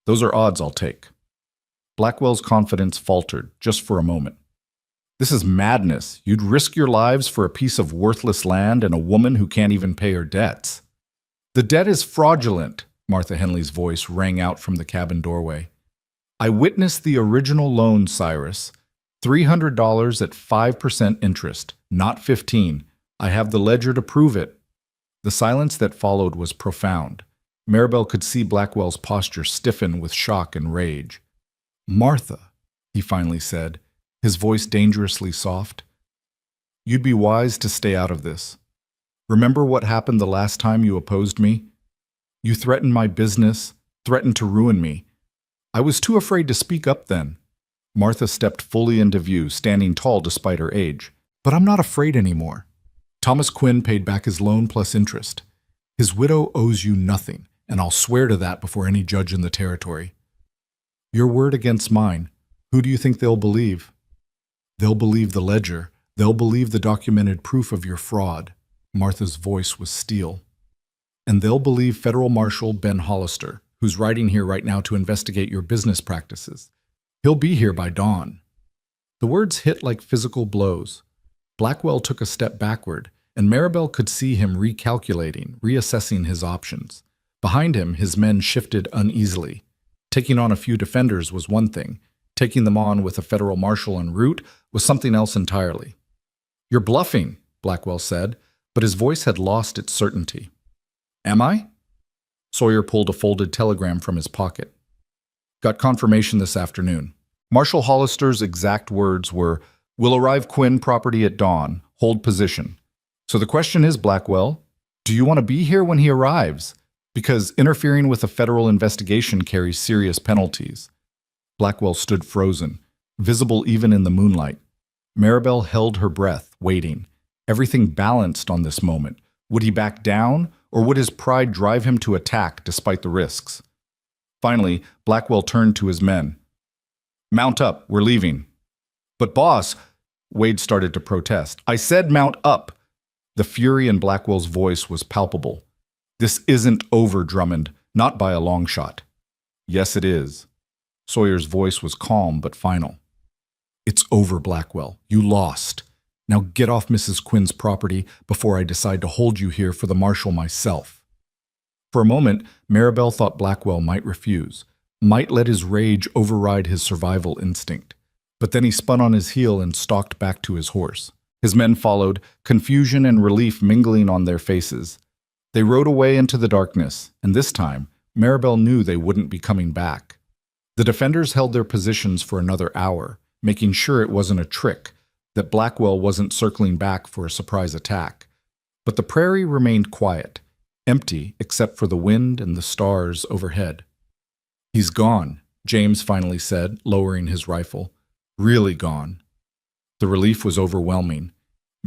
Those are odds I'll take. Blackwell's confidence faltered, just for a moment. This is madness. You'd risk your lives for a piece of worthless land and a woman who can't even pay her debts. The debt is fraudulent, Martha Henley's voice rang out from the cabin doorway. I witnessed the original loan, Cyrus. $300 at 5% interest, not 15. I have the ledger to prove it. The silence that followed was profound. Maribel could see Blackwell's posture stiffen with shock and rage. "Martha," he finally said, his voice dangerously soft, "you'd be wise to stay out of this. Remember what happened the last time you opposed me? You threatened my business, threatened to ruin me. I was too afraid to speak up then." Martha stepped fully into view, standing tall despite her age. "But I'm not afraid anymore. Thomas Quinn paid back his loan plus interest. His widow owes you nothing, and I'll swear to that before any judge in the territory. Your word against mine. Who do you think they'll believe? They'll believe the ledger. They'll believe the documented proof of your fraud." Martha's voice was steel. "And they'll believe Federal Marshal Ben Hollister, who's riding here right now to investigate your business practices. He'll be here by dawn." The words hit like physical blows. Blackwell took a step backward, and Maribel could see him recalculating, reassessing his options. Behind him, his men shifted uneasily. Taking on a few defenders was one thing. Taking them on with a federal marshal en route was something else entirely. "You're bluffing," Blackwell said, but his voice had lost its certainty. "Am I?" Sawyer pulled a folded telegram from his pocket. "Got confirmation this afternoon. Marshal Hollister's exact words were, 'Will arrive Quinn property at dawn. Hold position.' So the question is, Blackwell, do you want to be here when he arrives? Because interfering with a federal investigation carries serious penalties." Blackwell stood frozen, visible even in the moonlight. Maribel held her breath, waiting. Everything balanced on this moment. Would he back down, or would his pride drive him to attack despite the risks? Finally, Blackwell turned to his men. "Mount up, we're leaving." "But boss," Wade started to protest. "I said mount up." The fury in Blackwell's voice was palpable. "This isn't over, Drummond, not by a long shot." "Yes, it is." Sawyer's voice was calm but final. "It's over, Blackwell. You lost. Now get off Mrs. Quinn's property before I decide to hold you here for the marshal myself." For a moment, Maribel thought Blackwell might refuse, might let his rage override his survival instinct. But then he spun on his heel and stalked back to his horse. His men followed, confusion and relief mingling on their faces. They rode away into the darkness, and this time, Maribel knew they wouldn't be coming back. The defenders held their positions for another hour, making sure it wasn't a trick, that Blackwell wasn't circling back for a surprise attack. But the prairie remained quiet, empty except for the wind and the stars overhead. "He's gone," James finally said, lowering his rifle. "Really gone." The relief was overwhelming.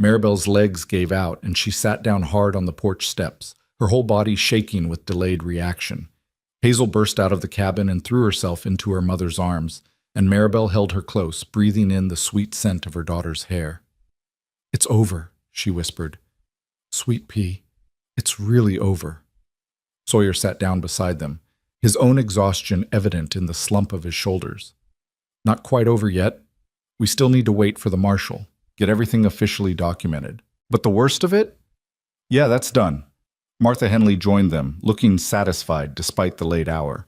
Maribel's legs gave out, and she sat down hard on the porch steps, her whole body shaking with delayed reaction. Hazel burst out of the cabin and threw herself into her mother's arms, and Maribel held her close, breathing in the sweet scent of her daughter's hair. "It's over," she whispered. "Sweet pea, it's really over." Sawyer sat down beside them, his own exhaustion evident in the slump of his shoulders. "Not quite over yet. We still need to wait for the marshal, get everything officially documented. But the worst of it? Yeah, that's done." Martha Henley joined them, looking satisfied despite the late hour.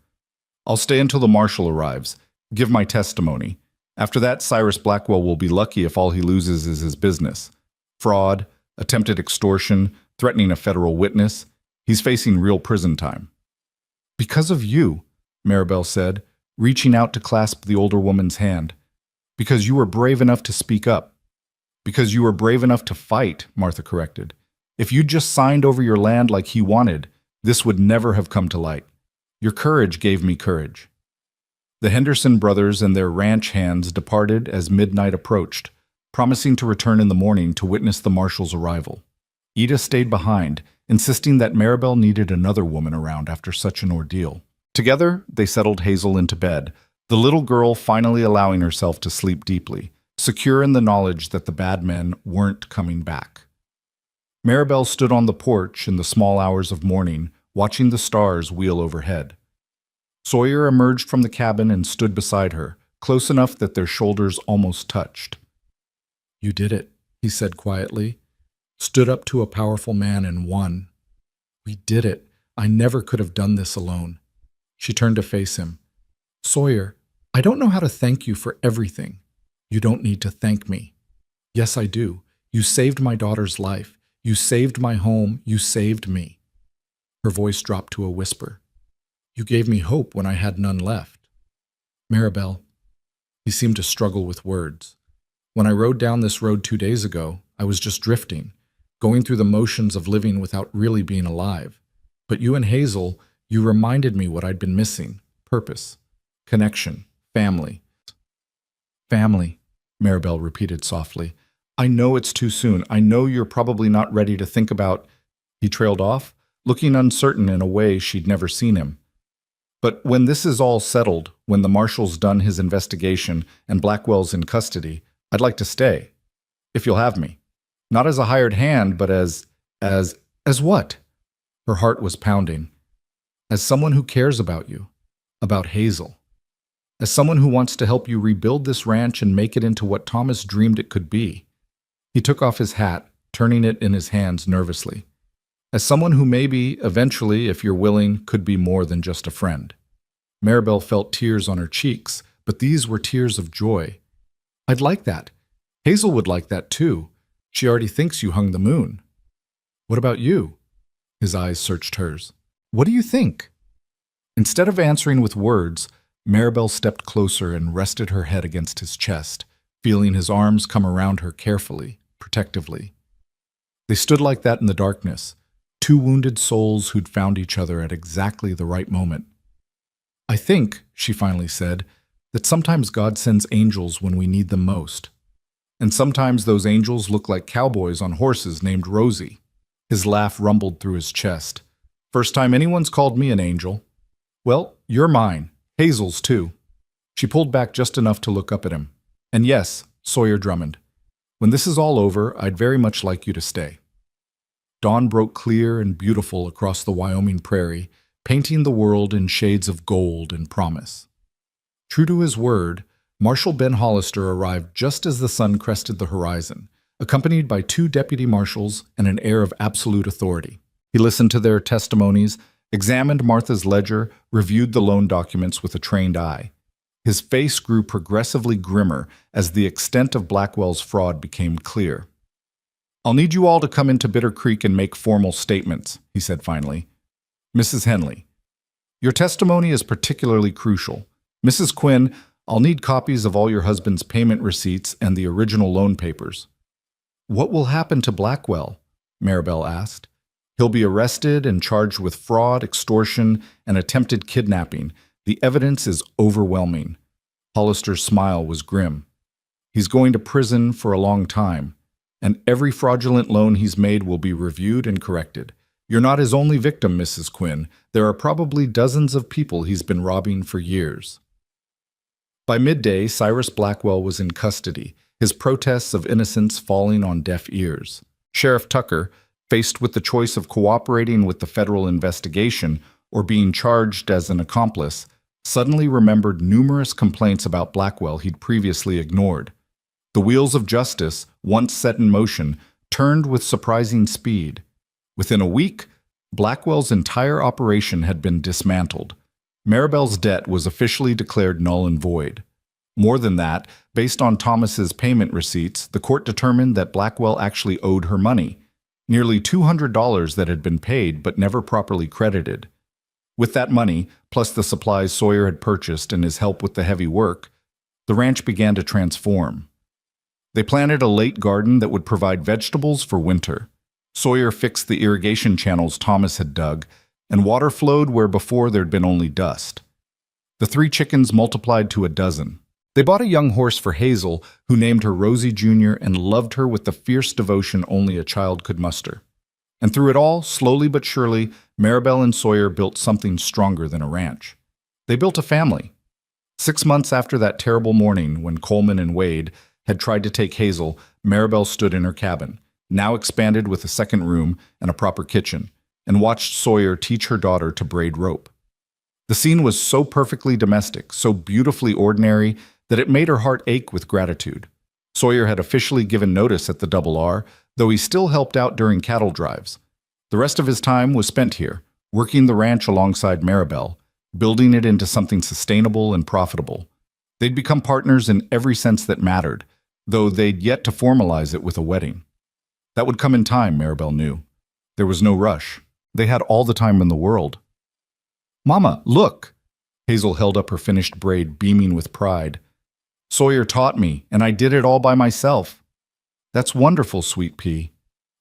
"I'll stay until the marshal arrives, give my testimony. After that, Cyrus Blackwell will be lucky if all he loses is his business. Fraud, attempted extortion, threatening a federal witness. He's facing real prison time." "Because of you," Maribel said, reaching out to clasp the older woman's hand. "Because you were brave enough to speak up." "Because you were brave enough to fight," Martha corrected. "If you'd just signed over your land like he wanted, this would never have come to light. Your courage gave me courage." The Henderson brothers and their ranch hands departed as midnight approached, promising to return in the morning to witness the marshal's arrival. Ida stayed behind, insisting that Maribel needed another woman around after such an ordeal. Together, they settled Hazel into bed, the little girl finally allowing herself to sleep deeply, secure in the knowledge that the bad men weren't coming back. Maribel stood on the porch in the small hours of morning, watching the stars wheel overhead. Sawyer emerged from the cabin and stood beside her, close enough that their shoulders almost touched. "You did it," he said quietly. "Stood up to a powerful man and won. We did it. I never could have done this alone." She turned to face him. "Sawyer, I don't know how to thank you for everything. You don't need to thank me." "Yes, I do. You saved my daughter's life. You saved my home. You saved me." Her voice dropped to a whisper. You gave me hope when I had none left. Maribel, he seemed to struggle with words. When I rode down this road 2 days ago, I was just drifting, going through the motions of living without really being alive. But you and Hazel, you reminded me what I'd been missing. Purpose, connection, family. Family, Maribel repeated softly. I know it's too soon. I know you're probably not ready to think about... He trailed off, looking uncertain in a way she'd never seen him. But when this is all settled, when the marshal's done his investigation and Blackwell's in custody, I'd like to stay. If you'll have me. Not as a hired hand, but as what? Her heart was pounding. As someone who cares about you, about Hazel. As someone who wants to help you rebuild this ranch and make it into what Thomas dreamed it could be. He took off his hat, turning it in his hands nervously. As someone who maybe, eventually, if you're willing, could be more than just a friend. Maribel felt tears on her cheeks, but these were tears of joy. I'd like that. Hazel would like that too. She already thinks you hung the moon. What about you? His eyes searched hers. What do you think? Instead of answering with words, Maribel stepped closer and rested her head against his chest, feeling his arms come around her carefully, protectively. They stood like that in the darkness, two wounded souls who'd found each other at exactly the right moment. I think, she finally said, that sometimes God sends angels when we need them most. And sometimes those angels look like cowboys on horses named Rosie. His laugh rumbled through his chest. First time anyone's called me an angel. Well, you're mine. Hazel's too. She pulled back just enough to look up at him. And yes, Sawyer Drummond, when this is all over, I'd very much like you to stay. Dawn broke clear and beautiful across the Wyoming prairie, painting the world in shades of gold and promise. True to his word, Marshal Ben Hollister arrived just as the sun crested the horizon, accompanied by 2 deputy marshals and an air of absolute authority. He listened to their testimonies, examined Martha's ledger, reviewed the loan documents with a trained eye. His face grew progressively grimmer as the extent of Blackwell's fraud became clear. I'll need you all to come into Bitter Creek and make formal statements, he said finally. Mrs. Henley, your testimony is particularly crucial. Mrs. Quinn, I'll need copies of all your husband's payment receipts and the original loan papers. What will happen to Blackwell? Maribel asked. He'll be arrested and charged with fraud, extortion, and attempted kidnapping. The evidence is overwhelming. Hollister's smile was grim. He's going to prison for a long time, and every fraudulent loan he's made will be reviewed and corrected. You're not his only victim, Mrs. Quinn. There are probably dozens of people he's been robbing for years. By midday, Cyrus Blackwell was in custody, his protests of innocence falling on deaf ears. Sheriff Tucker, faced with the choice of cooperating with the federal investigation or being charged as an accomplice, suddenly remembered numerous complaints about Blackwell he'd previously ignored. The wheels of justice, once set in motion, turned with surprising speed. Within a week, Blackwell's entire operation had been dismantled. Maribel's debt was officially declared null and void. More than that, based on Thomas's payment receipts, the court determined that Blackwell actually owed her money, nearly $200 that had been paid but never properly credited. With that money, plus the supplies Sawyer had purchased and his help with the heavy work, the ranch began to transform. They planted a late garden that would provide vegetables for winter. Sawyer fixed the irrigation channels Thomas had dug, and water flowed where before there'd been only dust. The 3 chickens multiplied to a dozen. They bought a young horse for Hazel, who named her Rosie Jr. and loved her with the fierce devotion only a child could muster. And through it all, slowly but surely, Maribel and Sawyer built something stronger than a ranch. They built a family. 6 months after that terrible morning when Coleman and Wade had tried to take Hazel, Maribel stood in her cabin, now expanded with a second room and a proper kitchen, and watched Sawyer teach her daughter to braid rope. The scene was so perfectly domestic, so beautifully ordinary, that it made her heart ache with gratitude. Sawyer had officially given notice at the Double R, though he still helped out during cattle drives. The rest of his time was spent here, working the ranch alongside Maribel, building it into something sustainable and profitable. They'd become partners in every sense that mattered, though they'd yet to formalize it with a wedding. That would come in time, Maribel knew. There was no rush. They had all the time in the world. "Mama, look!" Hazel held up her finished braid, beaming with pride. "Sawyer taught me, and I did it all by myself." "That's wonderful, sweet pea."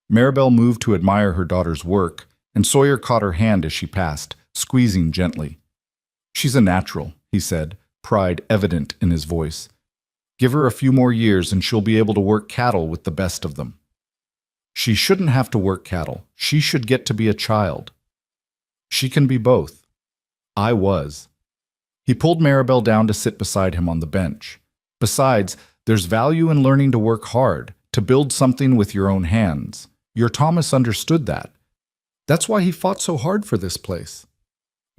Maribel moved to admire her daughter's work, and Sawyer caught her hand as she passed, squeezing gently. "She's a natural," he said, pride evident in his voice. "Give her a few more years and she'll be able to work cattle with the best of them." "She shouldn't have to work cattle. She should get to be a child." "She can be both." "I was." He pulled Maribel down to sit beside him on the bench. "Besides, there's value in learning to work hard, to build something with your own hands. Your Thomas understood that. That's why he fought so hard for this place."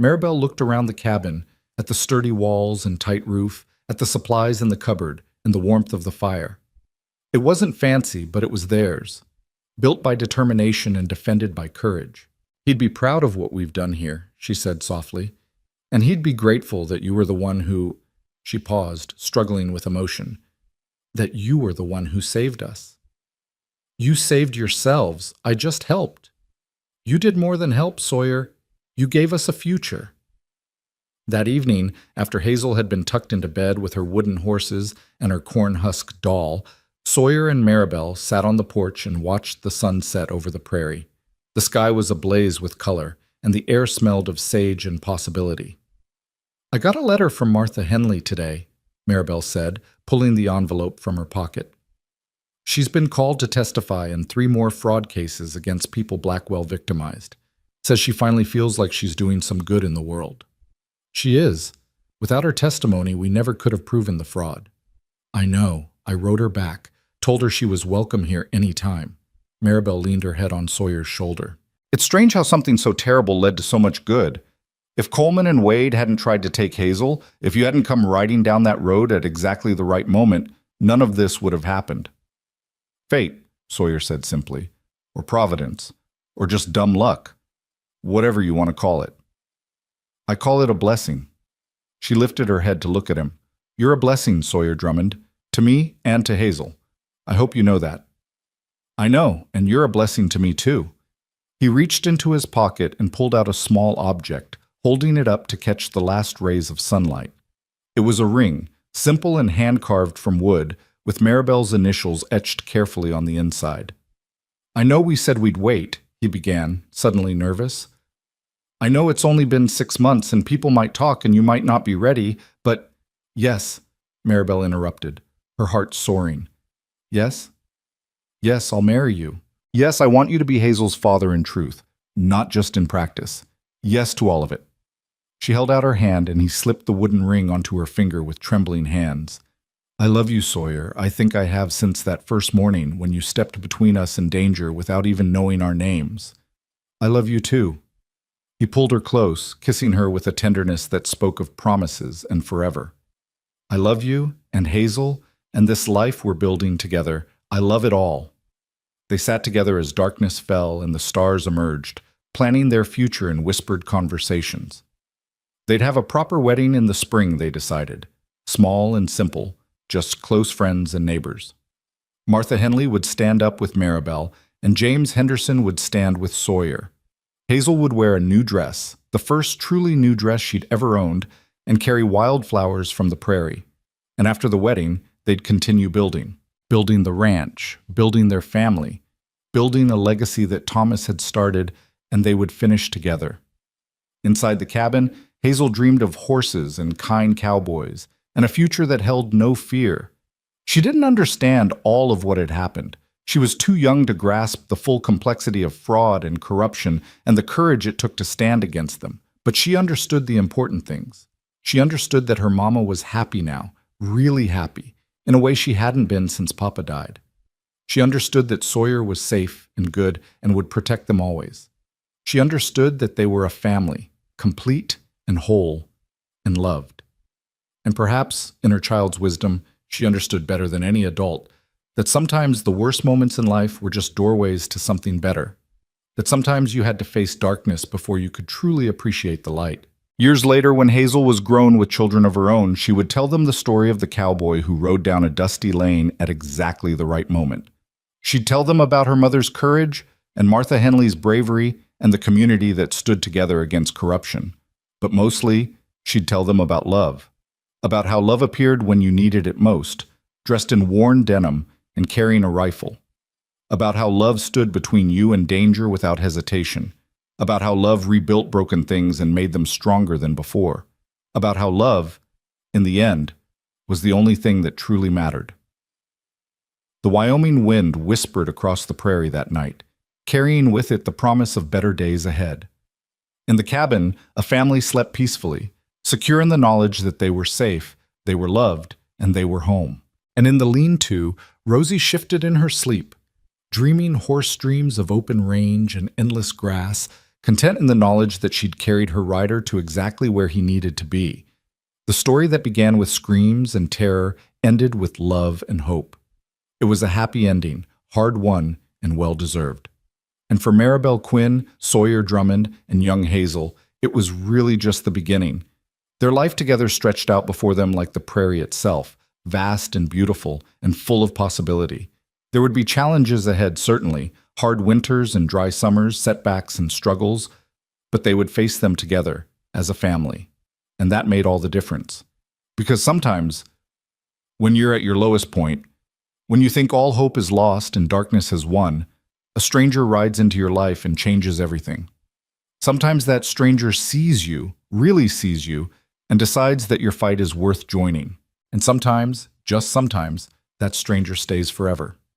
Maribel looked around the cabin, at the sturdy walls and tight roof, at the supplies in the cupboard, and the warmth of the fire. It wasn't fancy, but it was theirs, built by determination and defended by courage. "He'd be proud of what we've done here," she said softly. "And he'd be grateful that you were the one who—" She paused, struggling with emotion. "That you were the one who saved us." "You saved yourselves. I just helped." "You did more than help, Sawyer. You gave us a future." That evening, after Hazel had been tucked into bed with her wooden horses and her corn-husk doll, Sawyer and Maribel sat on the porch and watched the sun set over the prairie. The sky was ablaze with color, and the air smelled of sage and possibility. "I got a letter from Martha Henley today," Maribel said, pulling the envelope from her pocket. "She's been called to testify in 3 more fraud cases against people Blackwell victimized. Says she finally feels like she's doing some good in the world." "She is. Without her testimony, we never could have proven the fraud." "I know. I wrote her back, told her she was welcome here any time." Maribel leaned her head on Sawyer's shoulder. "It's strange how something so terrible led to so much good. If Coleman and Wade hadn't tried to take Hazel, if you hadn't come riding down that road at exactly the right moment, none of this would have happened." "Fate," Sawyer said simply, "or providence, or just dumb luck. Whatever you want to call it." "I call it a blessing." She lifted her head to look at him. "You're a blessing, Sawyer Drummond, to me and to Hazel. I hope you know that." "I know, and you're a blessing to me too." He reached into his pocket and pulled out a small object, holding it up to catch the last rays of sunlight. It was a ring, simple and hand-carved from wood, with Maribel's initials etched carefully on the inside. "I know we said we'd wait," he began, suddenly nervous. "I know it's only been 6 months and people might talk and you might not be ready, but—" "Yes," Maribel interrupted, her heart soaring. "Yes? Yes, I'll marry you. Yes, I want you to be Hazel's father in truth, not just in practice. Yes to all of it." She held out her hand and he slipped the wooden ring onto her finger with trembling hands. "I love you, Sawyer. I think I have since that first morning when you stepped between us and danger without even knowing our names. I love you too." He pulled her close, kissing her with a tenderness that spoke of promises and forever. "I love you, and Hazel, and this life we're building together. I love it all." They sat together as darkness fell and the stars emerged, planning their future in whispered conversations. They'd have a proper wedding in the spring, they decided. Small and simple, just close friends and neighbors. Martha Henley would stand up with Maribel, and James Henderson would stand with Sawyer. Hazel would wear a new dress, the first truly new dress she'd ever owned, and carry wildflowers from the prairie. And after the wedding, they'd continue building the ranch, building their family, building a legacy that Thomas had started, and they would finish together. Inside the cabin, Hazel dreamed of horses and kind cowboys, and a future that held no fear. She didn't understand all of what had happened. She was too young to grasp the full complexity of fraud and corruption and the courage it took to stand against them. But she understood the important things. She understood that her mama was happy now, really happy, in a way she hadn't been since Papa died. She understood that Sawyer was safe and good and would protect them always. She understood that they were a family, complete and whole and loved. And perhaps, in her child's wisdom, she understood better than any adult that sometimes the worst moments in life were just doorways to something better. That sometimes you had to face darkness before you could truly appreciate the light. Years later, when Hazel was grown with children of her own, she would tell them the story of the cowboy who rode down a dusty lane at exactly the right moment. She'd tell them about her mother's courage and Martha Henley's bravery and the community that stood together against corruption. But mostly, she'd tell them about love. About how love appeared when you needed it most, dressed in worn denim and carrying a rifle. About how love stood between you and danger without hesitation. About how love rebuilt broken things and made them stronger than before. About how love, in the end, was the only thing that truly mattered. The Wyoming wind whispered across the prairie that night, carrying with it the promise of better days ahead. In the cabin, a family slept peacefully, secure in the knowledge that they were safe, they were loved, and they were home. And in the lean-to, Rosie shifted in her sleep, dreaming hoarse dreams of open range and endless grass, content in the knowledge that she'd carried her rider to exactly where he needed to be. The story that began with screams and terror ended with love and hope. It was a happy ending, hard-won and well-deserved. And for Maribel Quinn, Sawyer Drummond, and young Hazel, it was really just the beginning. Their life together stretched out before them like the prairie itself, vast and beautiful and full of possibility. There would be challenges ahead, certainly, hard winters and dry summers, setbacks and struggles, but they would face them together, as a family. And that made all the difference. Because sometimes, when you're at your lowest point, when you think all hope is lost and darkness has won, a stranger rides into your life and changes everything. Sometimes that stranger sees you, really sees you, and decides that your fight is worth joining. And sometimes, just sometimes, that stranger stays forever.